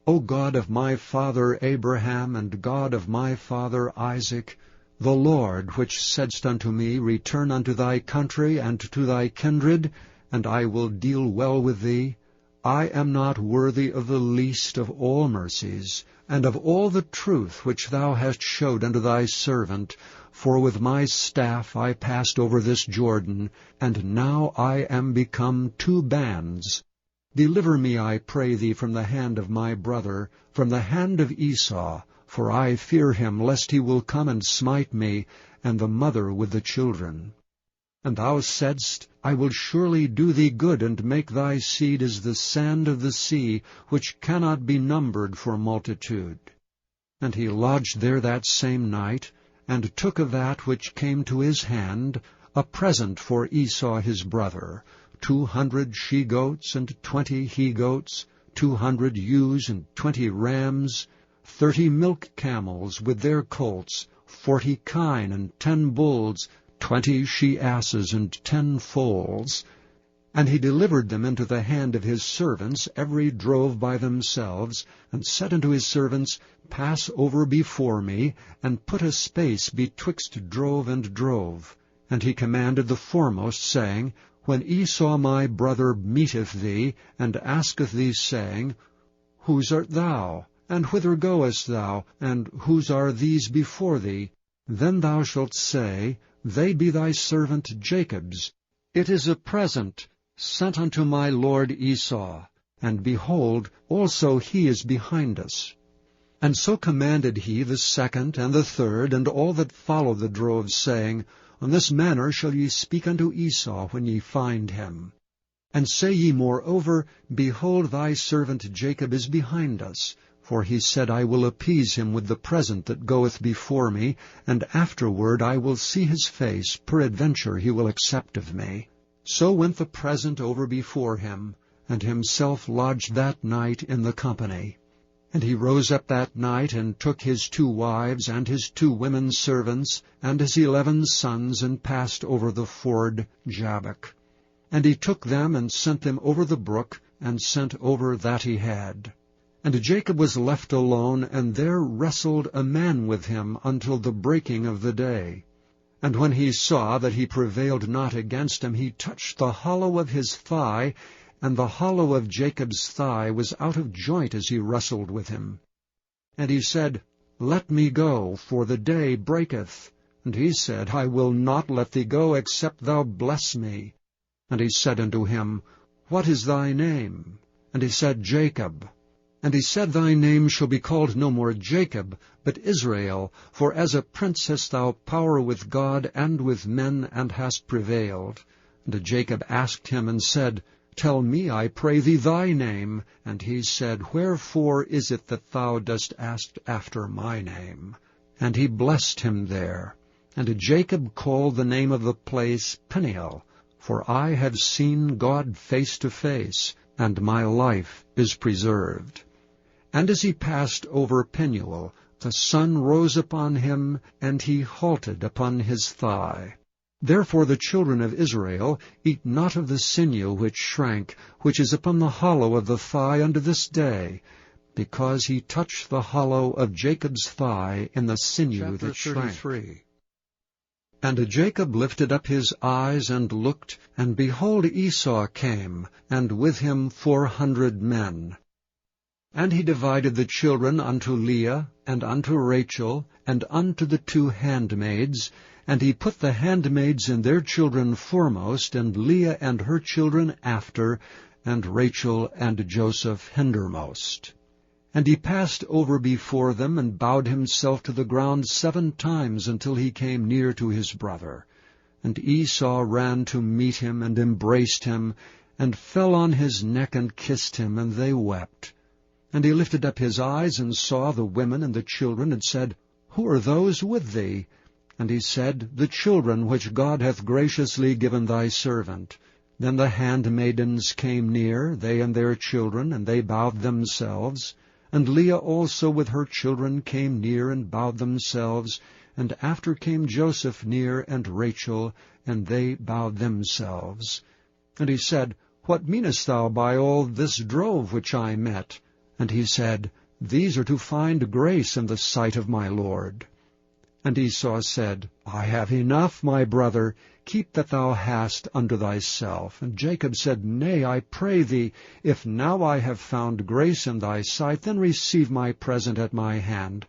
A: O God of my father Abraham, and God of my father Isaac, the Lord, which saidst unto me, Return unto thy country and to thy kindred, and I will deal well with thee, I am not worthy of the least of all mercies, and of all the truth which thou hast showed unto thy servant, for with my staff I passed over this Jordan, and now I am become 2 bands. Deliver me, I pray thee, from the hand of my brother, from the hand of Esau, for I fear him, lest he will come and smite me, and the mother with the children. And thou saidst, I will surely do thee good, and make thy seed as the sand of the sea, which cannot be numbered for multitude. And he lodged there that same night, and took of that which came to his hand a present for Esau his brother, 200 she-goats and 20 he-goats, 200 ewes and 20 rams, 30 milk camels with their colts, 40 kine and 10 bulls, 20 she-asses and 10 foals. And he delivered them into the hand of his servants, every drove by themselves, and said unto his servants, Pass over before me, and put a space betwixt drove and drove. And he commanded the foremost, saying, When Esau my brother meeteth thee, and asketh thee, saying, Whose art thou? And whither goest thou? And whose are these before thee? Then thou shalt say, They be thy servant Jacob's. It is a present sent unto my lord Esau, and behold, also he is behind us. And so commanded he the second and the third, and all that followed the droves, saying, On this manner shall ye speak unto Esau when ye find him. And say ye moreover, Behold, thy servant Jacob is behind us. For he said, I will appease him with the present that goeth before me, and afterward I will see his face, peradventure he will accept of me. So went the present over before him, and himself lodged that night in the company. And he rose up that night, and took his 2 wives, and his 2 women servants, and his 11 sons, and passed over the ford Jabbok. And he took them, and sent them over the brook, and sent over that he had. And Jacob was left alone, and there wrestled a man with him until the breaking of the day. And when he saw that he prevailed not against him, he touched the hollow of his thigh, and the hollow of Jacob's thigh was out of joint as he wrestled with him. And he said, Let me go, for the day breaketh. And he said, I will not let thee go, except thou bless me. And he said unto him, What is thy name? And he said, Jacob. And he said, Thy name shall be called no more Jacob, but Israel, for as a prince hast thou power with God and with men, and hast prevailed. And Jacob asked him, and said, Tell me, I pray thee, thy name. And he said, Wherefore is it that thou dost ask after my name? And he blessed him there. And Jacob called the name of the place Peniel, for I have seen God face to face, and my life is preserved. And as he passed over Penuel, the sun rose upon him, and he halted upon his thigh. Therefore the children of Israel eat not of the sinew which shrank, which is upon the hollow of the thigh unto this day, because he touched the hollow of Jacob's thigh in the sinew that shrank. And Jacob lifted up his eyes and looked, and behold, Esau came, and with him 400 men. And he divided the children unto Leah, and unto Rachel, and unto the 2 handmaids, and he put the handmaids and their children foremost, and Leah and her children after, and Rachel and Joseph hindermost. And he passed over before them, and bowed himself to the ground 7 times, until he came near to his brother. And Esau ran to meet him, and embraced him, and fell on his neck, and kissed him, and they wept. And he lifted up his eyes, and saw the women and the children, and said, Who are those with thee? And he said, The children which God hath graciously given thy servant. Then the handmaidens came near, they and their children, and they bowed themselves. And Leah also with her children came near, and bowed themselves. And after came Joseph near, and Rachel, and they bowed themselves. And he said, What meanest thou by all this drove which I met? And he said, These are to find grace in the sight of my Lord. And Esau said, I have enough, my brother, keep that thou hast unto thyself. And Jacob said, Nay, I pray thee, if now I have found grace in thy sight, then receive my present at my hand.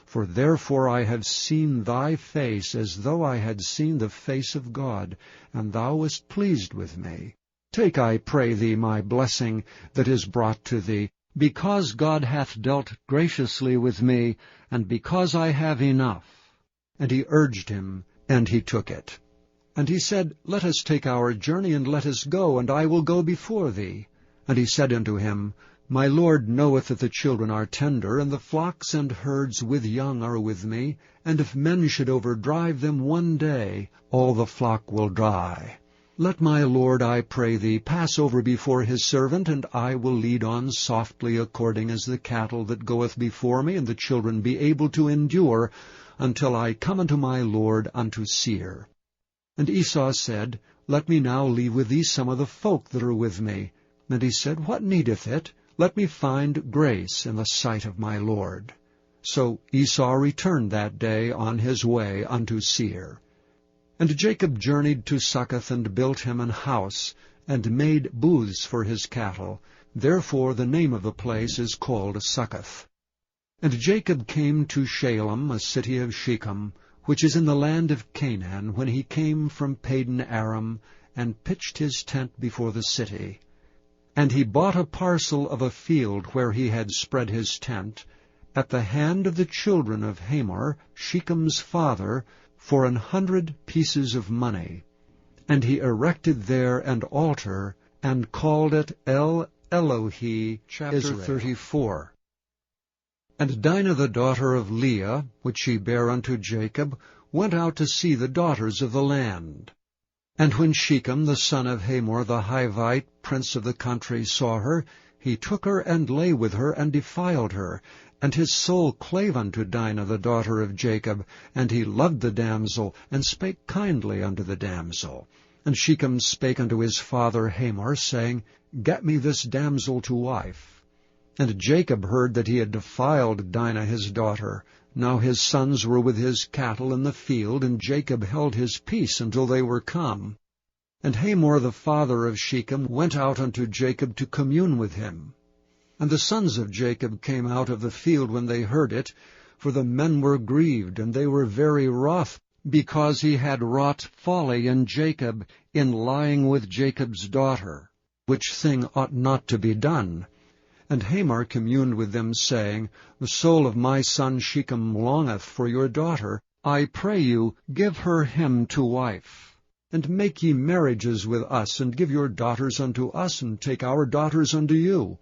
A: For therefore I have seen thy face, as though I had seen the face of God, and thou wast pleased with me. Take, I pray thee, my blessing that is brought to thee, because God hath dealt graciously with me, and because I have enough. And he urged him, and he took it. And he said, Let us take our journey, and let us go, and I will go before thee. And he said unto him, My Lord knoweth that the children are tender, and the flocks and herds with young are with me, and if men should overdrive them one day, all the flock will die. Let my Lord, I pray thee, pass over before his servant, and I will lead on softly according as the cattle that goeth before me, and the children be able to endure, until I come unto my Lord unto Seir. And Esau said, Let me now leave with thee some of the folk that are with me. And he said, What needeth it? Let me find grace in the sight of my Lord. So Esau returned that day on his way unto Seir. And Jacob journeyed to Succoth, and built him an house, and made booths for his cattle. Therefore the name of the place is called Succoth. And Jacob came to Shalem, a city of Shechem, which is in the land of Canaan, when he came from Padan Aram, and pitched his tent before the city. And he bought a parcel of a field where he had spread his tent, at the hand of the children of Hamor, Shechem's father, for 100 pieces of money. And he erected there an altar, and called it El Elohe. Chapter Israel. 34. And Dinah the daughter of Leah, which she bare unto Jacob, went out to see the daughters of the land. And when Shechem the son of Hamor the Hivite, prince of the country, saw her, he took her and lay with her, and defiled her. And his soul clave unto Dinah the daughter of Jacob, and he loved the damsel, and spake kindly unto the damsel. And Shechem spake unto his father Hamor, saying, Get me this damsel to wife. And Jacob heard that he had defiled Dinah his daughter. Now his sons were with his cattle in the field, and Jacob held his peace until they were come. And Hamor the father of Shechem went out unto Jacob to commune with him. And the sons of Jacob came out of the field when they heard it, for the men were grieved, and they were very wroth, because he had wrought folly in Jacob, in lying with Jacob's daughter, which thing ought not to be done. And Hamor communed with them, saying, The soul of my son Shechem longeth for your daughter. I pray you, give her him to wife. And make ye marriages with us, and give your daughters unto us, and take our daughters unto you.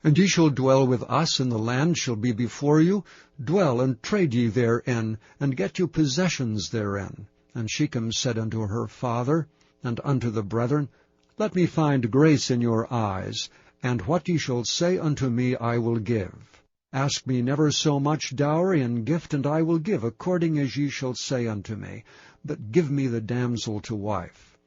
A: And ye shall dwell with us, and the land shall be before you. Dwell and trade ye therein, and get you possessions therein. And Shechem said unto her father, and unto the brethren, Let me find grace in your eyes, and what ye shall say unto me I will give. Ask me never so much dowry and gift, and I will give according as ye shall say unto me. But give me the damsel to wife.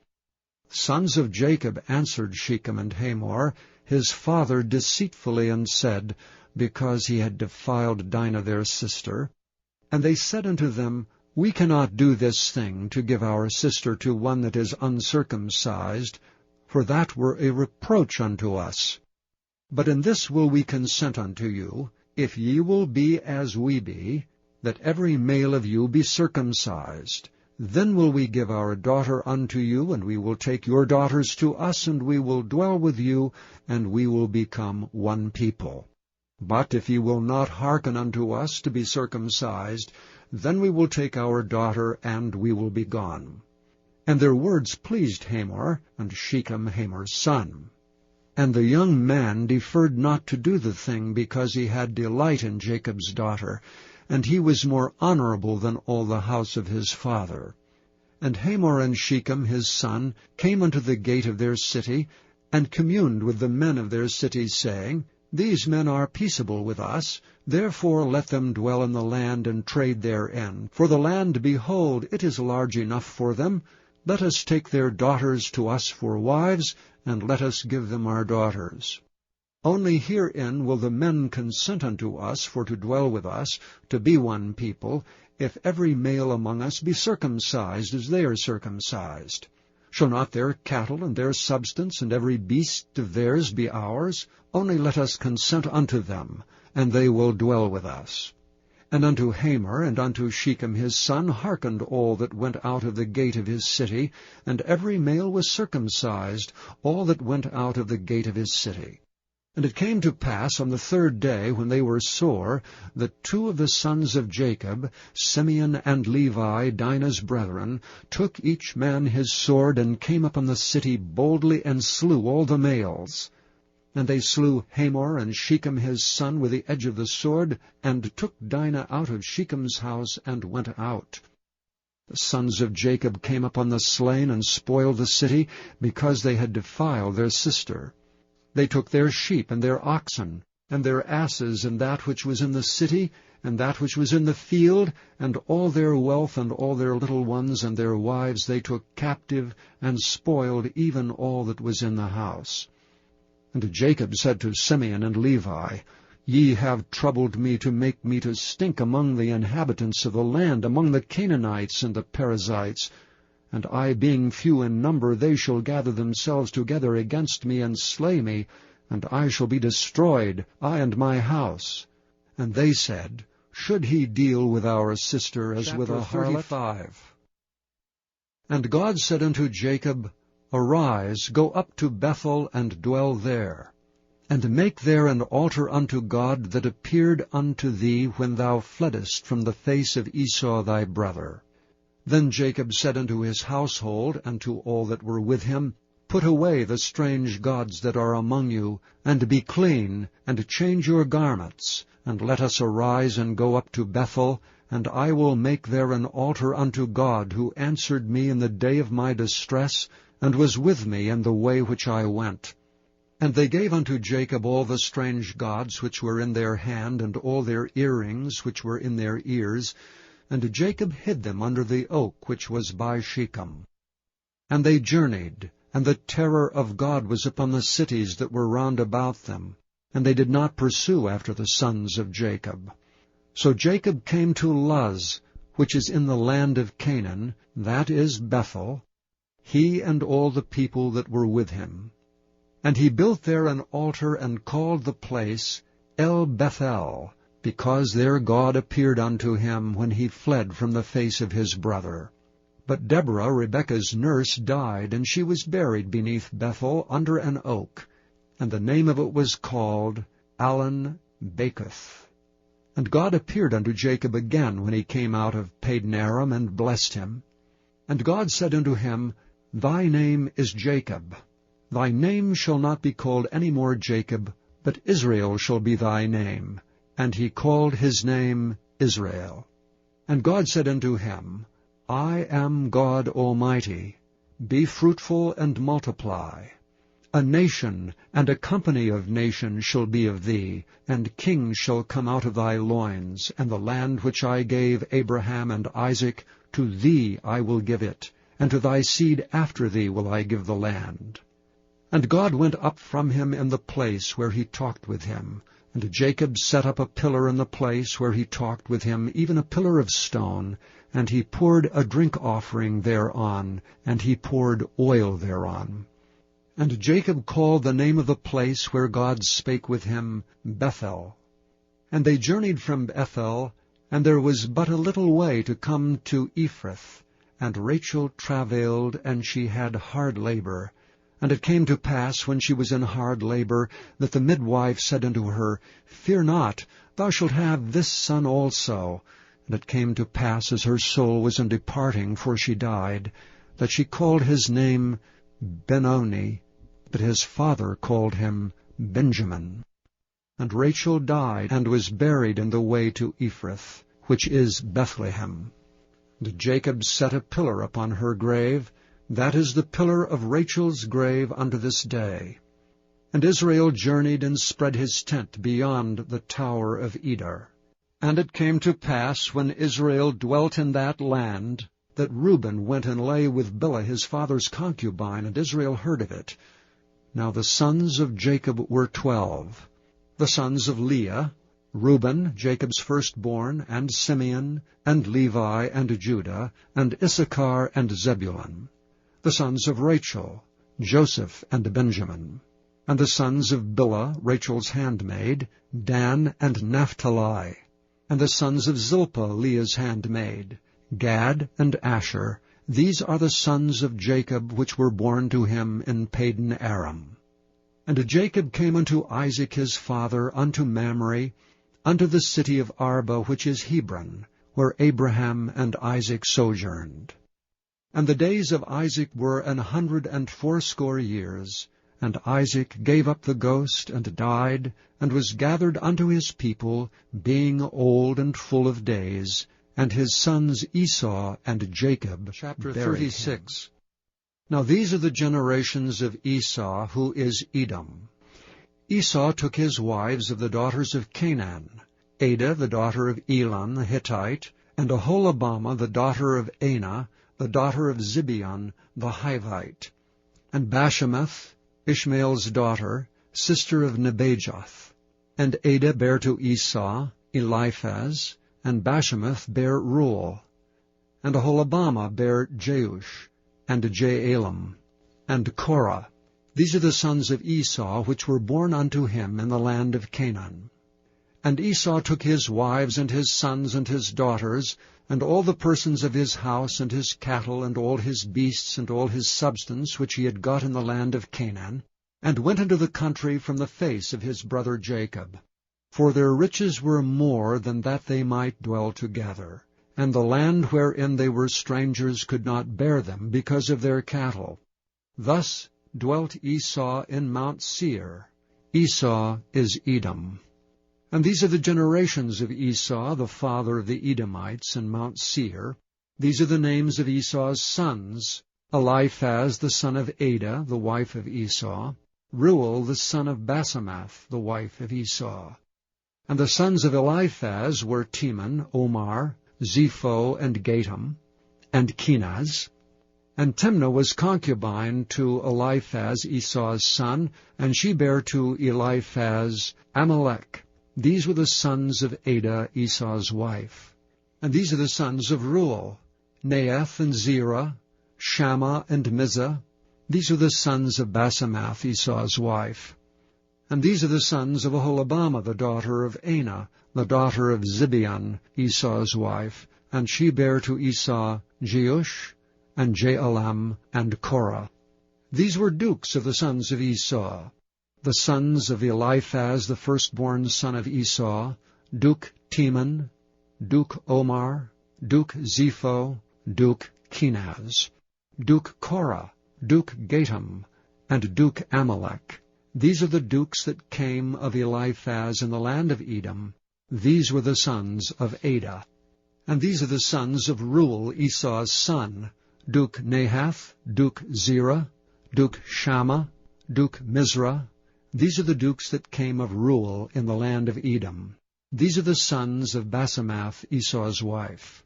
A: Sons of Jacob answered Shechem and Hamor, his father, deceitfully, and said, because he had defiled Dinah their sister. And they said unto them, We cannot do this thing, to give our sister to one that is uncircumcised, for that were a reproach unto us. But in this will we consent unto you, if ye will be as we be, that every male of you be circumcised. Then will we give our daughter unto you, and we will take your daughters to us, and we will dwell with you, and we will become one people. But if ye will not hearken unto us to be circumcised, then we will take our daughter, and we will be gone. And their words pleased Hamor, and Shechem Hamor's son. And the young man deferred not to do the thing, because he had delight in Jacob's daughter, and he was more honorable than all the house of his father. And Hamor and Shechem his son came unto the gate of their city, and communed with the men of their city, saying, These men are peaceable with us, therefore let them dwell in the land and trade therein. For the land, behold, it is large enough for them. Let us take their daughters to us for wives, and let us give them our daughters. Only herein will the men consent unto us for to dwell with us, to be one people, if every male among us be circumcised as they are circumcised. Shall not their cattle and their substance and every beast of theirs be ours? Only let us consent unto them, and they will dwell with us. And unto Hamor and unto Shechem his son hearkened all that went out of the gate of his city, and every male was circumcised, all that went out of the gate of his city. And it came to pass on the third day, when they were sore, that two of the sons of Jacob, Simeon and Levi, Dinah's brethren, took each man his sword, and came upon the city boldly, and slew all the males. And they slew Hamor and Shechem his son with the edge of the sword, and took Dinah out of Shechem's house, and went out. The sons of Jacob came upon the slain, and spoiled the city, because they had defiled their sister. They took their sheep and their oxen, and their asses, and that which was in the city, and that which was in the field, and all their wealth, and all their little ones, and their wives they took captive, and spoiled even all that was in the house. And Jacob said to Simeon and Levi, Ye have troubled me to make me to stink among the inhabitants of the land, among the Canaanites and the Perizzites. And I, being few in number, they shall gather themselves together against me, and slay me, and I shall be destroyed, I and my house. And they said, Should he deal with our sister as with a harlot? 35. And God said unto Jacob, Arise, go up to Bethel, and dwell there, and make there an altar unto God that appeared unto thee when thou fleddest from the face of Esau thy brother. Then Jacob said unto his household, and to all that were with him, Put away the strange gods that are among you, and be clean, and change your garments, and let us arise and go up to Bethel, and I will make there an altar unto God, who answered me in the day of my distress, and was with me in the way which I went. And they gave unto Jacob all the strange gods which were in their hand, and all their earrings which were in their ears, and Jacob hid them under the oak which was by Shechem. And they journeyed, and the terror of God was upon the cities that were round about them, and they did not pursue after the sons of Jacob. So Jacob came to Luz, which is in the land of Canaan, that is Bethel, he and all the people that were with him. And he built there an altar, and called the place El Bethel, because there God appeared unto him when he fled from the face of his brother. But Deborah, Rebekah's nurse, died, and she was buried beneath Bethel under an oak, and the name of it was called Allon Bacuth. And God appeared unto Jacob again when he came out of Padanaram, and blessed him. And God said unto him, Thy name is Jacob. Thy name shall not be called any more Jacob, but Israel shall be thy name. And he called his name Israel. And God said unto him, I am God Almighty. Be fruitful and multiply. A nation and a company of nations shall be of thee, and kings shall come out of thy loins, and the land which I gave Abraham and Isaac, to thee I will give it, and to thy seed after thee will I give the land. And God went up from him in the place where he talked with him, and Jacob set up a pillar in the place where he talked with him, even a pillar of stone, and he poured a drink offering thereon, and he poured oil thereon. And Jacob called the name of the place where God spake with him, Bethel. And they journeyed from Bethel, and there was but a little way to come to Ephrath. And Rachel travailed, and she had hard labor. And it came to pass, when she was in hard labor, that the midwife said unto her, Fear not, thou shalt have this son also. And it came to pass, as her soul was in departing, for she died, that she called his name Benoni, but his father called him Benjamin. And Rachel died, and was buried in the way to Ephrath, which is Bethlehem. And Jacob set a pillar upon her grave. That is the pillar of Rachel's grave unto this day. And Israel journeyed and spread his tent beyond the tower of Eder. And it came to pass, when Israel dwelt in that land, that Reuben went and lay with Bilhah his father's concubine, and Israel heard of it. Now the sons of Jacob were 12. The sons of Leah, Reuben, Jacob's firstborn, and Simeon, and Levi, and Judah, and Issachar, and Zebulun. The sons of Rachel, Joseph, and Benjamin. And the sons of Bilhah, Rachel's handmaid, Dan, and Naphtali. And the sons of Zilpah, Leah's handmaid, Gad, and Asher. These are the sons of Jacob, which were born to him in Padan Aram. And Jacob came unto Isaac his father, unto Mamre, unto the city of Arba, which is Hebron, where Abraham and Isaac sojourned. And the days of Isaac were 180 years. And Isaac gave up the ghost, and died, and was gathered unto his people, being old and full of days. And his sons Esau and Jacob Chapter 36. Now these are the generations of Esau, who is Edom. Esau took his wives of the daughters of Canaan, Adah the daughter of Elon the Hittite, and Aholibamah the daughter of Anah, the daughter of Zibeon the Hivite, and Bashemath, Ishmael's daughter, sister of Nebajoth. And Adah bare to Esau Eliphaz, and Bashemath bare Reuel. And Aholibamah bare Jeush, and Jaalam, and Korah. These are the sons of Esau, which were born unto him in the land of Canaan. And Esau took his wives, and his sons, and his daughters, and all the persons of his house, and his cattle, and all his beasts, and all his substance, which he had got in the land of Canaan, and went into the country from the face of his brother Jacob. For their riches were more than that they might dwell together, and the land wherein they were strangers could not bear them, because of their cattle. Thus dwelt Esau in Mount Seir. Esau is Edom. And these are the generations of Esau, the father of the Edomites, in Mount Seir. These are the names of Esau's sons: Eliphaz the son of Adah, the wife of Esau; Reuel the son of Basemath, the wife of Esau. And the sons of Eliphaz were Teman, Omar, Zepho, and Gatam, and Kenaz. And Timnah was concubine to Eliphaz, Esau's son, and she bare to Eliphaz Amalek. These were the sons of Adah, Esau's wife. And these are the sons of Reuel: Neath and Zerah, Shammah and Mizah. These are the sons of Basemath, Esau's wife. And these are the sons of Aholibamah, the daughter of Anah, the daughter of Zibeon, Esau's wife. And she bare to Esau Jeush, and Jaalam, and Korah. These were dukes of the sons of Esau. The sons of Eliphaz, the firstborn son of Esau: Duke Teman, Duke Omar, Duke Zepho, Duke Kenaz, Duke Korah, Duke Gatam, and Duke Amalek. These are the dukes that came of Eliphaz in the land of Edom. These were the sons of Adah. And these are the sons of Reuel, Esau's son: Duke Nahath, Duke Zerah, Duke Shammah, Duke Mizrah. These are the dukes that came of Ruel in the land of Edom. These are the sons of Basemath, Esau's wife.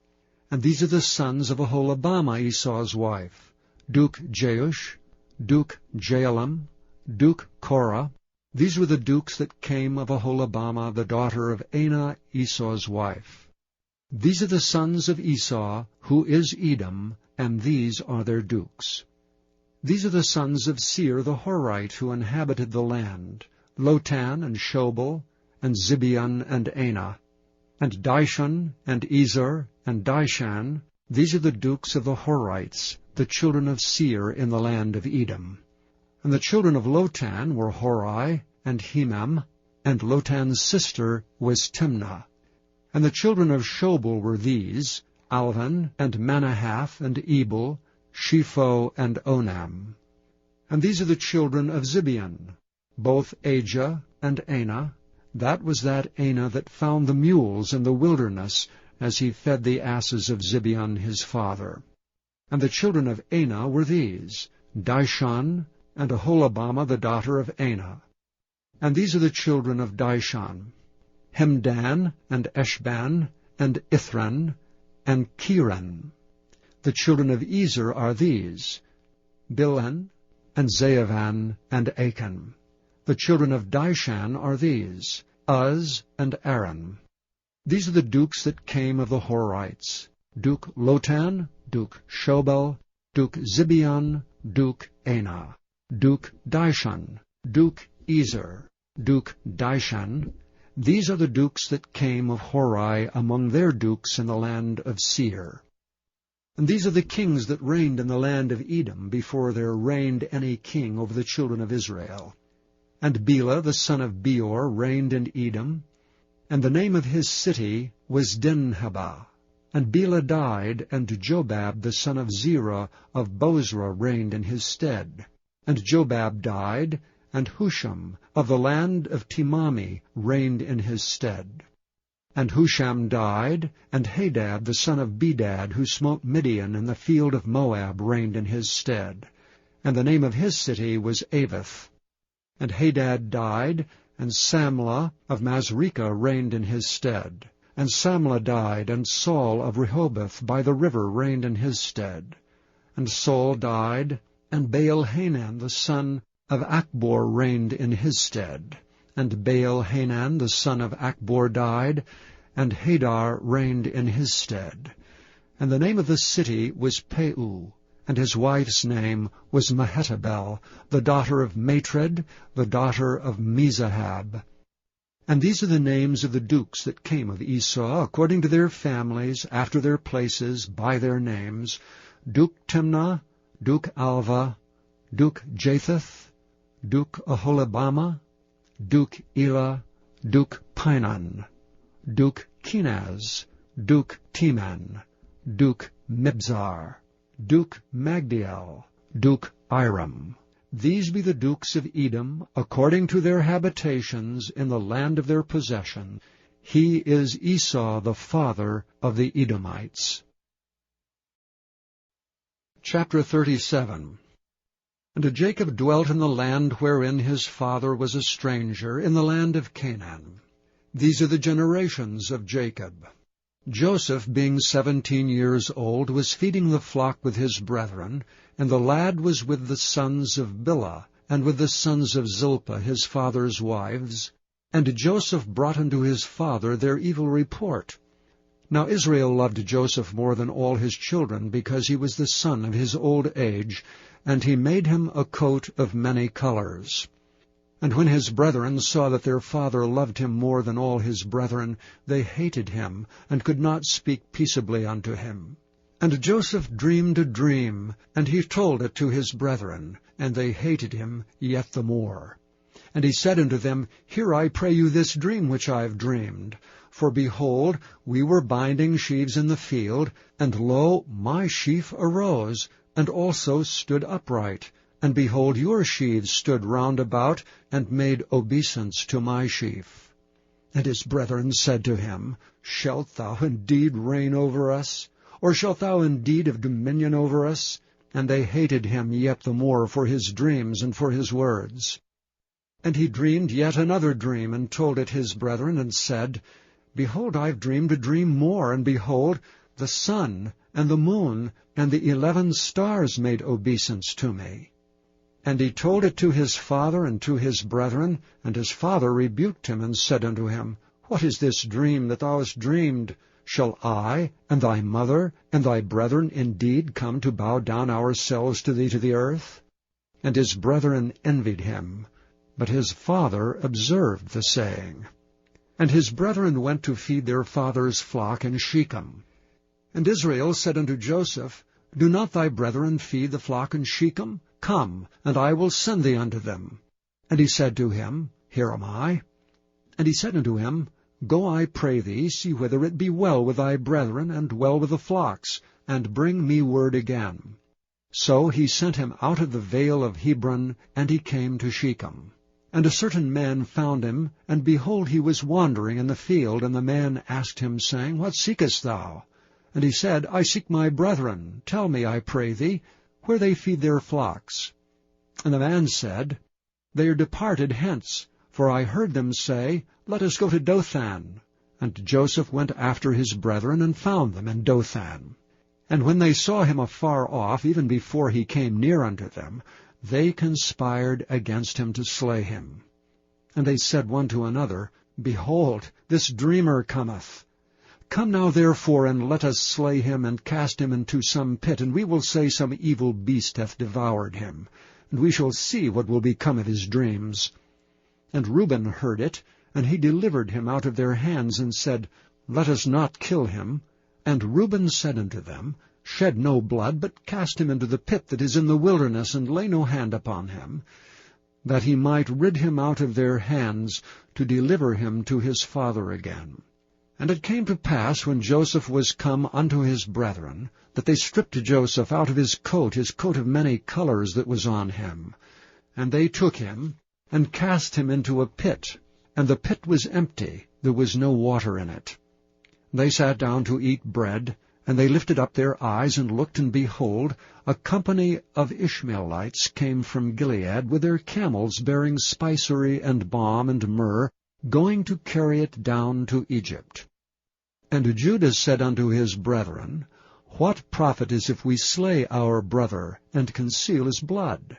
A: And these are the sons of Aholibamah, Esau's wife, Duke Jeush, Duke Jaalam, Duke Korah. These were the dukes that came of Aholibamah, the daughter of Anah, Esau's wife. These are the sons of Esau, who is Edom, and these are their dukes. These are the sons of Seir the Horite, who inhabited the land, Lotan and Shobal, and Zibeon and Anah, and Dishon and Ezer and Dishan. These are the dukes of the Horites, the children of Seir in the land of Edom. And the children of Lotan were Hori and Hemam, and Lotan's sister was Timnah. And the children of Shobal were these, Alvan and Manahath and Ebal, Shepho and Onam. And these are the children of Zibeon, both Ajah and Anah. That was that Anah that found the mules in the wilderness, as he fed the asses of Zibeon his father. And the children of Anah were these, Dishon and Aholibamah the daughter of Anah. And these are the children of Dishon, Hemdan and Eshban and Ithran and Kiran. The children of Ezer are these, Bilhan and Zaavan and Achan. The children of Dishan are these, Uz and Aran. These are the dukes that came of the Horites, Duke Lotan, Duke Shobal, Duke Zibeon, Duke Anah, Duke Dishon, Duke Ezer, Duke Dishan. These are the dukes that came of Hori among their dukes in the land of Seir. And these are the kings that reigned in the land of Edom before there reigned any king over the children of Israel. And Bela the son of Beor reigned in Edom, and the name of his city was Dinhabah. And Bela died, and Jobab the son of Zerah of Bozrah reigned in his stead. And Jobab died, and Husham of the land of Timami reigned in his stead. And Husham died, and Hadad the son of Bedad, who smote Midian in the field of Moab, reigned in his stead. And the name of his city was Avith. And Hadad died, and Samlah of Masrekah reigned in his stead. And Samlah died, and Saul of Rehoboth by the river reigned in his stead. And Saul died, and Baal-Hanan the son of Achbor reigned in his stead. And Baal-Hanan the son of Achbor died, and Hadar reigned in his stead. And the name of the city was Peu, and his wife's name was Mehetabel, the daughter of Matred, the daughter of Mezahab. And these are the names of the dukes that came of Esau, according to their families, after their places, by their names, Duke Timnah, Duke Alva, Duke Japheth, Duke Aholibamah, Duke Elah, Duke Pinon, Duke Kenaz, Duke Teman, Duke Mibzar, Duke Magdiel, Duke Iram. These be the dukes of Edom, according to their habitations in the land of their possession. He is Esau the father of the Edomites. Chapter 37. And Jacob dwelt in the land wherein his father was a stranger, in the land of Canaan. These are the generations of Jacob. Joseph, being 17 years old, was feeding the flock with his brethren, and the lad was with the sons of Bilhah, and with the sons of Zilpah his father's wives. And Joseph brought unto his father their evil report. Now Israel loved Joseph more than all his children, because he was the son of his old age, and he made him a coat of many colors. And when his brethren saw that their father loved him more than all his brethren, they hated him, and could not speak peaceably unto him. And Joseph dreamed a dream, and he told it to his brethren, and they hated him yet the more. And he said unto them, Hear, I pray you, this dream which I have dreamed. For behold, we were binding sheaves in the field, and lo, my sheaf arose, and also stood upright. And behold, your sheaves stood round about, and made obeisance to my sheaf. And his brethren said to him, Shalt thou indeed reign over us? Or shalt thou indeed have dominion over us? and they hated him yet the more for his dreams and for his words. And he dreamed yet another dream, and told it his brethren, and said, Behold, I have dreamed a dream more, and behold, the sun and the moon and the 11 stars made obeisance to me. And he told it to his father and to his brethren, and his father rebuked him, and said unto him, What is this dream that thou hast dreamed? Shall I, and thy mother, and thy brethren indeed come to bow down ourselves to thee to the earth? And his brethren envied him, but his father observed the saying. And his brethren went to feed their father's flock in Shechem. And Israel said unto Joseph, Do not thy brethren feed the flock in Shechem? Come, and I will send thee unto them. And he said to him, Here am I. And he said unto him, Go, I pray thee, see whether it be well with thy brethren, and well with the flocks, and bring me word again. So he sent him out of the vale of Hebron, and he came to Shechem. And a certain man found him, and behold, he was wandering in the field, and the man asked him, saying, What seekest thou? And he said, I seek my brethren. Tell me, I pray thee, where they feed their flocks. And the man said, They are departed hence, for I heard them say, Let us go to Dothan. And Joseph went after his brethren, and found them in Dothan. And when they saw him afar off, even before he came near unto them, they conspired against him to slay him. And they said one to another, Behold, this dreamer cometh. Come now therefore, and let us slay him, and cast him into some pit, and we will say some evil beast hath devoured him, and we shall see what will become of his dreams. And Reuben heard it, and he delivered him out of their hands, and said, Let us not kill him. And Reuben said unto them, Shed no blood, but cast him into the pit that is in the wilderness, and lay no hand upon him, that he might rid him out of their hands, to deliver him to his father again. And it came to pass, when Joseph was come unto his brethren, that they stripped Joseph out of his coat of many colors that was on him. And they took him, and cast him into a pit, and the pit was empty, there was no water in it. They sat down to eat bread, and they lifted up their eyes, and looked, and behold, a company of Ishmaelites came from Gilead with their camels bearing spicery and balm and myrrh, going to carry it down to Egypt. And Judah said unto his brethren, What profit is if we slay our brother, and conceal his blood?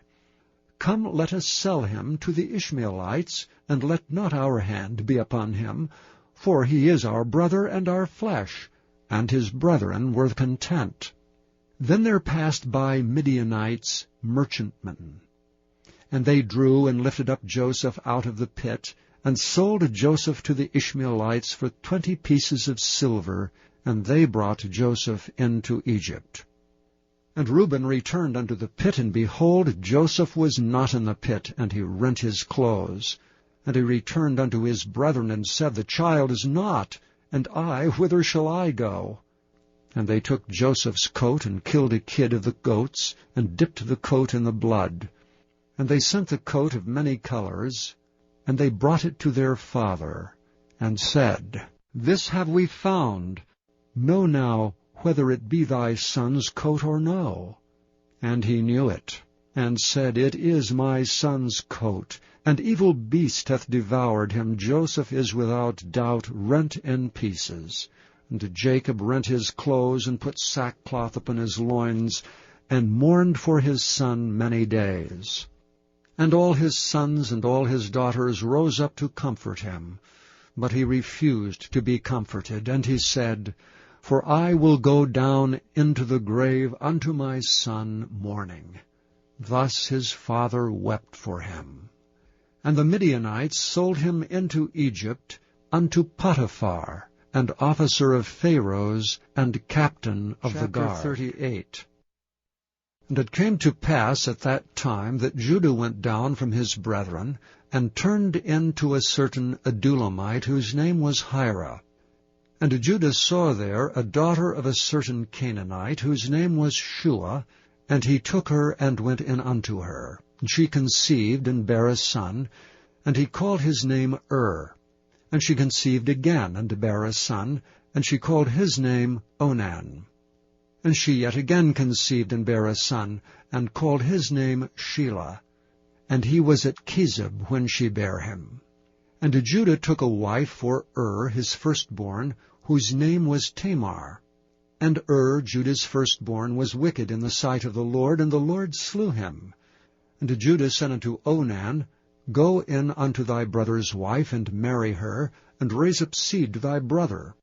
A: Come, let us sell him to the Ishmaelites, and let not our hand be upon him, for he is our brother and our flesh. And his brethren were content. Then there passed by Midianites, merchantmen. And they drew and lifted up Joseph out of the pit, and sold Joseph to the Ishmaelites for 20 pieces of silver, and they brought Joseph into Egypt. And Reuben returned unto the pit, and behold, Joseph was not in the pit, and he rent his clothes. And he returned unto his brethren, and said, The child is not, and I, whither shall I go? And they took Joseph's coat, and killed a kid of the goats, and dipped the coat in the blood. And they sent the coat of many colors, and they brought it to their father, and said, This have we found. Know now whether it be thy son's coat or no. And he knew it, and said, It is my son's coat. An evil beast hath devoured him. Joseph is without doubt rent in pieces. And Jacob rent his clothes, and put sackcloth upon his loins, and mourned for his son many days. And all his sons and all his daughters rose up to comfort him. But he refused to be comforted, and he said, For I will go down into the grave unto my son mourning. Thus his father wept for him. And the Midianites sold him into Egypt unto Potiphar, an officer of Pharaoh's, and captain of the guard. Chapter 38. And it came to pass at that time that Judah went down from his brethren, and turned into a certain Adulamite, whose name was Hira. And Judah saw there a daughter of a certain Canaanite, whose name was Shua, and he took her and went in unto her. And she conceived and bare a son, and he called his name And she conceived again, and bare a son, and she called his name Onan. And she yet again conceived and bare a son, and called his name Shelah. And he was at Chezib when she bare him. And Judah took a wife for his firstborn, whose name was Tamar. And Judah's firstborn, was wicked in the sight of the Lord, and the Lord slew him. And Judah said unto Onan, Go in unto thy brother's wife, and marry her, and raise up seed to thy brother.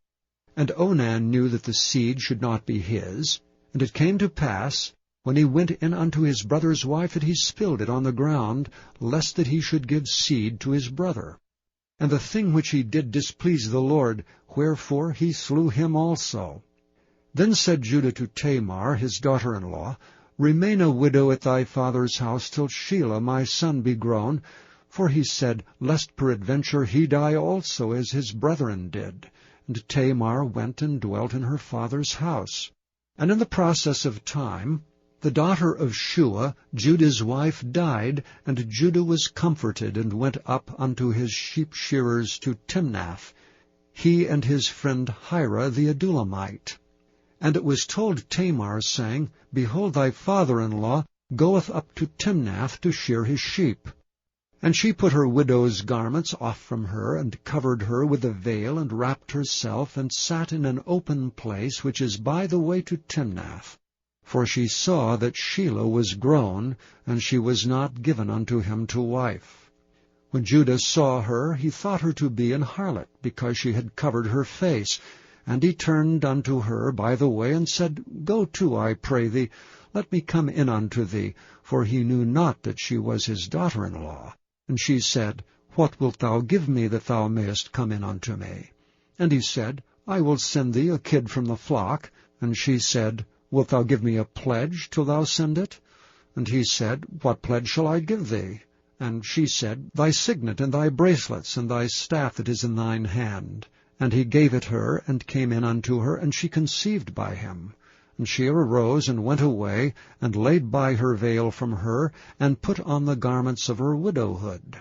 A: And Onan knew that the seed should not be his. And it came to pass, when he went in unto his brother's wife, that he spilled it on the ground, lest that he should give seed to his brother. And the thing which he did displeased the Lord, wherefore he slew him also. Then said Judah to Tamar, his daughter-in-law, Remain a widow at thy father's house till Shelah my son be grown. For he said, Lest peradventure he die also, as his brethren did. And Tamar went and dwelt in her father's house. And in the process of time, the daughter of Shua, Judah's wife, died, and Judah was comforted, and went up unto his sheep-shearers to Timnath, he and his friend Hira the Adulamite. And it was told Tamar, saying, Behold, thy father-in-law goeth up to Timnath to shear his sheep. And she put her widow's garments off from her, and covered her with a veil, and wrapped herself, and sat in an open place which is by the way to Timnath. For she saw that Shelah was grown, and she was not given unto him to wife. When Judah saw her, he thought her to be an harlot, because she had covered her face. And he turned unto her by the way, and said, Go to, I pray thee, let me come in unto thee. For he knew not that she was his daughter-in-law. And she said, What wilt thou give me, that thou mayest come in unto me? And he said, I will send thee a kid from the flock. And she said, Wilt thou give me a pledge till thou send it? And he said, What pledge shall I give thee? And she said, Thy signet, and thy bracelets, and thy staff that is in thine hand. And he gave it her, and came in unto her, and she conceived by him. And she arose, and went away, and laid by her veil from her, and put on the garments of her widowhood.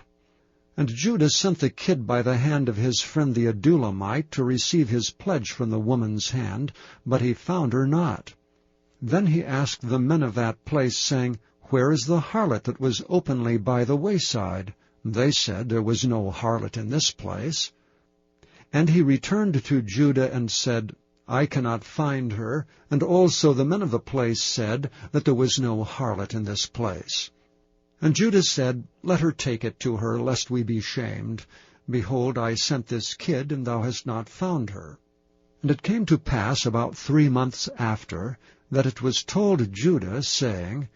A: And Judah sent the kid by the hand of his friend the Adulamite to receive his pledge from the woman's hand, but he found her not. Then he asked the men of that place, saying, Where is the harlot that was openly by the wayside? They said, There was no harlot in this place. And he returned to Judah and said, I cannot find her. And also the men of the place said that there was no harlot in this place. And Judah said, Let her take it to her, lest we be shamed. Behold, I sent this kid, and thou hast not found her. And it came to pass about 3 months after, that it was told Judah, saying,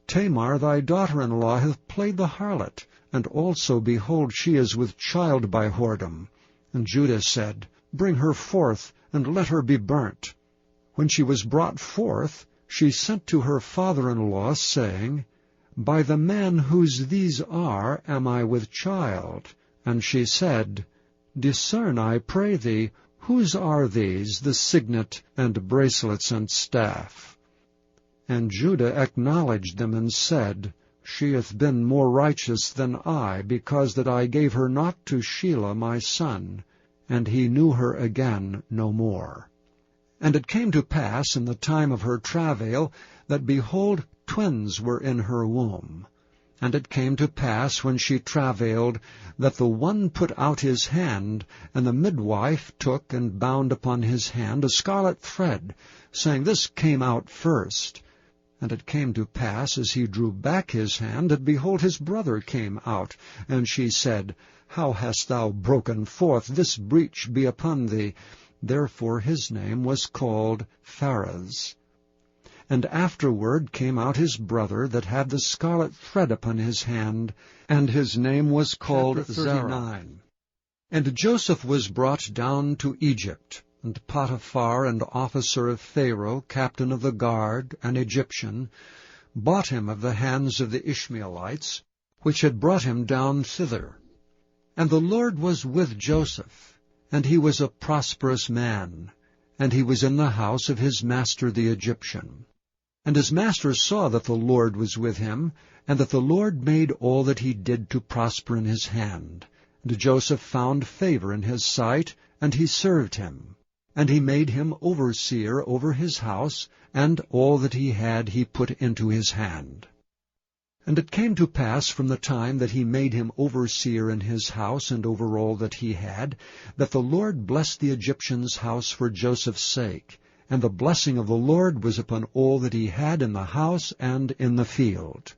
A: Tamar thy daughter-in-law hath played the harlot, and also, behold, she is with child by whoredom. And Judah said, Bring her forth, and let her be burnt. When she was brought forth, she sent to her father-in-law, saying, By the man whose these are am I with child. And she said, Discern, I pray thee, whose are these, the signet, and bracelets, and staff? And Judah acknowledged them, and said, She hath been more righteous than I, because that I gave her not to Shelah my son. And he knew her again no more. And it came to pass in the time of her travail, that, behold, twins were in her womb. And it came to pass, when she travailed, that the one put out his hand, and the midwife took and bound upon his hand a scarlet thread, saying, This came out first. And it came to pass, as he drew back his hand, that, behold, his brother came out. And she said, How hast thou broken forth? This breach be upon thee. Therefore his name was called Pharez. And afterward came out his brother that had the scarlet thread upon his hand, and his name was called Zerah. And Joseph was brought down to Egypt, and Potiphar, an officer of Pharaoh, captain of the guard, an Egyptian, bought him of the hands of the Ishmaelites, which had brought him down thither. And the Lord was with Joseph, and he was a prosperous man, and he was in the house of his master the Egyptian. And his master saw that the Lord was with him, and that the Lord made all that he did to prosper in his hand. And Joseph found favor in his sight, and he served him. And he made him overseer over his house, and all that he had he put into his hand. And it came to pass from the time that he made him overseer in his house and over all that he had, that the Lord blessed the Egyptian's house for Joseph's sake. And the blessing of the Lord was upon all that he had in the house and in the field.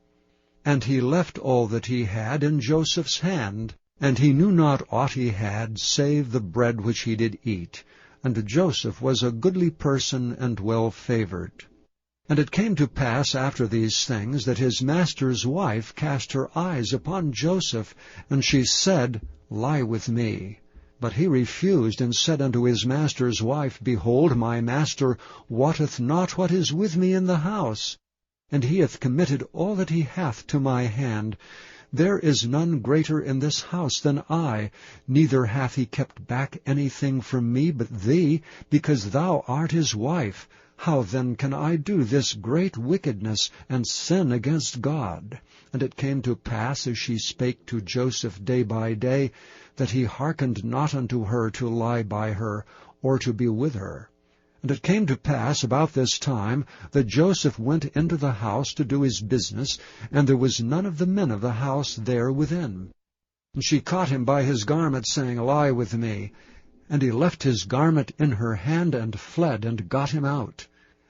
A: And he left all that he had in Joseph's hand, and he knew not aught he had, save the bread which he did eat. And Joseph was a goodly person and well-favored. And it came to pass after these things, that his master's wife cast her eyes upon Joseph, and she said, Lie with me. But he refused, and said unto his master's wife, Behold, my master wotteth not what is with me in the house, and he hath committed all that he hath to my hand. There is none greater in this house than I, neither hath he kept back anything from me but thee, because thou art his wife. How then can I do this great wickedness, and sin against God? And it came to pass, as she spake to Joseph day by day, that he hearkened not unto her to lie by her, or to be with her. And it came to pass about this time, that Joseph went into the house to do his business, and there was none of the men of the house there within. And she caught him by his garment, saying, Lie with me. And he left his garment in her hand, and fled, and got him out.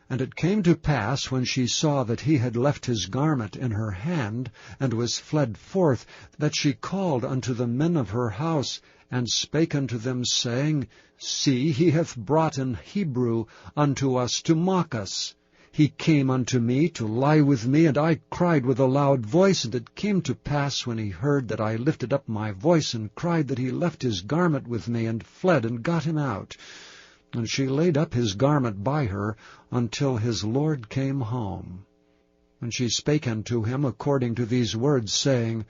A: And it came to pass, when she saw that he had left his garment in her hand, and was fled forth, that she called unto the men of her house, and spake unto them, saying, See, he hath brought an Hebrew unto us to mock us. He came unto me to lie with me, and I cried with a loud voice. And it came to pass, when he heard that I lifted up my voice and cried, that he left his garment with me, and fled, and got him out. And she laid up his garment by her, until his Lord came home. And she spake unto him according to these words, saying,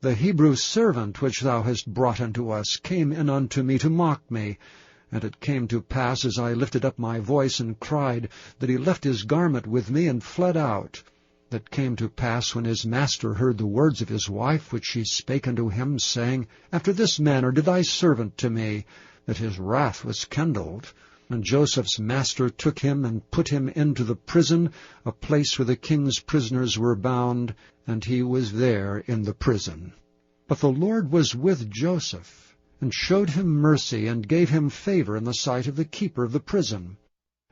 A: The Hebrew servant which thou hast brought unto us came in unto me to mock me. And it came to pass, as I lifted up my voice and cried, that he left his garment with me, and fled out. That came to pass, when his master heard the words of his wife, which she spake unto him, saying, After this manner did thy servant to me, that his wrath was kindled. And Joseph's master took him, and put him into the prison, a place where the king's prisoners were bound, and he was there in the prison. But the Lord was with Joseph, and showed him mercy, and gave him favor in the sight of the keeper of the prison.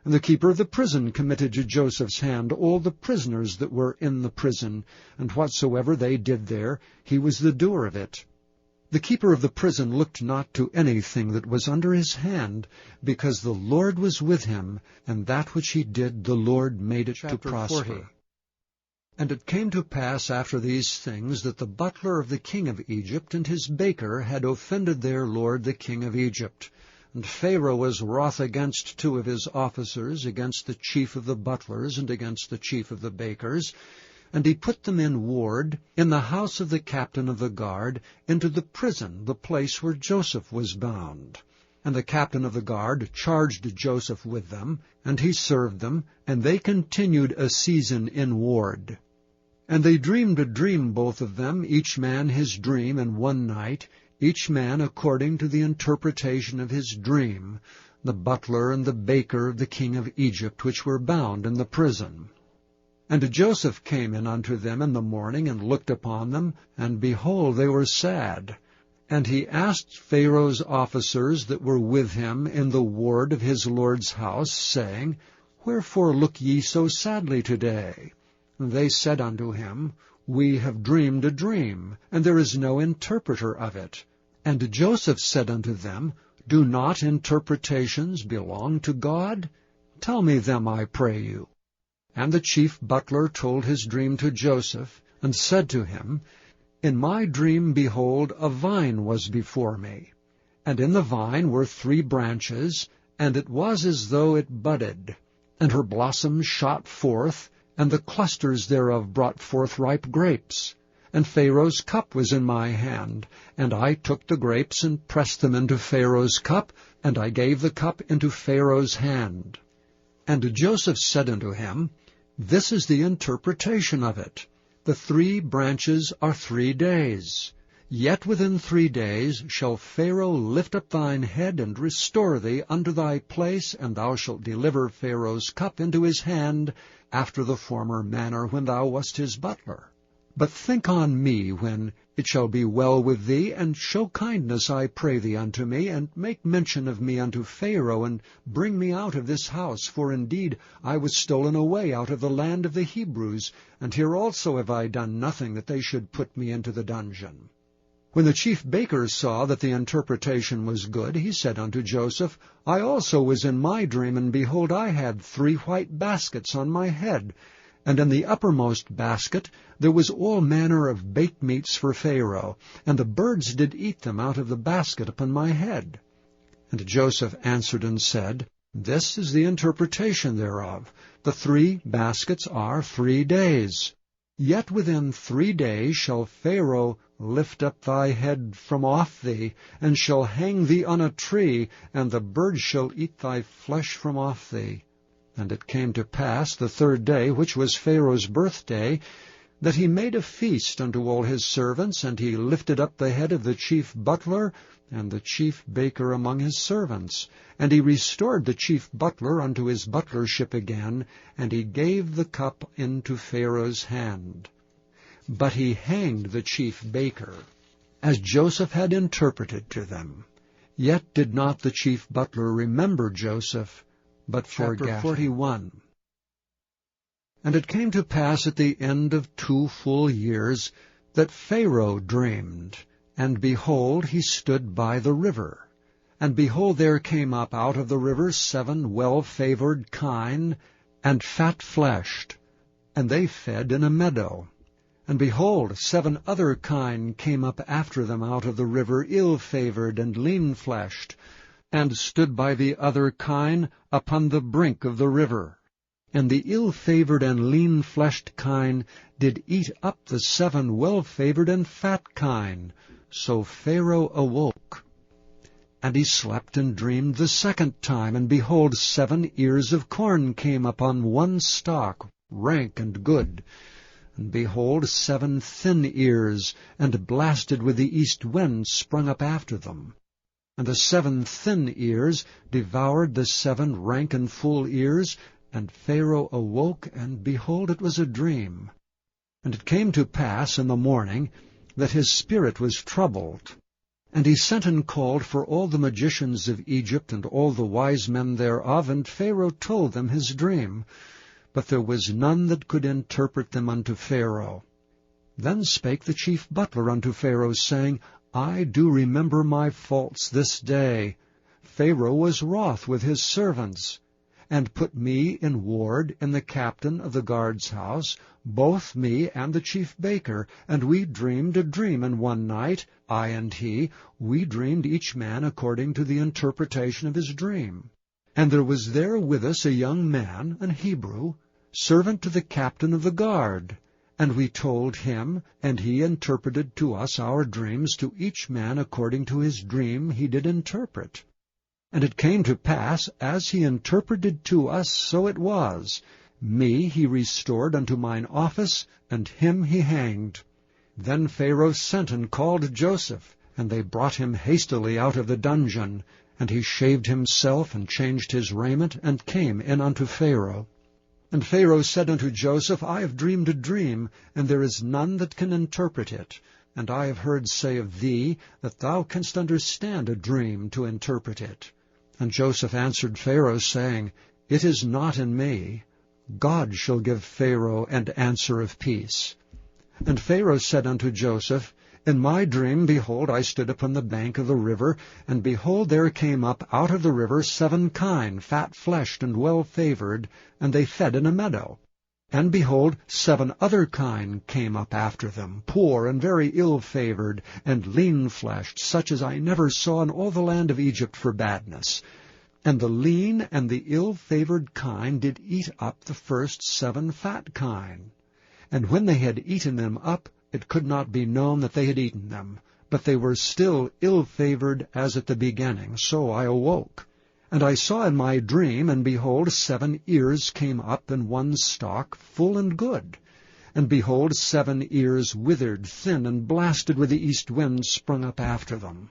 A: And the keeper of the prison committed to Joseph's hand all the prisoners that were in the prison, and whatsoever they did there, he was the doer of it. The keeper of the prison looked not to anything that was under his hand, because the Lord was with him, and that which he did the Lord made it to prosper. 40. And it came to pass after these things, that the butler of the king of Egypt and his baker had offended their lord the king of Egypt. And Pharaoh was wroth against two of his officers, against the chief of the butlers, and against the chief of the bakers. And he put them in ward, in the house of the captain of the guard, into the prison, the place where Joseph was bound. And the captain of the guard charged Joseph with them, and he served them, and they continued a season in ward. And they dreamed a dream, both of them, each man his dream in one night, each man according to the interpretation of his dream, the butler and the baker of the king of Egypt, which were bound in the prison. And Joseph came in unto them in the morning, and looked upon them, and behold, they were sad. And he asked Pharaoh's officers that were with him in the ward of his lord's house, saying, Wherefore look ye so sadly today? And they said unto him, We have dreamed a dream, and there is no interpreter of it. And Joseph said unto them, Do not interpretations belong to God? Tell me them, I pray you. And the chief butler told his dream to Joseph, and said to him, In my dream, behold, a vine was before me. And in the vine were 3 branches, and it was as though it budded. And her blossoms shot forth, and the clusters thereof brought forth ripe grapes. And Pharaoh's cup was in my hand, and I took the grapes, and pressed them into Pharaoh's cup, and I gave the cup into Pharaoh's hand. And Joseph said unto him, This is the interpretation of it. The 3 branches are 3 days. Yet within 3 days shall Pharaoh lift up thine head, and restore thee unto thy place, and thou shalt deliver Pharaoh's cup into his hand, after the former manner when thou wast his butler. But think on me when it shall be well with thee, and show kindness, I pray thee, unto me, and make mention of me unto Pharaoh, and bring me out of this house. For indeed I was stolen away out of the land of the Hebrews, and here also have I done nothing that they should put me into the dungeon. When the chief baker saw that the interpretation was good, he said unto Joseph, I also was in my dream, and behold, I had 3 white baskets on my head, and in the uppermost basket there was all manner of baked meats for Pharaoh, and the birds did eat them out of the basket upon my head. And Joseph answered and said, This is the interpretation thereof. The 3 baskets are 3 days. Yet within 3 days shall Pharaoh lift up thy head from off thee, and shall hang thee on a tree, and the birds shall eat thy flesh from off thee. And it came to pass the 3rd day, which was Pharaoh's birthday, that he made a feast unto all his servants, and he lifted up the head of the chief butler and the chief baker among his servants. And he restored the chief butler unto his butlership again, and he gave the cup into Pharaoh's hand. But he hanged the chief baker, as Joseph had interpreted to them. Yet did not the chief butler remember Joseph, but forgat him. Chapter 41. And it came to pass at the end of 2 full years that Pharaoh dreamed, and behold, he stood by the river. And behold, there came up out of the river 7 well-favored kine, and fat-fleshed, and they fed in a meadow. And behold, 7 other kine came up after them out of the river, ill-favored and lean-fleshed, and stood by the other kine upon the brink of the river. And the ill-favored and lean-fleshed kine did eat up the 7 well-favored and fat kine. So Pharaoh awoke. And he slept and dreamed the 2nd time, and behold, 7 ears of corn came upon one stalk, rank and good. And behold, 7 thin ears, and blasted with the east wind, sprung up after them. And the 7 thin ears devoured the 7 rank and full ears, and Pharaoh awoke, and behold, it was a dream. And it came to pass in the morning that his spirit was troubled. And he sent and called for all the magicians of Egypt, and all the wise men thereof, and Pharaoh told them his dream. But there was none that could interpret them unto Pharaoh. Then spake the chief butler unto Pharaoh, saying, I do remember my faults this day. Pharaoh was wroth with his servants, and put me in ward in the captain of the guard's house, both me and the chief baker. And we dreamed a dream in one night, I and he. We dreamed each man according to the interpretation of his dream. And there was there with us a young man, an Hebrew, servant to the captain of the guard. And we told him, and he interpreted to us our dreams, to each man according to his dream he did interpret. And it came to pass, as he interpreted to us, so it was. Me he restored unto mine office, and him he hanged. Then Pharaoh sent and called Joseph, and they brought him hastily out of the dungeon. And he shaved himself, and changed his raiment, and came in unto Pharaoh. And Pharaoh said unto Joseph, I have dreamed a dream, and there is none that can interpret it. And I have heard say of thee, that thou canst understand a dream to interpret it. And Joseph answered Pharaoh, saying, It is not in me. God shall give Pharaoh an answer of peace. And Pharaoh said unto Joseph, In my dream, behold, I stood upon the bank of the river, and behold, there came up out of the river 7 kine, fat-fleshed and well-favored, and they fed in a meadow. And behold, 7 other kine came up after them, poor and very ill-favored, and lean-fleshed, such as I never saw in all the land of Egypt for badness. And the lean and the ill-favored kine did eat up the first 7 fat kine. And when they had eaten them up, it could not be known that they had eaten them, but they were still ill-favored as at the beginning. So I awoke. And I saw in my dream, and behold, 7 ears came up in one stalk, full and good. And behold, 7 ears withered, thin, and blasted with the east wind sprung up after them.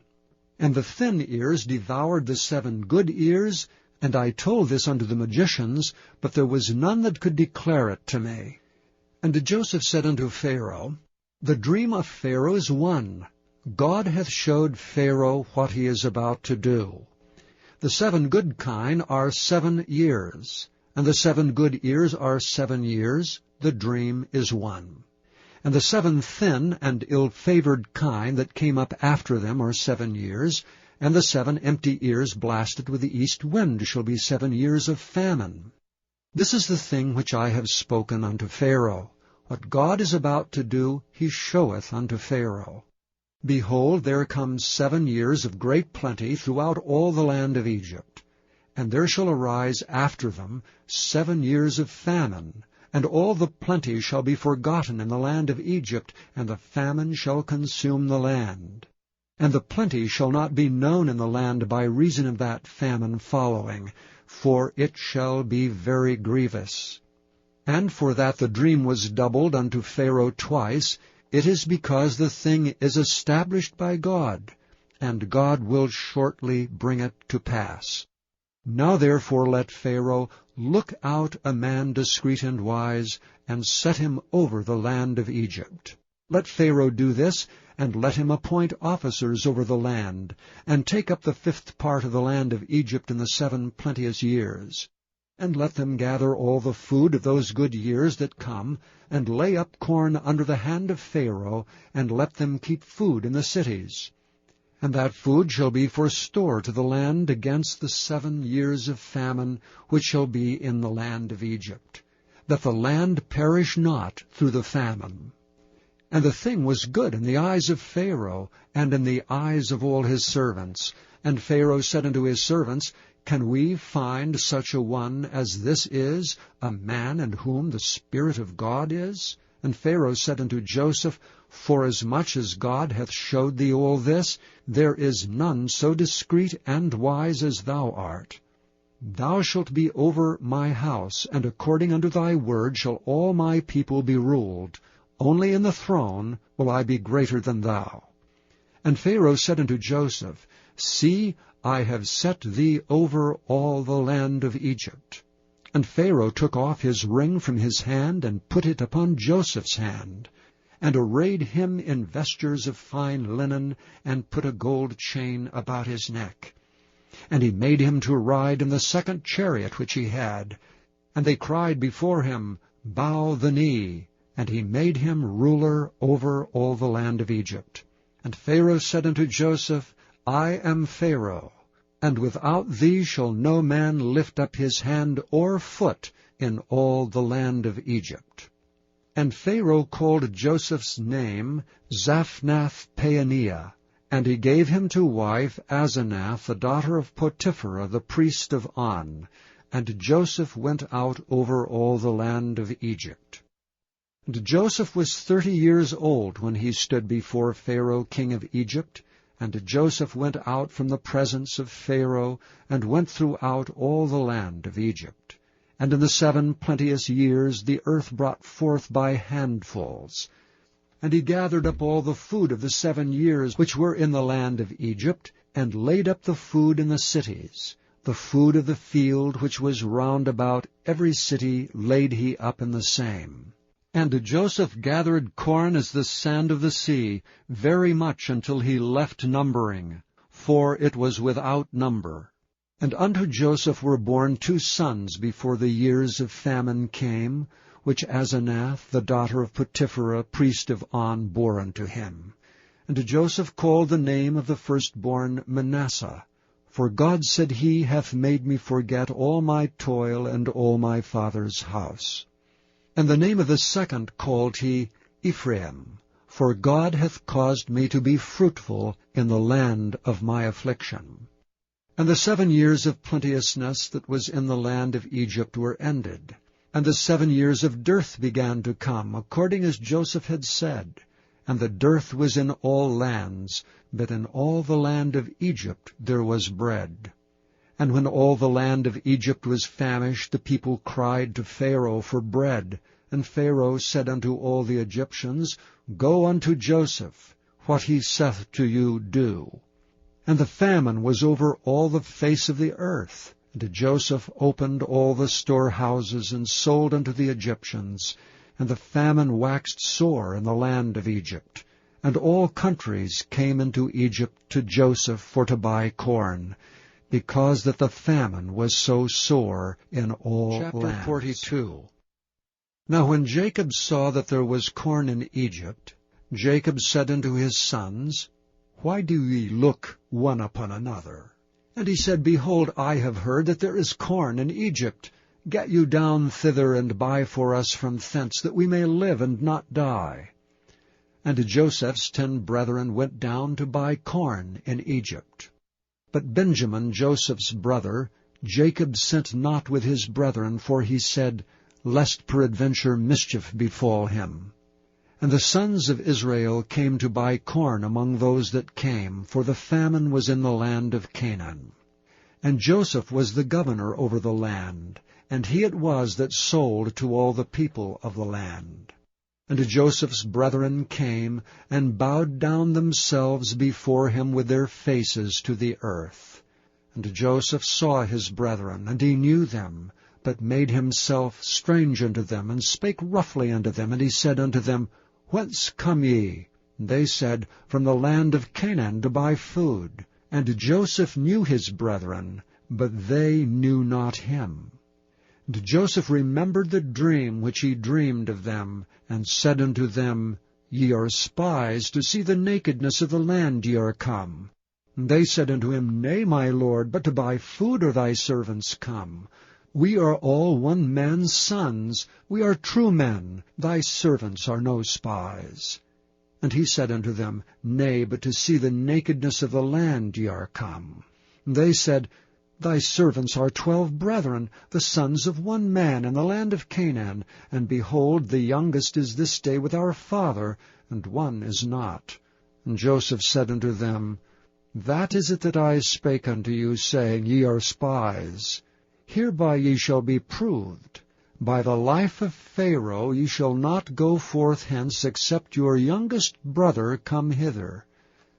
A: And the thin ears devoured the 7 good ears, and I told this unto the magicians, but there was none that could declare it to me. And Joseph said unto Pharaoh, The dream of Pharaoh is one. God hath showed Pharaoh what he is about to do. The 7 good kine are 7 years, and the 7 good ears are 7 years. The dream is one. And the 7 thin and ill-favored kine that came up after them are 7 years, and the 7 empty ears blasted with the east wind shall be 7 years of famine. This is the thing which I have spoken unto Pharaoh. What God is about to do, he showeth unto Pharaoh. Behold, there come 7 years of great plenty throughout all the land of Egypt. And there shall arise after them 7 years of famine, and all the plenty shall be forgotten in the land of Egypt, and the famine shall consume the land. And the plenty shall not be known in the land by reason of that famine following, for it shall be very grievous. And for that the dream was doubled unto Pharaoh twice, it is because the thing is established by God, and God will shortly bring it to pass. Now therefore let Pharaoh look out a man discreet and wise, and set him over the land of Egypt. Let Pharaoh do this, and let him appoint officers over the land, and take up the 5th part of the land of Egypt in the 7 plenteous years. And let them gather all the food of those good years that come, and lay up corn under the hand of Pharaoh, and let them keep food in the cities. And that food shall be for store to the land against the 7 years of famine which shall be in the land of Egypt, that the land perish not through the famine. And the thing was good in the eyes of Pharaoh, and in the eyes of all his servants. And Pharaoh said unto his servants, Can we find such a one as this is, a man in whom the Spirit of God is? And Pharaoh said unto Joseph, Forasmuch as God hath showed thee all this, there is none so discreet and wise as thou art. Thou shalt be over my house, and according unto thy word shall all my people be ruled. Only in the throne will I be greater than thou. And Pharaoh said unto Joseph, See, I have set thee over all the land of Egypt. And Pharaoh took off his ring from his hand, and put it upon Joseph's hand, and arrayed him in vestures of fine linen, and put a gold chain about his neck. And he made him to ride in the 2nd chariot which he had. And they cried before him, Bow the knee. And he made him ruler over all the land of Egypt. And Pharaoh said unto Joseph, I am Pharaoh, and without thee shall no man lift up his hand or foot in all the land of Egypt. And Pharaoh called Joseph's name Zaphnath-Paaneah, and he gave him to wife Asenath, the daughter of Potiphera, the priest of On. And Joseph went out over all the land of Egypt. And Joseph was 30 years old when he stood before Pharaoh king of Egypt. And Joseph went out from the presence of Pharaoh, and went throughout all the land of Egypt. And in the 7 plenteous years the earth brought forth by handfuls. And he gathered up all the food of the 7 years which were in the land of Egypt, and laid up the food in the cities. The food of the field which was round about every city laid he up in the same. And Joseph gathered corn as the sand of the sea, very much until he left numbering, for it was without number. And unto Joseph were born 2 sons before the years of famine came, which Asenath, the daughter of Potiphera, priest of On, bore unto him. And Joseph called the name of the firstborn Manasseh, for God, said he, hath made me forget all my toil and all my father's house. And the name of the second called he Ephraim, for God hath caused me to be fruitful in the land of my affliction. And the 7 years of plenteousness that was in the land of Egypt were ended, and the 7 years of dearth began to come, according as Joseph had said. And the dearth was in all lands, but in all the land of Egypt there was bread. And when all the land of Egypt was famished, the people cried to Pharaoh for bread, And Pharaoh said unto all the Egyptians, Go unto Joseph, what he saith to you do. And the famine was over all the face of the earth. And Joseph opened all the storehouses, and sold unto the Egyptians. And the famine waxed sore in the land of Egypt. And all countries came into Egypt to Joseph for to buy corn, because that the famine was so sore in all lands. Chapter 42. Now when Jacob saw that there was corn in Egypt, Jacob said unto his sons, Why do ye look one upon another? And he said, Behold, I have heard that there is corn in Egypt. Get you down thither, and buy for us from thence, that we may live and not die. And Joseph's 10 brethren went down to buy corn in Egypt. But Benjamin, Joseph's brother, Jacob sent not with his brethren, for he said, Lest peradventure mischief befall him. And the sons of Israel came to buy corn among those that came, for the famine was in the land of Canaan. And Joseph was the governor over the land, and he it was that sold to all the people of the land. And Joseph's brethren came, and bowed down themselves before him with their faces to the earth. And Joseph saw his brethren, and he knew them, but made himself strange unto them, and spake roughly unto them. And he said unto them, Whence come ye? And they said, From the land of Canaan to buy food. And Joseph knew his brethren, but they knew not him. And Joseph remembered the dream which he dreamed of them, and said unto them, Ye are spies, to see the nakedness of the land ye are come. And they said unto him, Nay, my lord, but to buy food are thy servants come. We are all one man's sons. We are true men. Thy servants are no spies. And he said unto them, Nay, but to see the nakedness of the land ye are come. And they said, Thy servants are 12 brethren, the sons of one man in the land of Canaan. And behold, the youngest is this day with our father, and one is not. And Joseph said unto them, That is it that I spake unto you, saying, Ye are spies. Hereby ye shall be proved. By the life of Pharaoh ye shall not go forth hence, except your youngest brother come hither.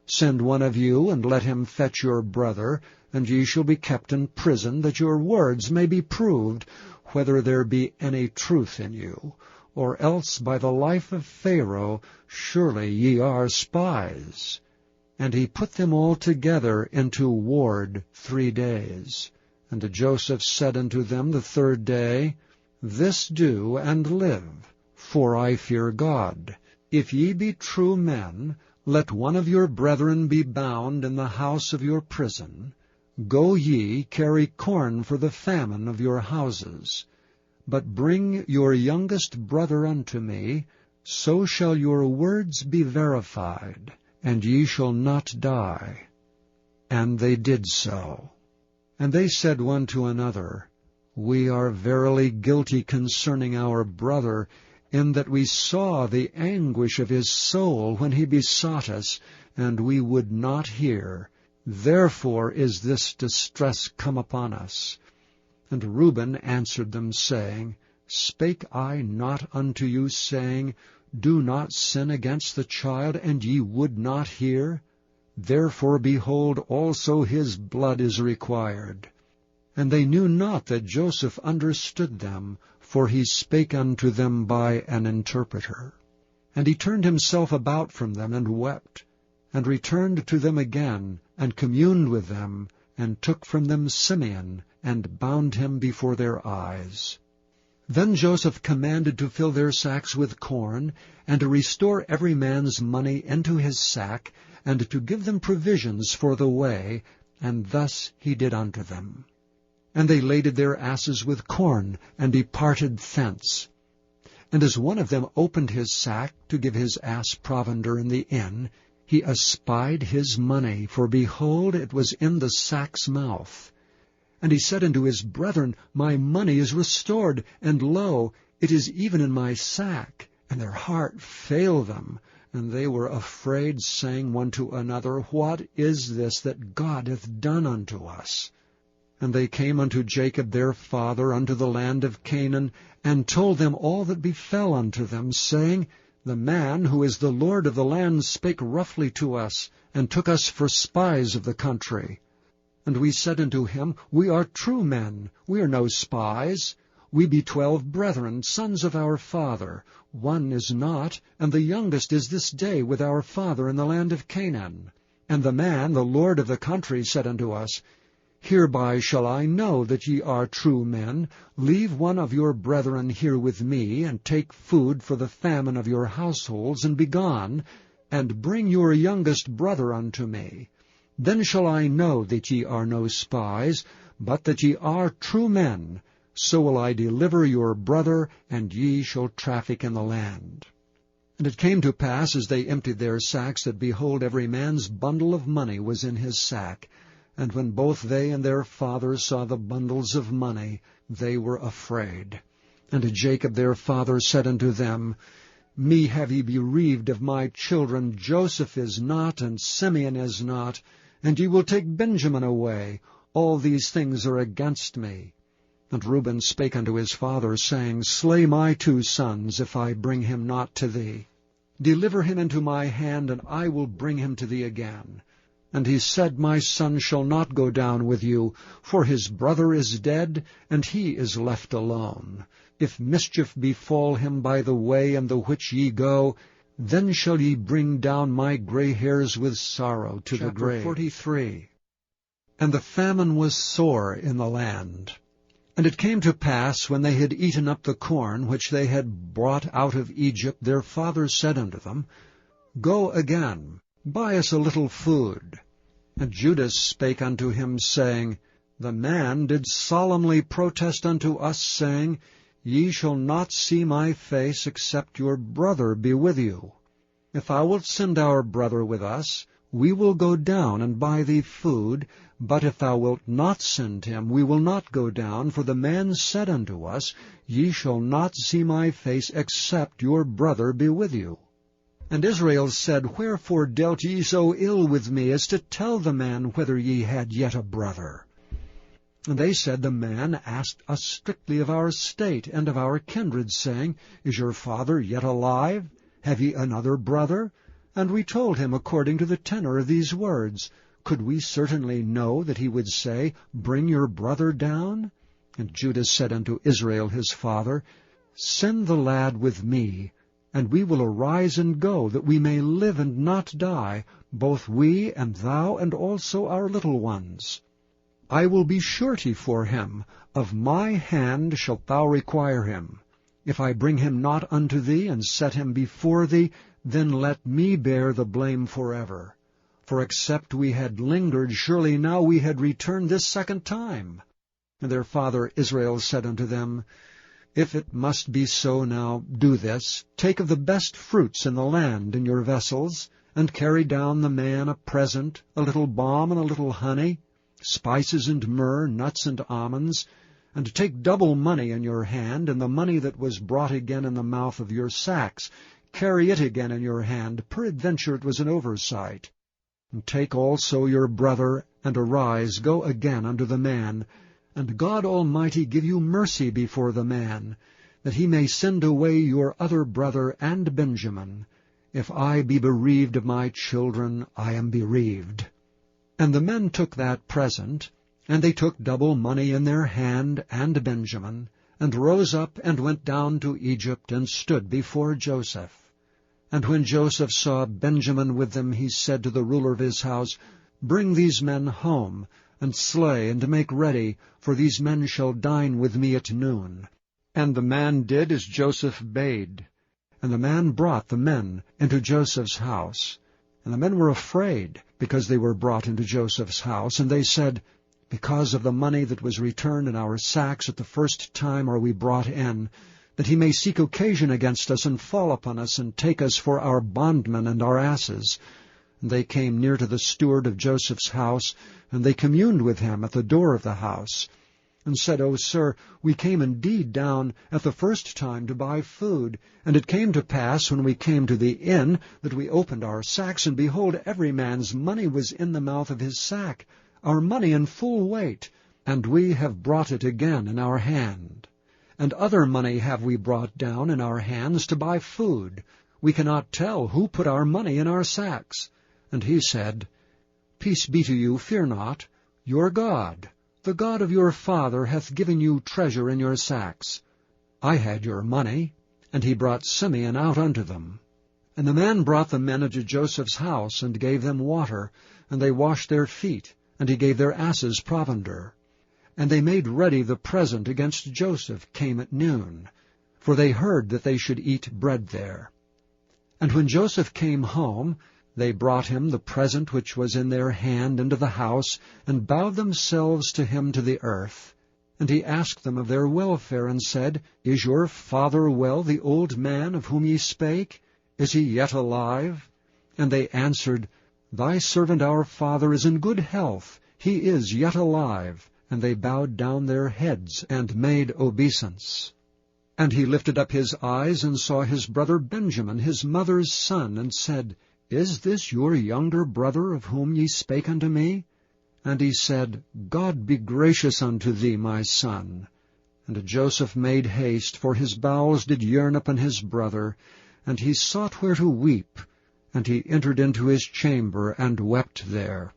A: Send one of you, and let him fetch your brother, and ye shall be kept in prison, that your words may be proved, whether there be any truth in you. Or else by the life of Pharaoh, surely ye are spies. And he put them all together into ward 3 days. And Joseph said unto them the 3rd day, This do, and live, for I fear God. If ye be true men, let one of your brethren be bound in the house of your prison. Go ye, carry corn for the famine of your houses. But bring your youngest brother unto me, so shall your words be verified, and ye shall not die. And they did so. And they said one to another, We are verily guilty concerning our brother, in that we saw the anguish of his soul when he besought us, and we would not hear. Therefore is this distress come upon us. And Reuben answered them, saying, Spake I not unto you, saying, Do not sin against the child, and ye would not hear? Therefore, behold, also his blood is required. And they knew not that Joseph understood them, for he spake unto them by an interpreter. And he turned himself about from them, and wept, and returned to them again, and communed with them, and took from them Simeon, and bound him before their eyes. Then Joseph commanded to fill their sacks with corn, and to restore every man's money into his sack, and to give them provisions for the way, and thus he did unto them. And they laded their asses with corn, and departed thence. And as one of them opened his sack to give his ass provender in the inn, he espied his money, for behold, it was in the sack's mouth. And he said unto his brethren, My money is restored, and lo, it is even in my sack. And their heart failed them, and they were afraid, saying one to another, What is this that God hath done unto us? And they came unto Jacob their father unto the land of Canaan, and told them all that befell unto them, saying, The man who is the Lord of the land spake roughly to us, and took us for spies of the country. And we said unto him, We are true men, we are no spies. We be 12 brethren, sons of our father. One is not, and the youngest is this day with our father in the land of Canaan. And the man, the Lord of the country, said unto us, Hereby shall I know that ye are true men. Leave one of your brethren here with me, and take food for the famine of your households, and be gone, and bring your youngest brother unto me. Then shall I know that ye are no spies, but that ye are true men. So will I deliver your brother, and ye shall traffic in the land. And it came to pass, as they emptied their sacks, that, behold, every man's bundle of money was in his sack. And when both they and their father saw the bundles of money, they were afraid. And Jacob their father said unto them, Me have ye bereaved of my children. Joseph is not, and Simeon is not, and ye will take Benjamin away. All these things are against me. And Reuben spake unto his father, saying, Slay my 2 sons, if I bring him not to thee. Deliver him into my hand, and I will bring him to thee again. And he said, My son shall not go down with you, for his brother is dead, and he is left alone. If mischief befall him by the way in the which ye go, then shall ye bring down my gray hairs with sorrow to the grave. Chapter 43. And the famine was sore in the land. And it came to pass, when they had eaten up the corn which they had brought out of Egypt, their father said unto them, Go again, buy us a little food. And Judas spake unto him, saying, The man did solemnly protest unto us, saying, Ye shall not see my face, except your brother be with you. If thou wilt send our brother with us, we will go down and buy thee food. But if thou wilt not send him, we will not go down. For the man said unto us, Ye shall not see my face, except your brother be with you. And Israel said, Wherefore dealt ye so ill with me, as to tell the man whether ye had yet a brother? And they said, The man asked us strictly of our state and of our kindred, saying, Is your father yet alive? Have ye another brother? And we told him according to the tenor of these words. Could we certainly know that he would say, Bring your brother down? And Judas said unto Israel his father, Send the lad with me, and we will arise and go, that we may live and not die, both we and thou, and also our little ones. I will be surety for him. Of my hand shalt thou require him. If I bring him not unto thee, and set him before thee, then let me bear the blame forever. For except we had lingered, surely now we had returned this second time. And their father Israel said unto them, If it must be so now, do this. Take of the best fruits in the land in your vessels, and carry down the man a present, a little balm and a little honey, spices and myrrh, nuts and almonds, and take double money in your hand, and the money that was brought again in the mouth of your sacks. Carry it again in your hand, peradventure it was an oversight. And take also your brother, and arise, go again unto the man, and God Almighty give you mercy before the man, that he may send away your other brother and Benjamin. If I be bereaved of my children, I am bereaved. And the men took that present, and they took double money in their hand and Benjamin, and rose up and went down to Egypt, and stood before Joseph. And when Joseph saw Benjamin with them, he said to the ruler of his house, Bring these men home, and slay, and make ready, for these men shall dine with me at noon. And the man did as Joseph bade. And the man brought the men into Joseph's house. And the men were afraid, because they were brought into Joseph's house. And they said, Because of the money that was returned in our sacks at the first time are we brought in, that he may seek occasion against us, and fall upon us, and take us for our bondmen and our asses. And they came near to the steward of Joseph's house, and they communed with him at the door of the house, and said, O sir, we came indeed down at the first time to buy food. And it came to pass, when we came to the inn, that we opened our sacks, and behold, every man's money was in the mouth of his sack, our money in full weight. and we have brought it again in our hand. And other money have we brought down in our hands to buy food. We cannot tell who put our money in our sacks. And he said, Peace be to you, fear not. Your God, the God of your father, hath given you treasure in your sacks. I had your money. And he brought Simeon out unto them. And the man brought the men into Joseph's house, and gave them water, and they washed their feet, and he gave their asses provender. And they made ready the present against Joseph came at noon, for they heard that they should eat bread there. And when Joseph came home, they brought him the present which was in their hand into the house, and bowed themselves to him to the earth. And he asked them of their welfare, and said, Is your father well, the old man of whom ye spake? Is he yet alive? And they answered, Thy servant our father is in good health, he is yet alive. And they bowed down their heads, and made obeisance. And he lifted up his eyes, and saw his brother Benjamin, his mother's son, and said, Is this your younger brother, of whom ye spake unto me? And he said, God be gracious unto thee, my son. And Joseph made haste, for his bowels did yearn upon his brother, and he sought where to weep. And he entered into his chamber, and wept there.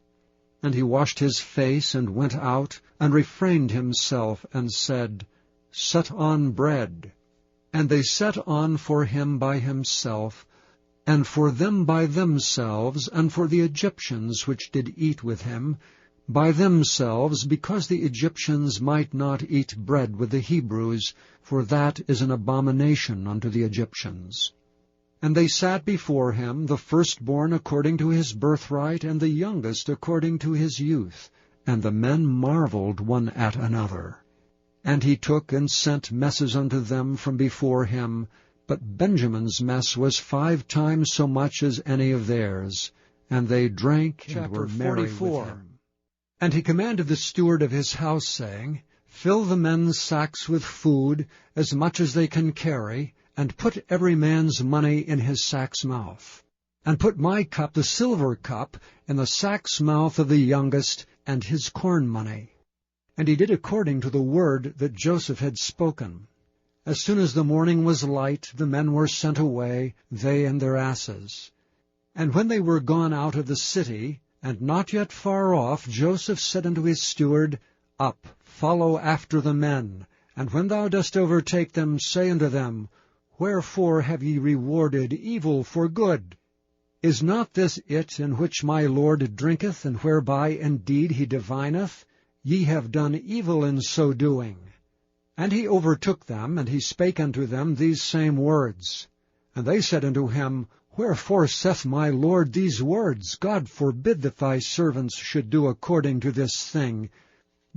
A: And he washed his face, and went out, and refrained himself, and said, Set on bread. And they set on for him by himself, and for them by themselves, and for the Egyptians which did eat with him, by themselves, because the Egyptians might not eat bread with the Hebrews, for that is an abomination unto the Egyptians. And they sat before him, the firstborn according to his birthright, and the youngest according to his youth. And the men marveled one at another. And he took and sent messes unto them from before him, but Benjamin's mess was 5 times so much as any of theirs. And they drank and were merry with him. And he commanded the steward of his house, saying, Fill the men's sacks with food, as much as they can carry, and put every man's money in his sack's mouth. And put my cup, the silver cup, in the sack's mouth of the youngest, and his corn money. And he did according to the word that Joseph had spoken. As soon as the morning was light, the men were sent away, they and their asses. And when they were gone out of the city, and not yet far off, Joseph said unto his steward, Up, follow after the men, and when thou dost overtake them, say unto them, Wherefore have ye rewarded evil for good? Is not this it in which my Lord drinketh, and whereby indeed he divineth? Ye have done evil in so doing. And he overtook them, and he spake unto them these same words. And they said unto him, Wherefore saith my Lord these words? God forbid that thy servants should do according to this thing.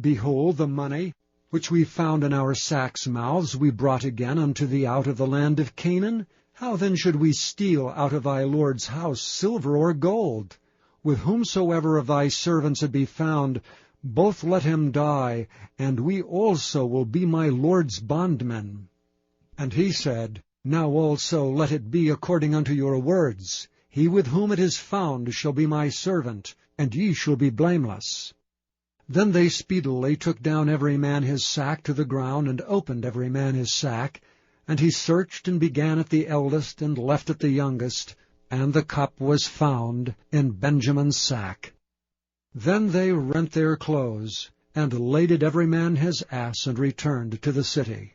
A: Behold, the money which we found in our sacks' mouths we brought again unto thee out of the land of Canaan. How then should we steal out of thy Lord's house silver or gold? With whomsoever of thy servants it be found, both let him die, and we also will be my Lord's bondmen. And he said, Now also let it be according unto your words. He with whom it is found shall be my servant, and ye shall be blameless. Then they speedily took down every man his sack to the ground, and opened every man his sack. And he searched, and began at the eldest, and left at the youngest, and the cup was found in Benjamin's sack. Then they rent their clothes, and laded every man his ass, and returned to the city.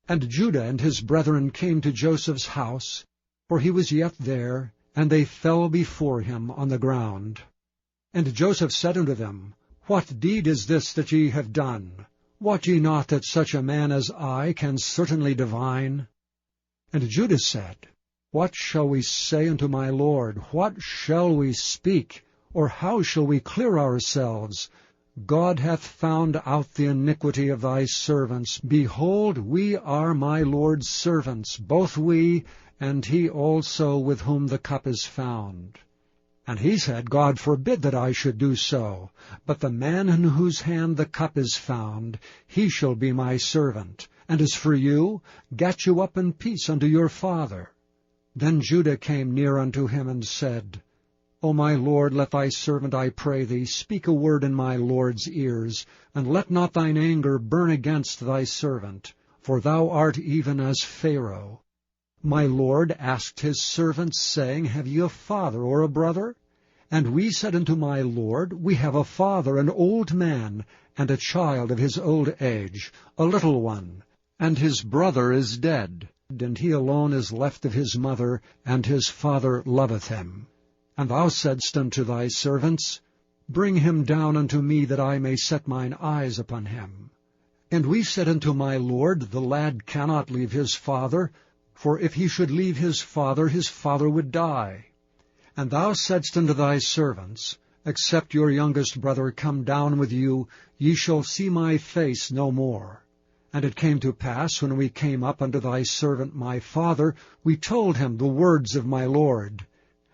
A: And Judah and his brethren came to Joseph's house, for he was yet there, and they fell before him on the ground. And Joseph said unto them, What deed is this that ye have done? Wot ye not that such a man as I can certainly divine? And Judah said, What shall we say unto my Lord? What shall we speak? Or how shall we clear ourselves? God hath found out the iniquity of thy servants. Behold, we are my Lord's servants, both we, and he also with whom the cup is found. And he said, God forbid that I should do so. But the man in whose hand the cup is found, he shall be my servant. And as for you, get you up in peace unto your father. Then Judah came near unto him, and said, O my lord, let thy servant, I pray thee, speak a word in my lord's ears, and let not thine anger burn against thy servant, for thou art even as Pharaoh. My lord asked his servants, saying, Have ye a father or a brother? And we said unto my lord, We have a father, an old man, and a child of his old age, a little one, and his brother is dead, and he alone is left of his mother, and his father loveth him. And thou saidst unto thy servants, Bring him down unto me, that I may set mine eyes upon him. And we said unto my lord, The lad cannot leave his father, for if he should leave his father would die. And thou saidst unto thy servants, Except your youngest brother come down with you, ye shall see my face no more. And it came to pass, when we came up unto thy servant my father, we told him the words of my lord.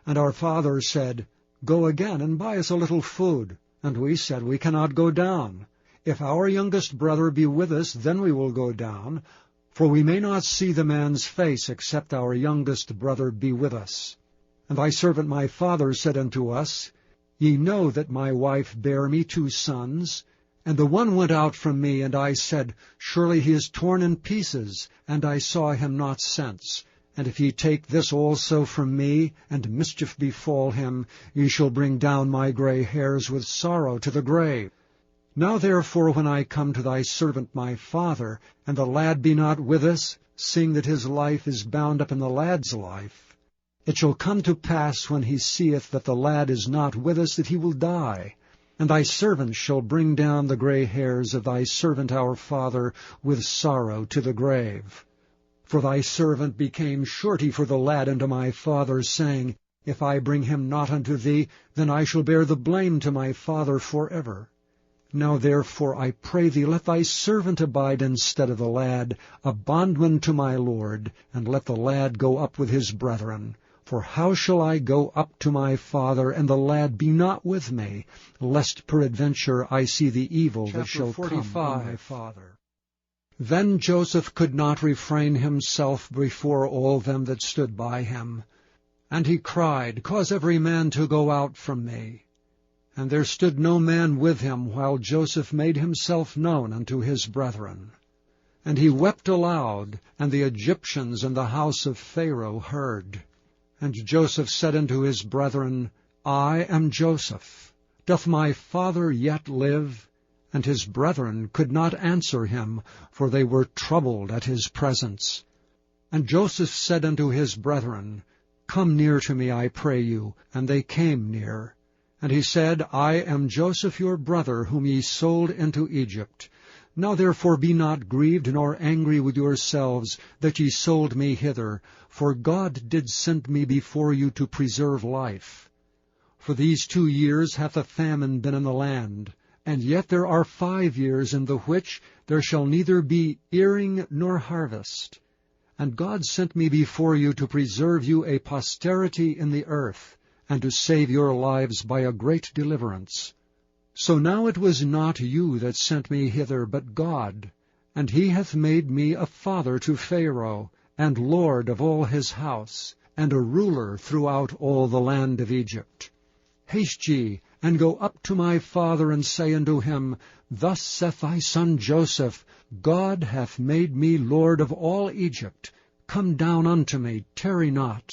A: And our father said, Go again, and buy us a little food. And we said, We cannot go down. If our youngest brother be with us, then we will go down, for we may not see the man's face, except our youngest brother be with us. And thy servant my father said unto us, Ye know that my wife bare me 2 sons, and the one went out from me, and I said, Surely he is torn in pieces, and I saw him not since. And if ye take this also from me, and mischief befall him, ye shall bring down my gray hairs with sorrow to the grave. Now therefore, when I come to thy servant my father, and the lad be not with us, seeing that his life is bound up in the lad's life, it shall come to pass, when he seeth that the lad is not with us, that he will die. And thy servant shall bring down the gray hairs of thy servant our father with sorrow to the grave. For thy servant became surety for the lad unto my father, saying, If I bring him not unto thee, then I shall bear the blame to my father forever. Now therefore, I pray thee, let thy servant abide instead of the lad, a bondman to my lord, and let the lad go up with his brethren. For how shall I go up to my father, and the lad be not with me, lest peradventure I see the evil that shall come on my father? Then Joseph could not refrain himself before all them that stood by him. And he cried, Cause every man to go out from me. And there stood no man with him, while Joseph made himself known unto his brethren. And he wept aloud, and the Egyptians and the house of Pharaoh heard. And Joseph said unto his brethren, I am Joseph. Doth my father yet live? And his brethren could not answer him, for they were troubled at his presence. And Joseph said unto his brethren, Come near to me, I pray you. And they came near. And he said, I am Joseph your brother, whom ye sold into Egypt. Now therefore be not grieved nor angry with yourselves, that ye sold me hither, for God did send me before you to preserve life. For these 2 years hath a famine been in the land, and yet there are 5 years in the which there shall neither be earing nor harvest. And God sent me before you to preserve you a posterity in the earth, and to save your lives by a great deliverance. So now it was not you that sent me hither, but God, and he hath made me a father to Pharaoh, and lord of all his house, and a ruler throughout all the land of Egypt. Haste ye, and go up to my father, and say unto him, Thus saith thy son Joseph, God hath made me lord of all Egypt. Come down unto me, tarry not.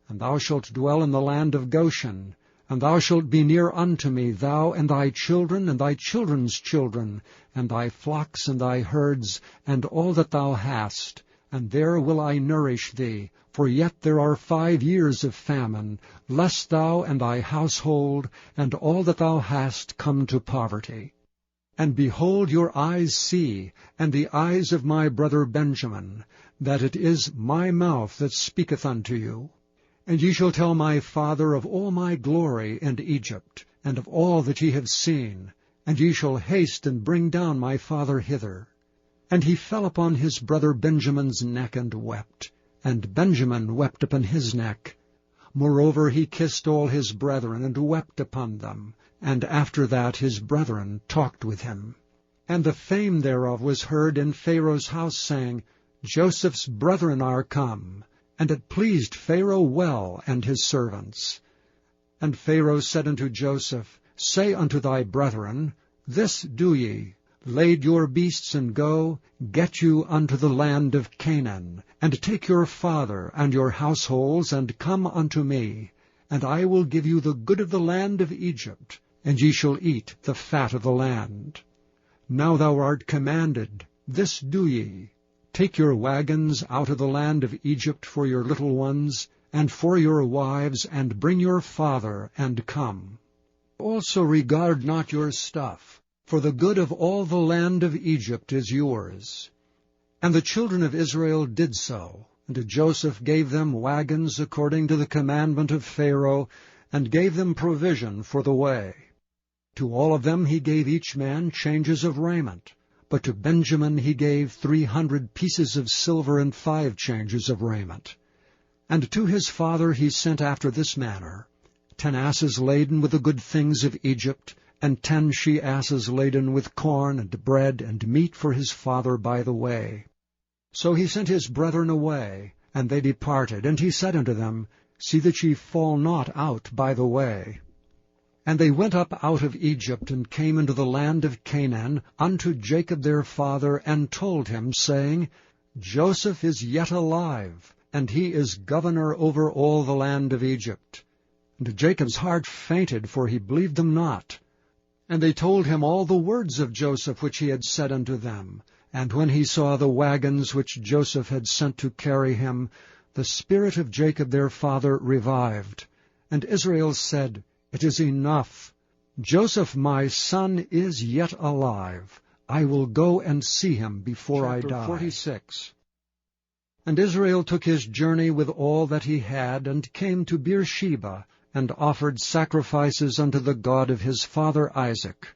A: And thou shalt dwell in the land of Goshen, and thou shalt be near unto me, thou and thy children, and thy children's children, and thy flocks and thy herds, and all that thou hast. And there will I nourish thee, for yet there are 5 years of famine, lest thou and thy household, and all that thou hast, come to poverty. And behold, your eyes see, and the eyes of my brother Benjamin, that it is my mouth that speaketh unto you. And ye shall tell my father of all my glory in Egypt, and of all that ye have seen, and ye shall haste and bring down my father hither. And he fell upon his brother Benjamin's neck and wept, and Benjamin wept upon his neck. Moreover he kissed all his brethren, and wept upon them, and after that his brethren talked with him. And the fame thereof was heard in Pharaoh's house, saying, Joseph's brethren are come. And it pleased Pharaoh well, and his servants. And Pharaoh said unto Joseph, Say unto thy brethren, This do ye, Lade your beasts and go, get you unto the land of Canaan, and take your father and your households, and come unto me, and I will give you the good of the land of Egypt, and ye shall eat the fat of the land. Now thou art commanded, this do ye, take your wagons out of the land of Egypt for your little ones, and for your wives, and bring your father, and come. Also regard not your stuff, for the good of all the land of Egypt is yours. And the children of Israel did so, and Joseph gave them wagons according to the commandment of Pharaoh, and gave them provision for the way. To all of them he gave each man changes of raiment, but to Benjamin he gave 300 pieces of silver and 5 changes of raiment. And to his father he sent after this manner, 10 asses laden with the good things of Egypt, and 10 she-asses laden with corn and bread and meat for his father by the way. So he sent his brethren away, and they departed, and he said unto them, See that ye fall not out by the way. And they went up out of Egypt, and came into the land of Canaan, unto Jacob their father, and told him, saying, Joseph is yet alive, and he is governor over all the land of Egypt. And Jacob's heart fainted, for he believed them not. And they told him all the words of Joseph which he had said unto them. And when he saw the wagons which Joseph had sent to carry him, the spirit of Jacob their father revived. And Israel said, It is enough. Joseph my son is yet alive. I will go and see him before I die. Chapter 46. And Israel took his journey with all that he had, and came to Beersheba, and offered sacrifices unto the God of his father Isaac.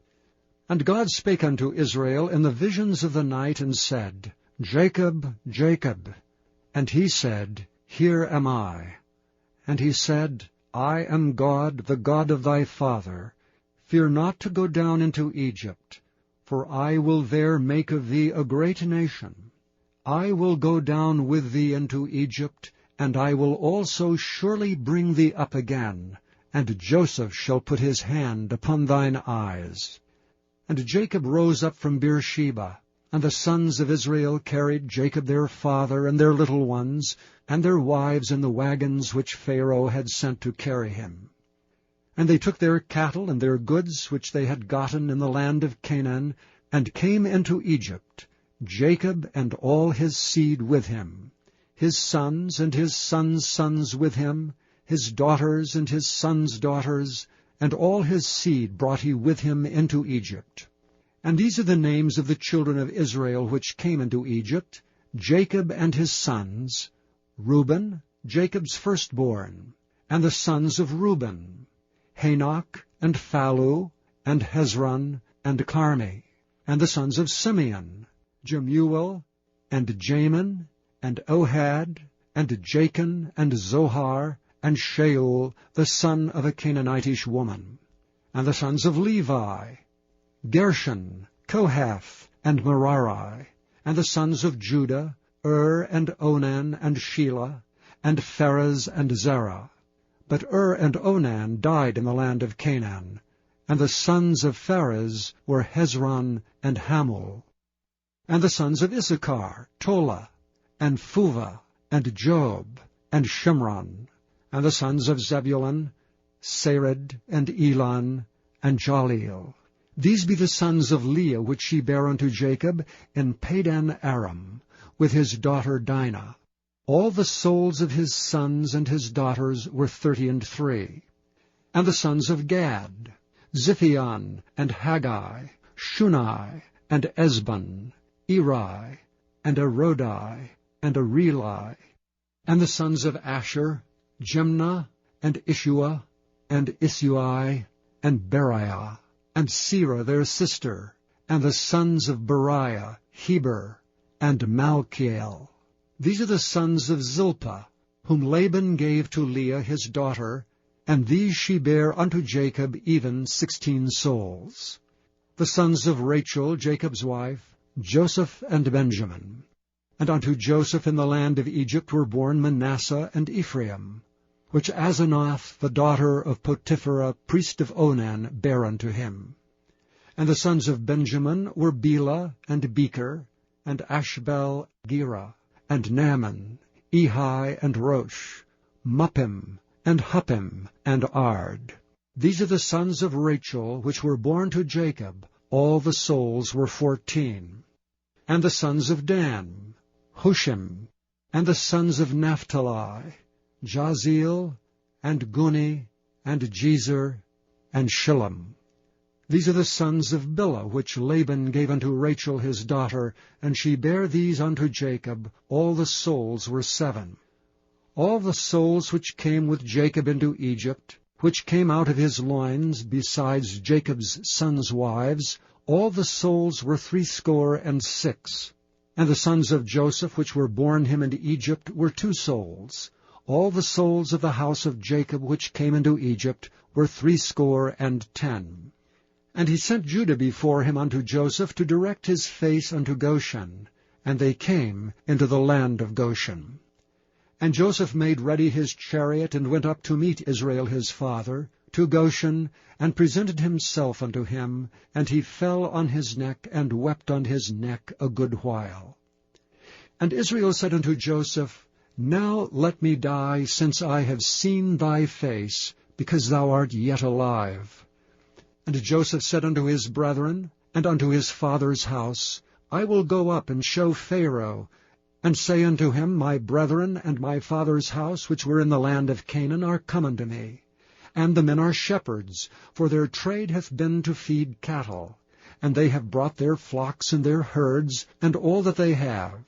A: And God spake unto Israel in the visions of the night, and said, Jacob, Jacob. And he said, Here am I. And he said, I am God, the God of thy father. Fear not to go down into Egypt, for I will there make of thee a great nation. I will go down with thee into Egypt, and I will also surely bring thee up again, and Joseph shall put his hand upon thine eyes. And Jacob rose up from Beersheba, and the sons of Israel carried Jacob their father and their little ones, and their wives in the wagons which Pharaoh had sent to carry him. And they took their cattle and their goods which they had gotten in the land of Canaan, and came into Egypt, Jacob and all his seed with him, his sons and his sons' sons with him, his daughters and his sons' daughters, and all his seed brought he with him into Egypt. And these are the names of the children of Israel which came into Egypt, Jacob and his sons, Reuben, Jacob's firstborn, and the sons of Reuben, Hanok, and Phalu, and Hezron, and Carmi, and the sons of Simeon, Jemuel, and Jamin, and Ohad, and Jachin, and Zohar, and Shaul, the son of a Canaanitish woman. And the sons of Levi, Gershon, Kohath, and Merari. And the sons of Judah, and Onan, and Shelah, and Pharez, and Zerah. But and Onan died in the land of Canaan. And the sons of Pharez were Hezron and Hamul. And the sons of Issachar, Tola, and Phuvah, and Job, and Shimron. And the sons of Zebulun, Sered, and Elon, and Jaleel. These be the sons of Leah which she bare unto Jacob in Padan Aram, with his daughter Dinah. All the souls of his sons and his daughters were 33. And the sons of Gad, Ziphion, and Haggai, Shunai, and Esbon, Eri, and Arodai, and Areli. And the sons of Asher, Jimnah, and Ishua, and Isui, and Beriah, and Serah their sister, and the sons of Beriah, Heber, and Malchiel. These are the sons of Zilpah, whom Laban gave to Leah his daughter, and these she bare unto Jacob even 16 souls. The sons of Rachel, Jacob's wife, Joseph and Benjamin. And unto Joseph in the land of Egypt were born Manasseh and Ephraim. which Asenath the daughter of Potipherah priest of Onan bare unto him. And the sons of Benjamin were Bela, and Becher, and Ashbel, Gera, and Naaman, Ehi, and Rosh, Muppim, and Huppim, and Ard. These are the sons of Rachel, which were born to Jacob. All the souls were 14. And the sons of Dan, Hushim, and the sons of Naphtali, Jaziel, and Guni, and Jezer, and Shillem. These are the sons of Bilhah, which Laban gave unto Rachel his daughter, and she bare these unto Jacob. All the souls were 7. All the souls which came with Jacob into Egypt, which came out of his loins, besides Jacob's sons' wives, all the souls were 66. And the sons of Joseph, which were born him in Egypt, were 2 souls. All the souls of the house of Jacob, which came into Egypt, were 70. And he sent Judah before him unto Joseph, to direct his face unto Goshen. And they came into the land of Goshen. And Joseph made ready his chariot, and went up to meet Israel his father, to Goshen, and presented himself unto him. And he fell on his neck, and wept on his neck a good while. And Israel said unto Joseph, Now let me die, since I have seen thy face, because thou art yet alive. And Joseph said unto his brethren, and unto his father's house, I will go up and show Pharaoh, and say unto him, My brethren and my father's house, which were in the land of Canaan, are come unto me. And the men are shepherds, for their trade hath been to feed cattle. And they have brought their flocks and their herds, and all that they have.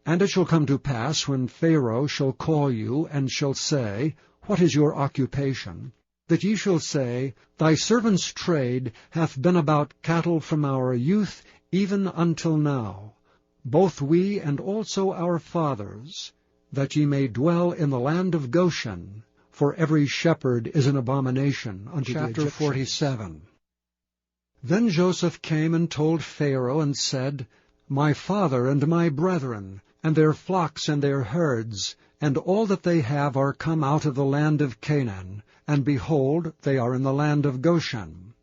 A: And it shall come to pass, when Pharaoh shall call you, and shall say, What is your occupation? That ye shall say, Thy servant's trade hath been about cattle from our youth even until now, both we and also our fathers, that ye may dwell in the land of Goshen, for every shepherd is an abomination unto the Egyptians. Chapter 47. Then Joseph came and told Pharaoh, and said, My father and my brethren, and their flocks and their herds, and all that they have are come out of the land of Canaan, and behold, they are in the land of Goshen.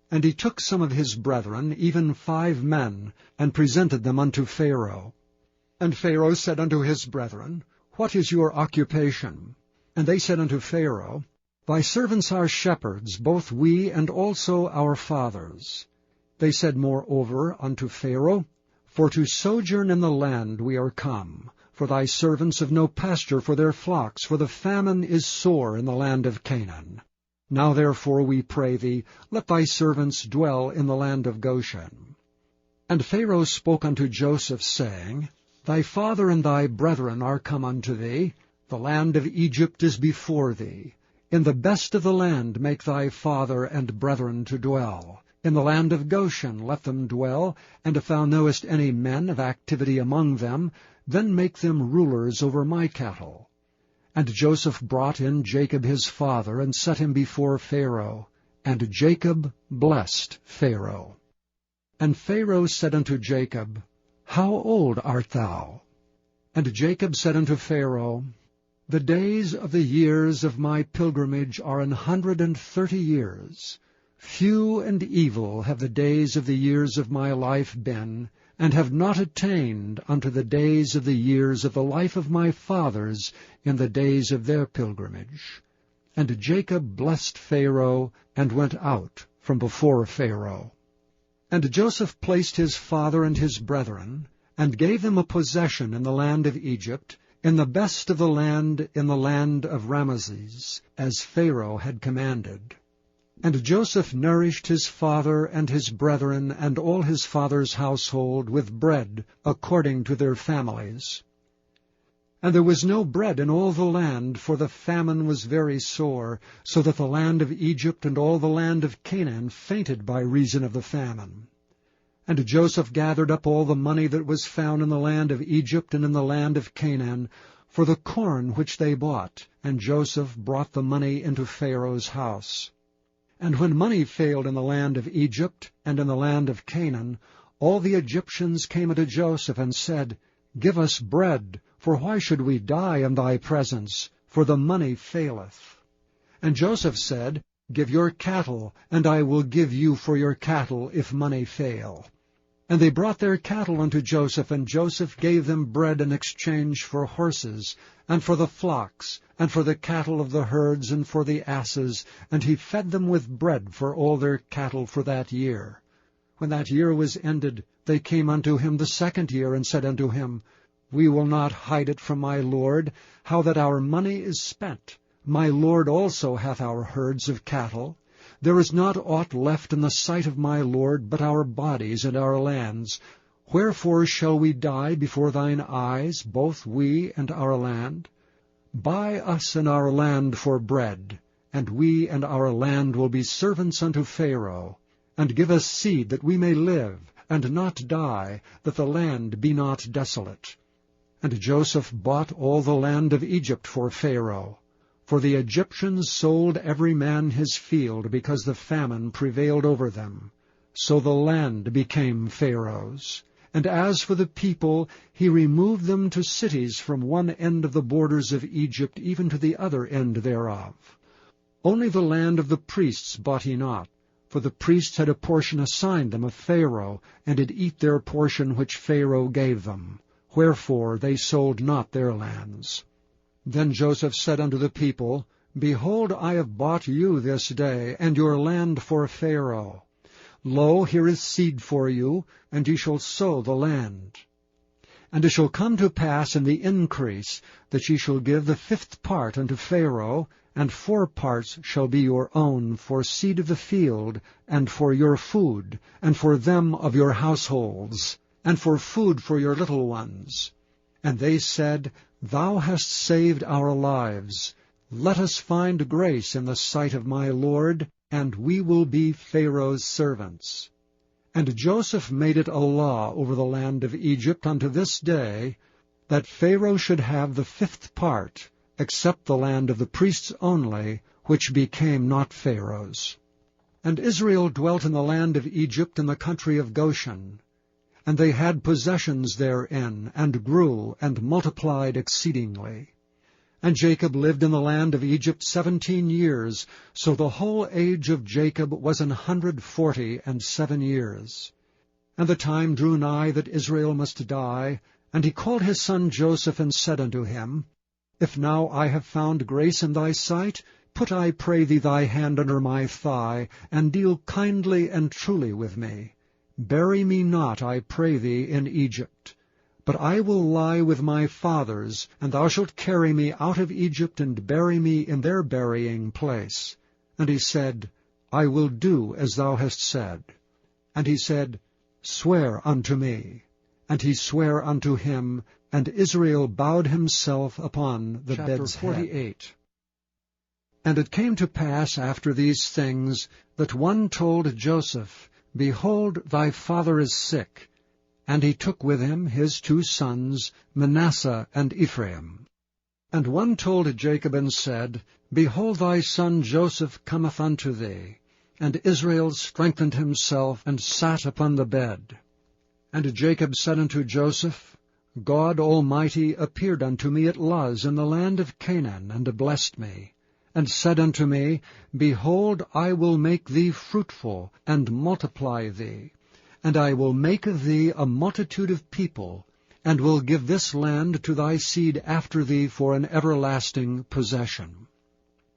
A: And he took some of his brethren, even 5 men, and presented them unto Pharaoh. And Pharaoh said unto his brethren, What is your occupation? And they said unto Pharaoh, Thy servants are shepherds, both we and also our fathers. They said moreover unto Pharaoh, For to sojourn in the land we are come, for thy servants have no pasture for their flocks, for the famine is sore in the land of Canaan. Now therefore, we pray thee, let thy servants dwell in the land of Goshen. And Pharaoh spoke unto Joseph, saying, Thy father and thy brethren are come unto thee, the land of Egypt is before thee. In the best of the land make thy father and brethren to dwell. In the land of Goshen let them dwell, and if thou knowest any men of activity among them, then make them rulers over my cattle. And Joseph brought in Jacob his father, and set him before Pharaoh. And Jacob blessed Pharaoh. And Pharaoh said unto Jacob, How old art thou? And Jacob said unto Pharaoh, The days of the years of my pilgrimage are 130 years. Few and evil have the days of the years of my life been, and have not attained unto the days of the years of the life of my fathers in the days of their pilgrimage. And Jacob blessed Pharaoh, and went out from before Pharaoh. And Joseph placed his father and his brethren, and gave them a possession in the land of Egypt, in the best of the land, in the land of Ramesses, as Pharaoh had commanded. And Joseph nourished his father and his brethren and all his father's household with bread according to their families. And there was no bread in all the land, for the famine was very sore, so that the land of Egypt and all the land of Canaan fainted by reason of the famine. And Joseph gathered up all the money that was found in the land of Egypt and in the land of Canaan, for the corn which they bought, and Joseph brought the money into Pharaoh's house. And when money failed in the land of Egypt and in the land of Canaan, all the Egyptians came unto Joseph and said, Give us bread, for why should we die in thy presence? for the money faileth. And Joseph said, Give your cattle, and I will give you for your cattle, if money fail. And they brought their cattle unto Joseph, and Joseph gave them bread in exchange for horses, and for the flocks, and for the cattle of the herds, and for the asses, and he fed them with bread for all their cattle for that year. When that year was ended, they came unto him the second year, and said unto him, We will not hide it from my lord, how that our money is spent. My lord also hath our herds of cattle. There is not aught left in the sight of my lord but our bodies and our lands. Wherefore shall we die before thine eyes, both we and our land? Buy us and our land for bread, and we and our land will be servants unto Pharaoh. And give us seed that we may live, and not die, that the land be not desolate. And Joseph bought all the land of Egypt for Pharaoh. For the Egyptians sold every man his field, because the famine prevailed over them. So the land became Pharaoh's. And as for the people, he removed them to cities from one end of the borders of Egypt even to the other end thereof. Only the land of the priests bought he not, for the priests had a portion assigned them of Pharaoh, and did eat their portion which Pharaoh gave them. Wherefore they sold not their lands. Then Joseph said unto the people, Behold, I have bought you this day, and your land for Pharaoh. Lo, here is seed for you, and ye shall sow the land. And it shall come to pass in the increase, that ye shall give the 5th part unto Pharaoh, and 4 parts shall be your own for seed of the field, and for your food, and for them of your households, and for food for your little ones. And they said, Thou hast saved our lives. Let us find grace in the sight of my lord, and we will be Pharaoh's servants. And Joseph made it a law over the land of Egypt unto this day, that Pharaoh should have the 5th part, except the land of the priests only, which became not Pharaoh's. And Israel dwelt in the land of Egypt in the country of Goshen. And they had possessions therein, and grew, and multiplied exceedingly. And Jacob lived in the land of Egypt 17 years, so the whole age of Jacob was 147 years. And the time drew nigh that Israel must die, and he called his son Joseph, and said unto him, If now I have found grace in thy sight, put, I pray thee, thy hand under my thigh, and deal kindly and truly with me. Bury me not, I pray thee, in Egypt. But I will lie with my fathers, and thou shalt carry me out of Egypt, and bury me in their burying place. And he said, I will do as thou hast said. And he said, Swear unto me. And he sware unto him, and Israel bowed himself upon the bed's head. 48. And it came to pass after these things, that one told Joseph, Behold, thy father is sick. And he took with him his 2 sons, Manasseh and Ephraim. And one told Jacob, and said, Behold, thy son Joseph cometh unto thee. And Israel strengthened himself, and sat upon the bed. And Jacob said unto Joseph, God Almighty appeared unto me at Luz in the land of Canaan, and blessed me, and said unto me, Behold, I will make thee fruitful, and multiply thee, and I will make of thee a multitude of people, and will give this land to thy seed after thee for an everlasting possession.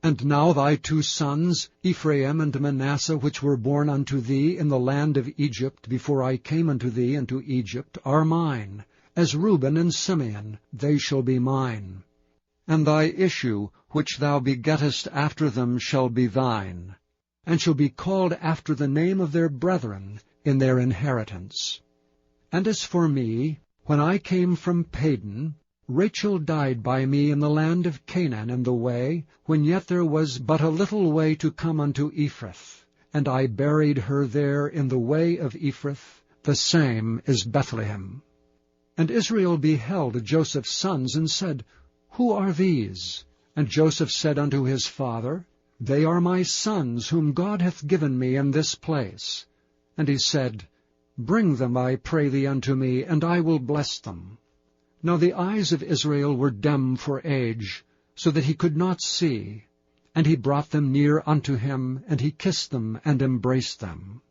A: And now thy 2 sons, Ephraim and Manasseh, which were born unto thee in the land of Egypt before I came unto thee into Egypt, are mine. As Reuben and Simeon, they shall be mine. And thy issue, which thou begettest after them, shall be thine, and shall be called after the name of their brethren in their inheritance. And as for me, when I came from Padan, Rachel died by me in the land of Canaan in the way, when yet there was but a little way to come unto Ephrath, and I buried her there in the way of Ephrath, the same is Bethlehem. And Israel beheld Joseph's sons, and said, Who are these? And Joseph said unto his father, They are my sons, whom God hath given me in this place. And he said, Bring them, I pray thee, unto me, and I will bless them. Now the eyes of Israel were dim for age, so that he could not see. And he brought them near unto him, and he kissed them, and embraced them.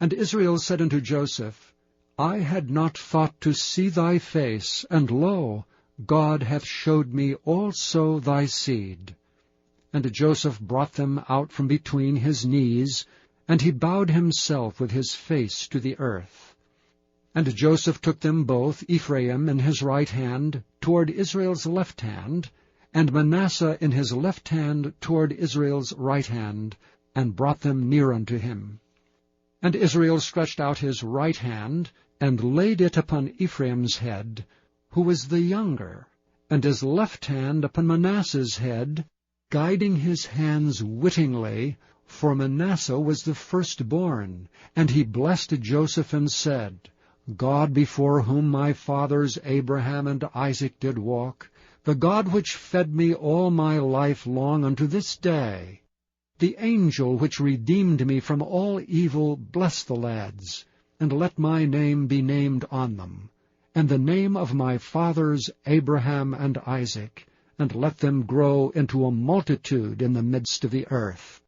A: And Israel said unto Joseph, I had not thought to see thy face, and lo, God hath showed me also thy seed. And Joseph brought them out from between his knees, and he bowed himself with his face to the earth. And Joseph took them both, Ephraim in his right hand, toward Israel's left hand, and Manasseh in his left hand toward Israel's right hand, and brought them near unto him. And Israel stretched out his right hand, and laid it upon Ephraim's head, who was the younger, and his left hand upon Manasseh's head, guiding his hands wittingly, for Manasseh was the firstborn. And he blessed Joseph and said, God before whom my fathers Abraham and Isaac did walk, the God which fed me all my life long unto this day, the angel which redeemed me from all evil, bless the lads, and let my name be named on them, and the name of my fathers Abraham and Isaac, and let them grow into a multitude in the midst of the earth.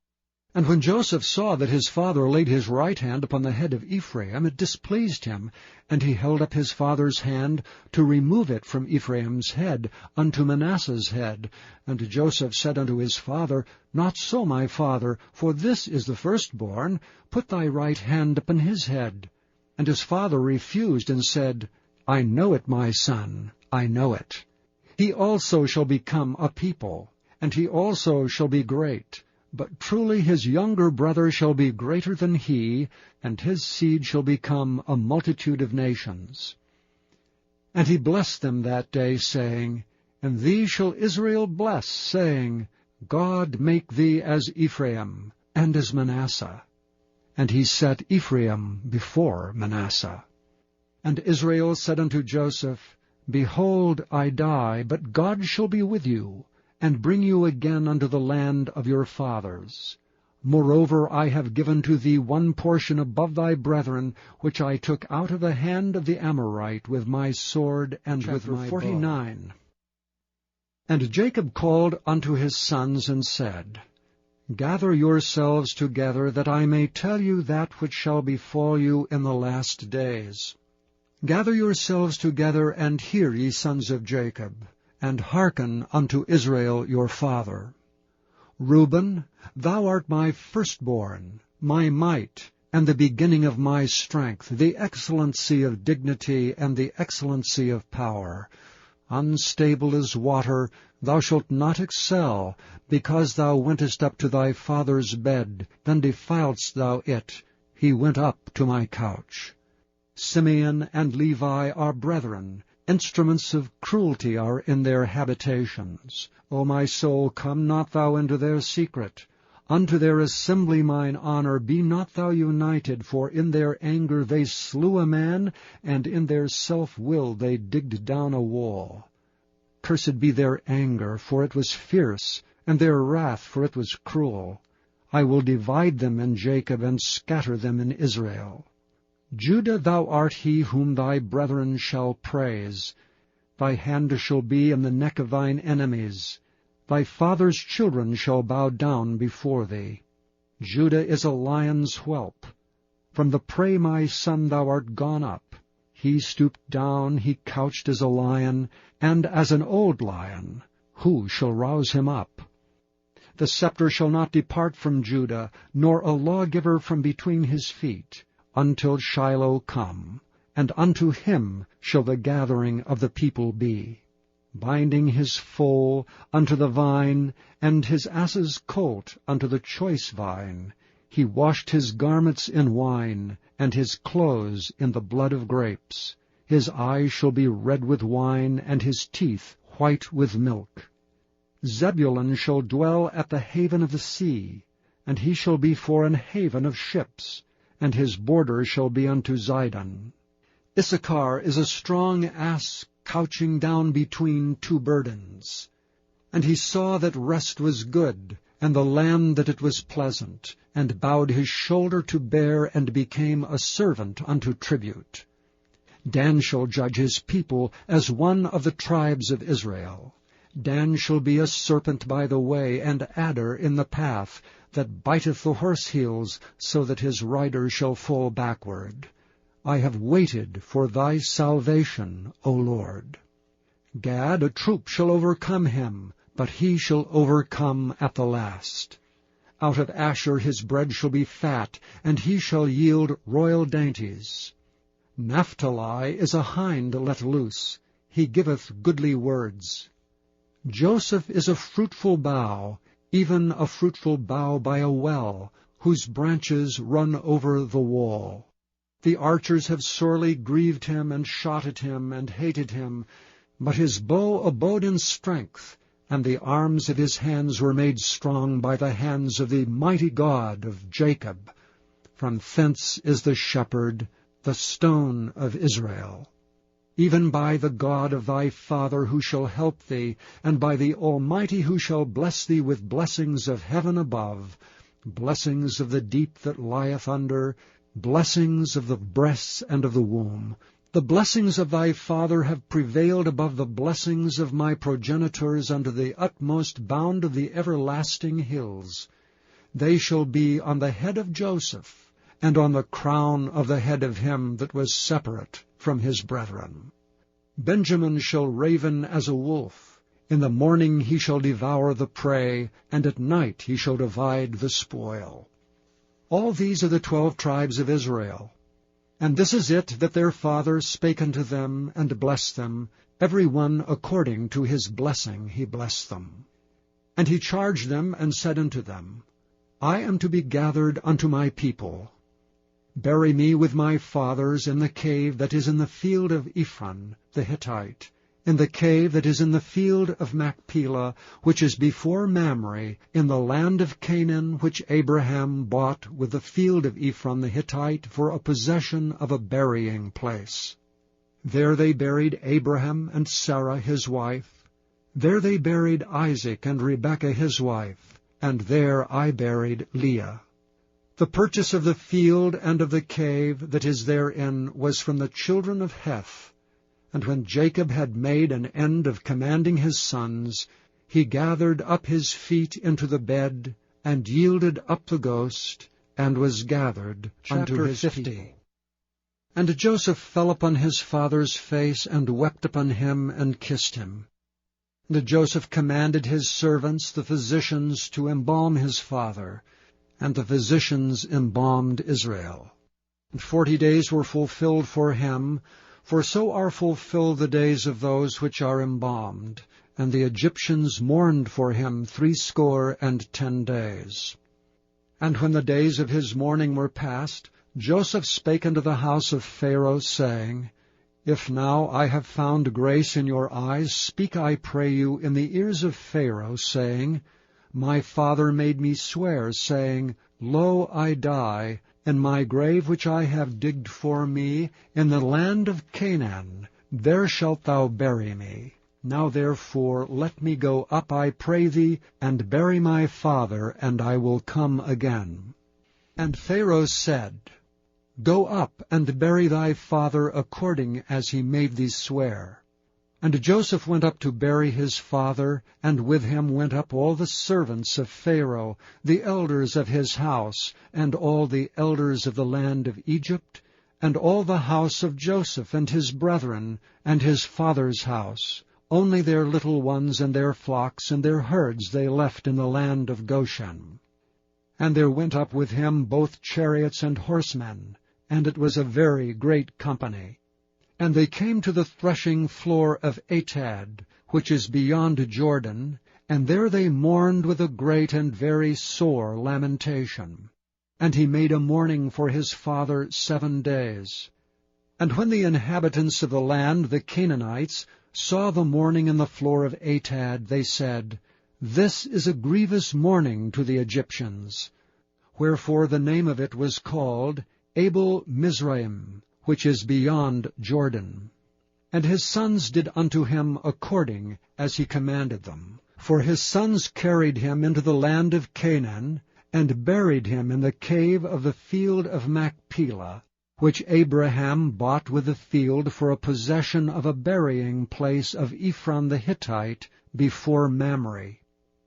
A: And when Joseph saw that his father laid his right hand upon the head of Ephraim, it displeased him, and he held up his father's hand to remove it from Ephraim's head unto Manasseh's head. And Joseph said unto his father, Not so, my father, for this is the firstborn. Put thy right hand upon his head. And his father refused, and said, I know it, my son, I know it. He also shall become a people, and he also shall be great. But truly his younger brother shall be greater than he, and his seed shall become a multitude of nations. And he blessed them that day, saying, And thee shall Israel bless, saying, God make thee as Ephraim, and as Manasseh. And he set Ephraim before Manasseh. And Israel said unto Joseph, Behold, I die, but God shall be with you, and bring you again unto the land of your fathers. Moreover, I have given to thee one portion above thy brethren, which I took out of the hand of the Amorite with my sword and with my 49. Bow. And Jacob called unto his sons, and said, Gather yourselves together, that I may tell you that which shall befall you in the last days. Gather yourselves together, and hear, ye sons of Jacob, and hearken unto Israel your father. Reuben, thou art my firstborn, my might, and the beginning of my strength, the excellency of dignity, and the excellency of power. Unstable as water, thou shalt not excel, because thou wentest up to thy father's bed, then defiledst thou it. He went up to my couch. Simeon and Levi are brethren. Instruments of cruelty are in their habitations. O my soul, come not thou into their secret. Unto their assembly mine honor be not thou united, for in their anger they slew a man, and in their self-will they digged down a wall. Cursed be their anger, for it was fierce, and their wrath, for it was cruel. I will divide them in Jacob, and scatter them in Israel. Judah, thou art he whom thy brethren shall praise. Thy hand shall be in the neck of thine enemies. Thy father's children shall bow down before thee. Judah is a lion's whelp. From the prey, my son, thou art gone up. He stooped down, he couched as a lion, and as an old lion. Who shall rouse him up? The scepter shall not depart from Judah, nor a lawgiver from between his feet, until Shiloh come, and unto him shall the gathering of the people be. Binding his foal unto the vine, and his ass's colt unto the choice vine. He washed his garments in wine, and his clothes in the blood of grapes. His eyes shall be red with wine, and his teeth white with milk. Zebulun shall dwell at the haven of the sea, and he shall be for an haven of ships, and his border shall be unto Zidon. Issachar is a strong ass couching down between two burdens. And he saw that rest was good, and the land that it was pleasant, and bowed his shoulder to bear, and became a servant unto tribute. Dan shall judge his people as one of the tribes of Israel, Dan shall be a serpent by the way, and adder in the path, that biteth the horse heels, so that his rider shall fall backward. I have waited for thy salvation, O Lord. Gad, a troop shall overcome him, but he shall overcome at the last. Out of Asher his bread shall be fat, and he shall yield royal dainties. Naphtali is a hind let loose, he giveth goodly words. Joseph is a fruitful bough, even a fruitful bough by a well, whose branches run over the wall. The archers have sorely grieved him, and shot at him, and hated him, but his bow abode in strength, and the arms of his hands were made strong by the hands of the mighty God of Jacob. From thence is the shepherd, the stone of Israel. Even by the God of thy father who shall help thee, and by the Almighty who shall bless thee with blessings of heaven above, blessings of the deep that lieth under, blessings of the breasts and of the womb. The blessings of thy father have prevailed above the blessings of my progenitors unto the utmost bound of the everlasting hills. They shall be on the head of Joseph, and on the crown of the head of him that was separate from his brethren. Benjamin shall raven as a wolf. In the morning he shall devour the prey, and at night he shall divide the spoil. All these are the 12 tribes of Israel. And this is it that their father spake unto them, and blessed them, every one according to his blessing he blessed them. And he charged them, and said unto them, I am to be gathered unto my people. Bury me with my fathers in the cave that is in the field of Ephron the Hittite, in the cave that is in the field of Machpelah, which is before Mamre, in the land of Canaan, which Abraham bought with the field of Ephron the Hittite for a possession of a burying place. There they buried Abraham and Sarah his wife. There they buried Isaac and Rebekah his wife, and there I buried Leah. The purchase of the field and of the cave that is therein was from the children of Heth. And when Jacob had made an end of commanding his sons, he gathered up his feet into the bed, and yielded up the ghost, and was gathered unto his 50. People. And Joseph fell upon his father's face, and wept upon him, and kissed him. And Joseph commanded his servants, the physicians, to embalm his father, and the physicians embalmed Israel. And 40 days were fulfilled for him, for so are fulfilled the days of those which are embalmed. And the Egyptians mourned for him 60 days. And when the days of his mourning were past, Joseph spake unto the house of Pharaoh, saying, If now I have found grace in your eyes, speak, I pray you, in the ears of Pharaoh, saying, My father made me swear, saying, Lo, I die, in my grave which I have digged for me, in the land of Canaan, there shalt thou bury me. Now therefore let me go up, I pray thee, and bury my father, and I will come again. And Pharaoh said, Go up, and bury thy father according as he made thee swear. And Joseph went up to bury his father, and with him went up all the servants of Pharaoh, the elders of his house, and all the elders of the land of Egypt, and all the house of Joseph and his brethren, and his father's house. Only their little ones and their flocks and their herds they left in the land of Goshen. And there went up with him both chariots and horsemen, and it was a very great company. And they came to the threshing floor of Atad, which is beyond Jordan, and there they mourned with a great and very sore lamentation. And he made a mourning for his father 7 days. And when the inhabitants of the land, the Canaanites, saw the mourning in the floor of Atad, they said, This is a grievous mourning to the Egyptians. Wherefore the name of it was called Abel Mizraim, which is beyond Jordan. And his sons did unto him according as he commanded them. For his sons carried him into the land of Canaan, and buried him in the cave of the field of Machpelah, which Abraham bought with the field for a possession of a burying place of Ephron the Hittite, before Mamre.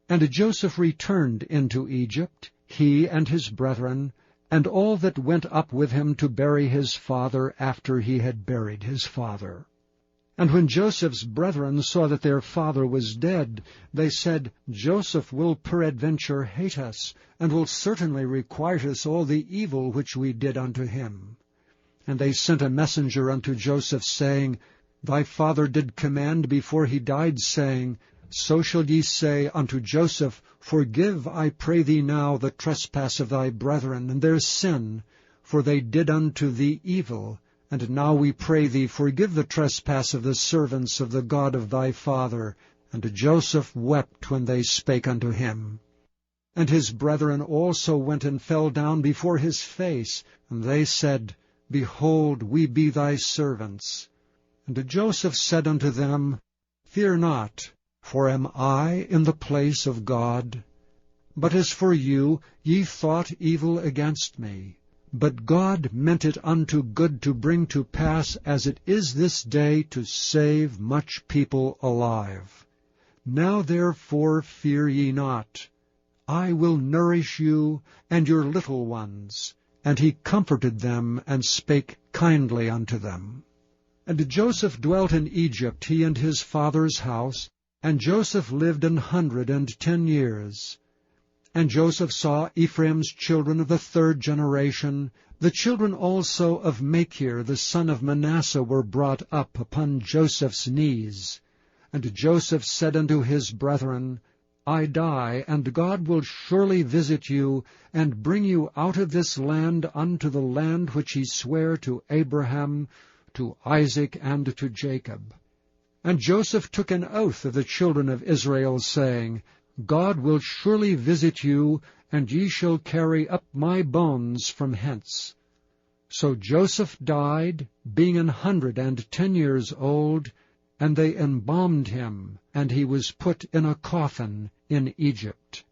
A: And Joseph returned into Egypt, he and his brethren, and all that went up with him to bury his father after he had buried his father. And when Joseph's brethren saw that their father was dead, they said, Joseph will peradventure hate us, and will certainly requite us all the evil which we did unto him. And they sent a messenger unto Joseph, saying, Thy father did command before he died, saying, So shall ye say unto Joseph, Forgive, I pray thee now, the trespass of thy brethren, and their sin, for they did unto thee evil. And now we pray thee, forgive the trespass of the servants of the God of thy father. And Joseph wept when they spake unto him. And his brethren also went and fell down before his face, and they said, Behold, we be thy servants. And Joseph said unto them, Fear not, for am I in the place of God? But as for you, ye thought evil against me. But God meant it unto good to bring to pass, as it is this day, to save much people alive. Now therefore fear ye not. I will nourish you and your little ones. And he comforted them, and spake kindly unto them. And Joseph dwelt in Egypt, he and his father's house, and Joseph lived 110 years. And Joseph saw Ephraim's children of the 3rd generation. The children also of Machir the son of Manasseh were brought up upon Joseph's knees. And Joseph said unto his brethren, I die, and God will surely visit you, and bring you out of this land unto the land which he sware to Abraham, to Isaac, and to Jacob. And Joseph took an oath of the children of Israel, saying, God will surely visit you, and ye shall carry up my bones from hence. So Joseph died, being 110 years old, and they embalmed him, and he was put in a coffin in Egypt.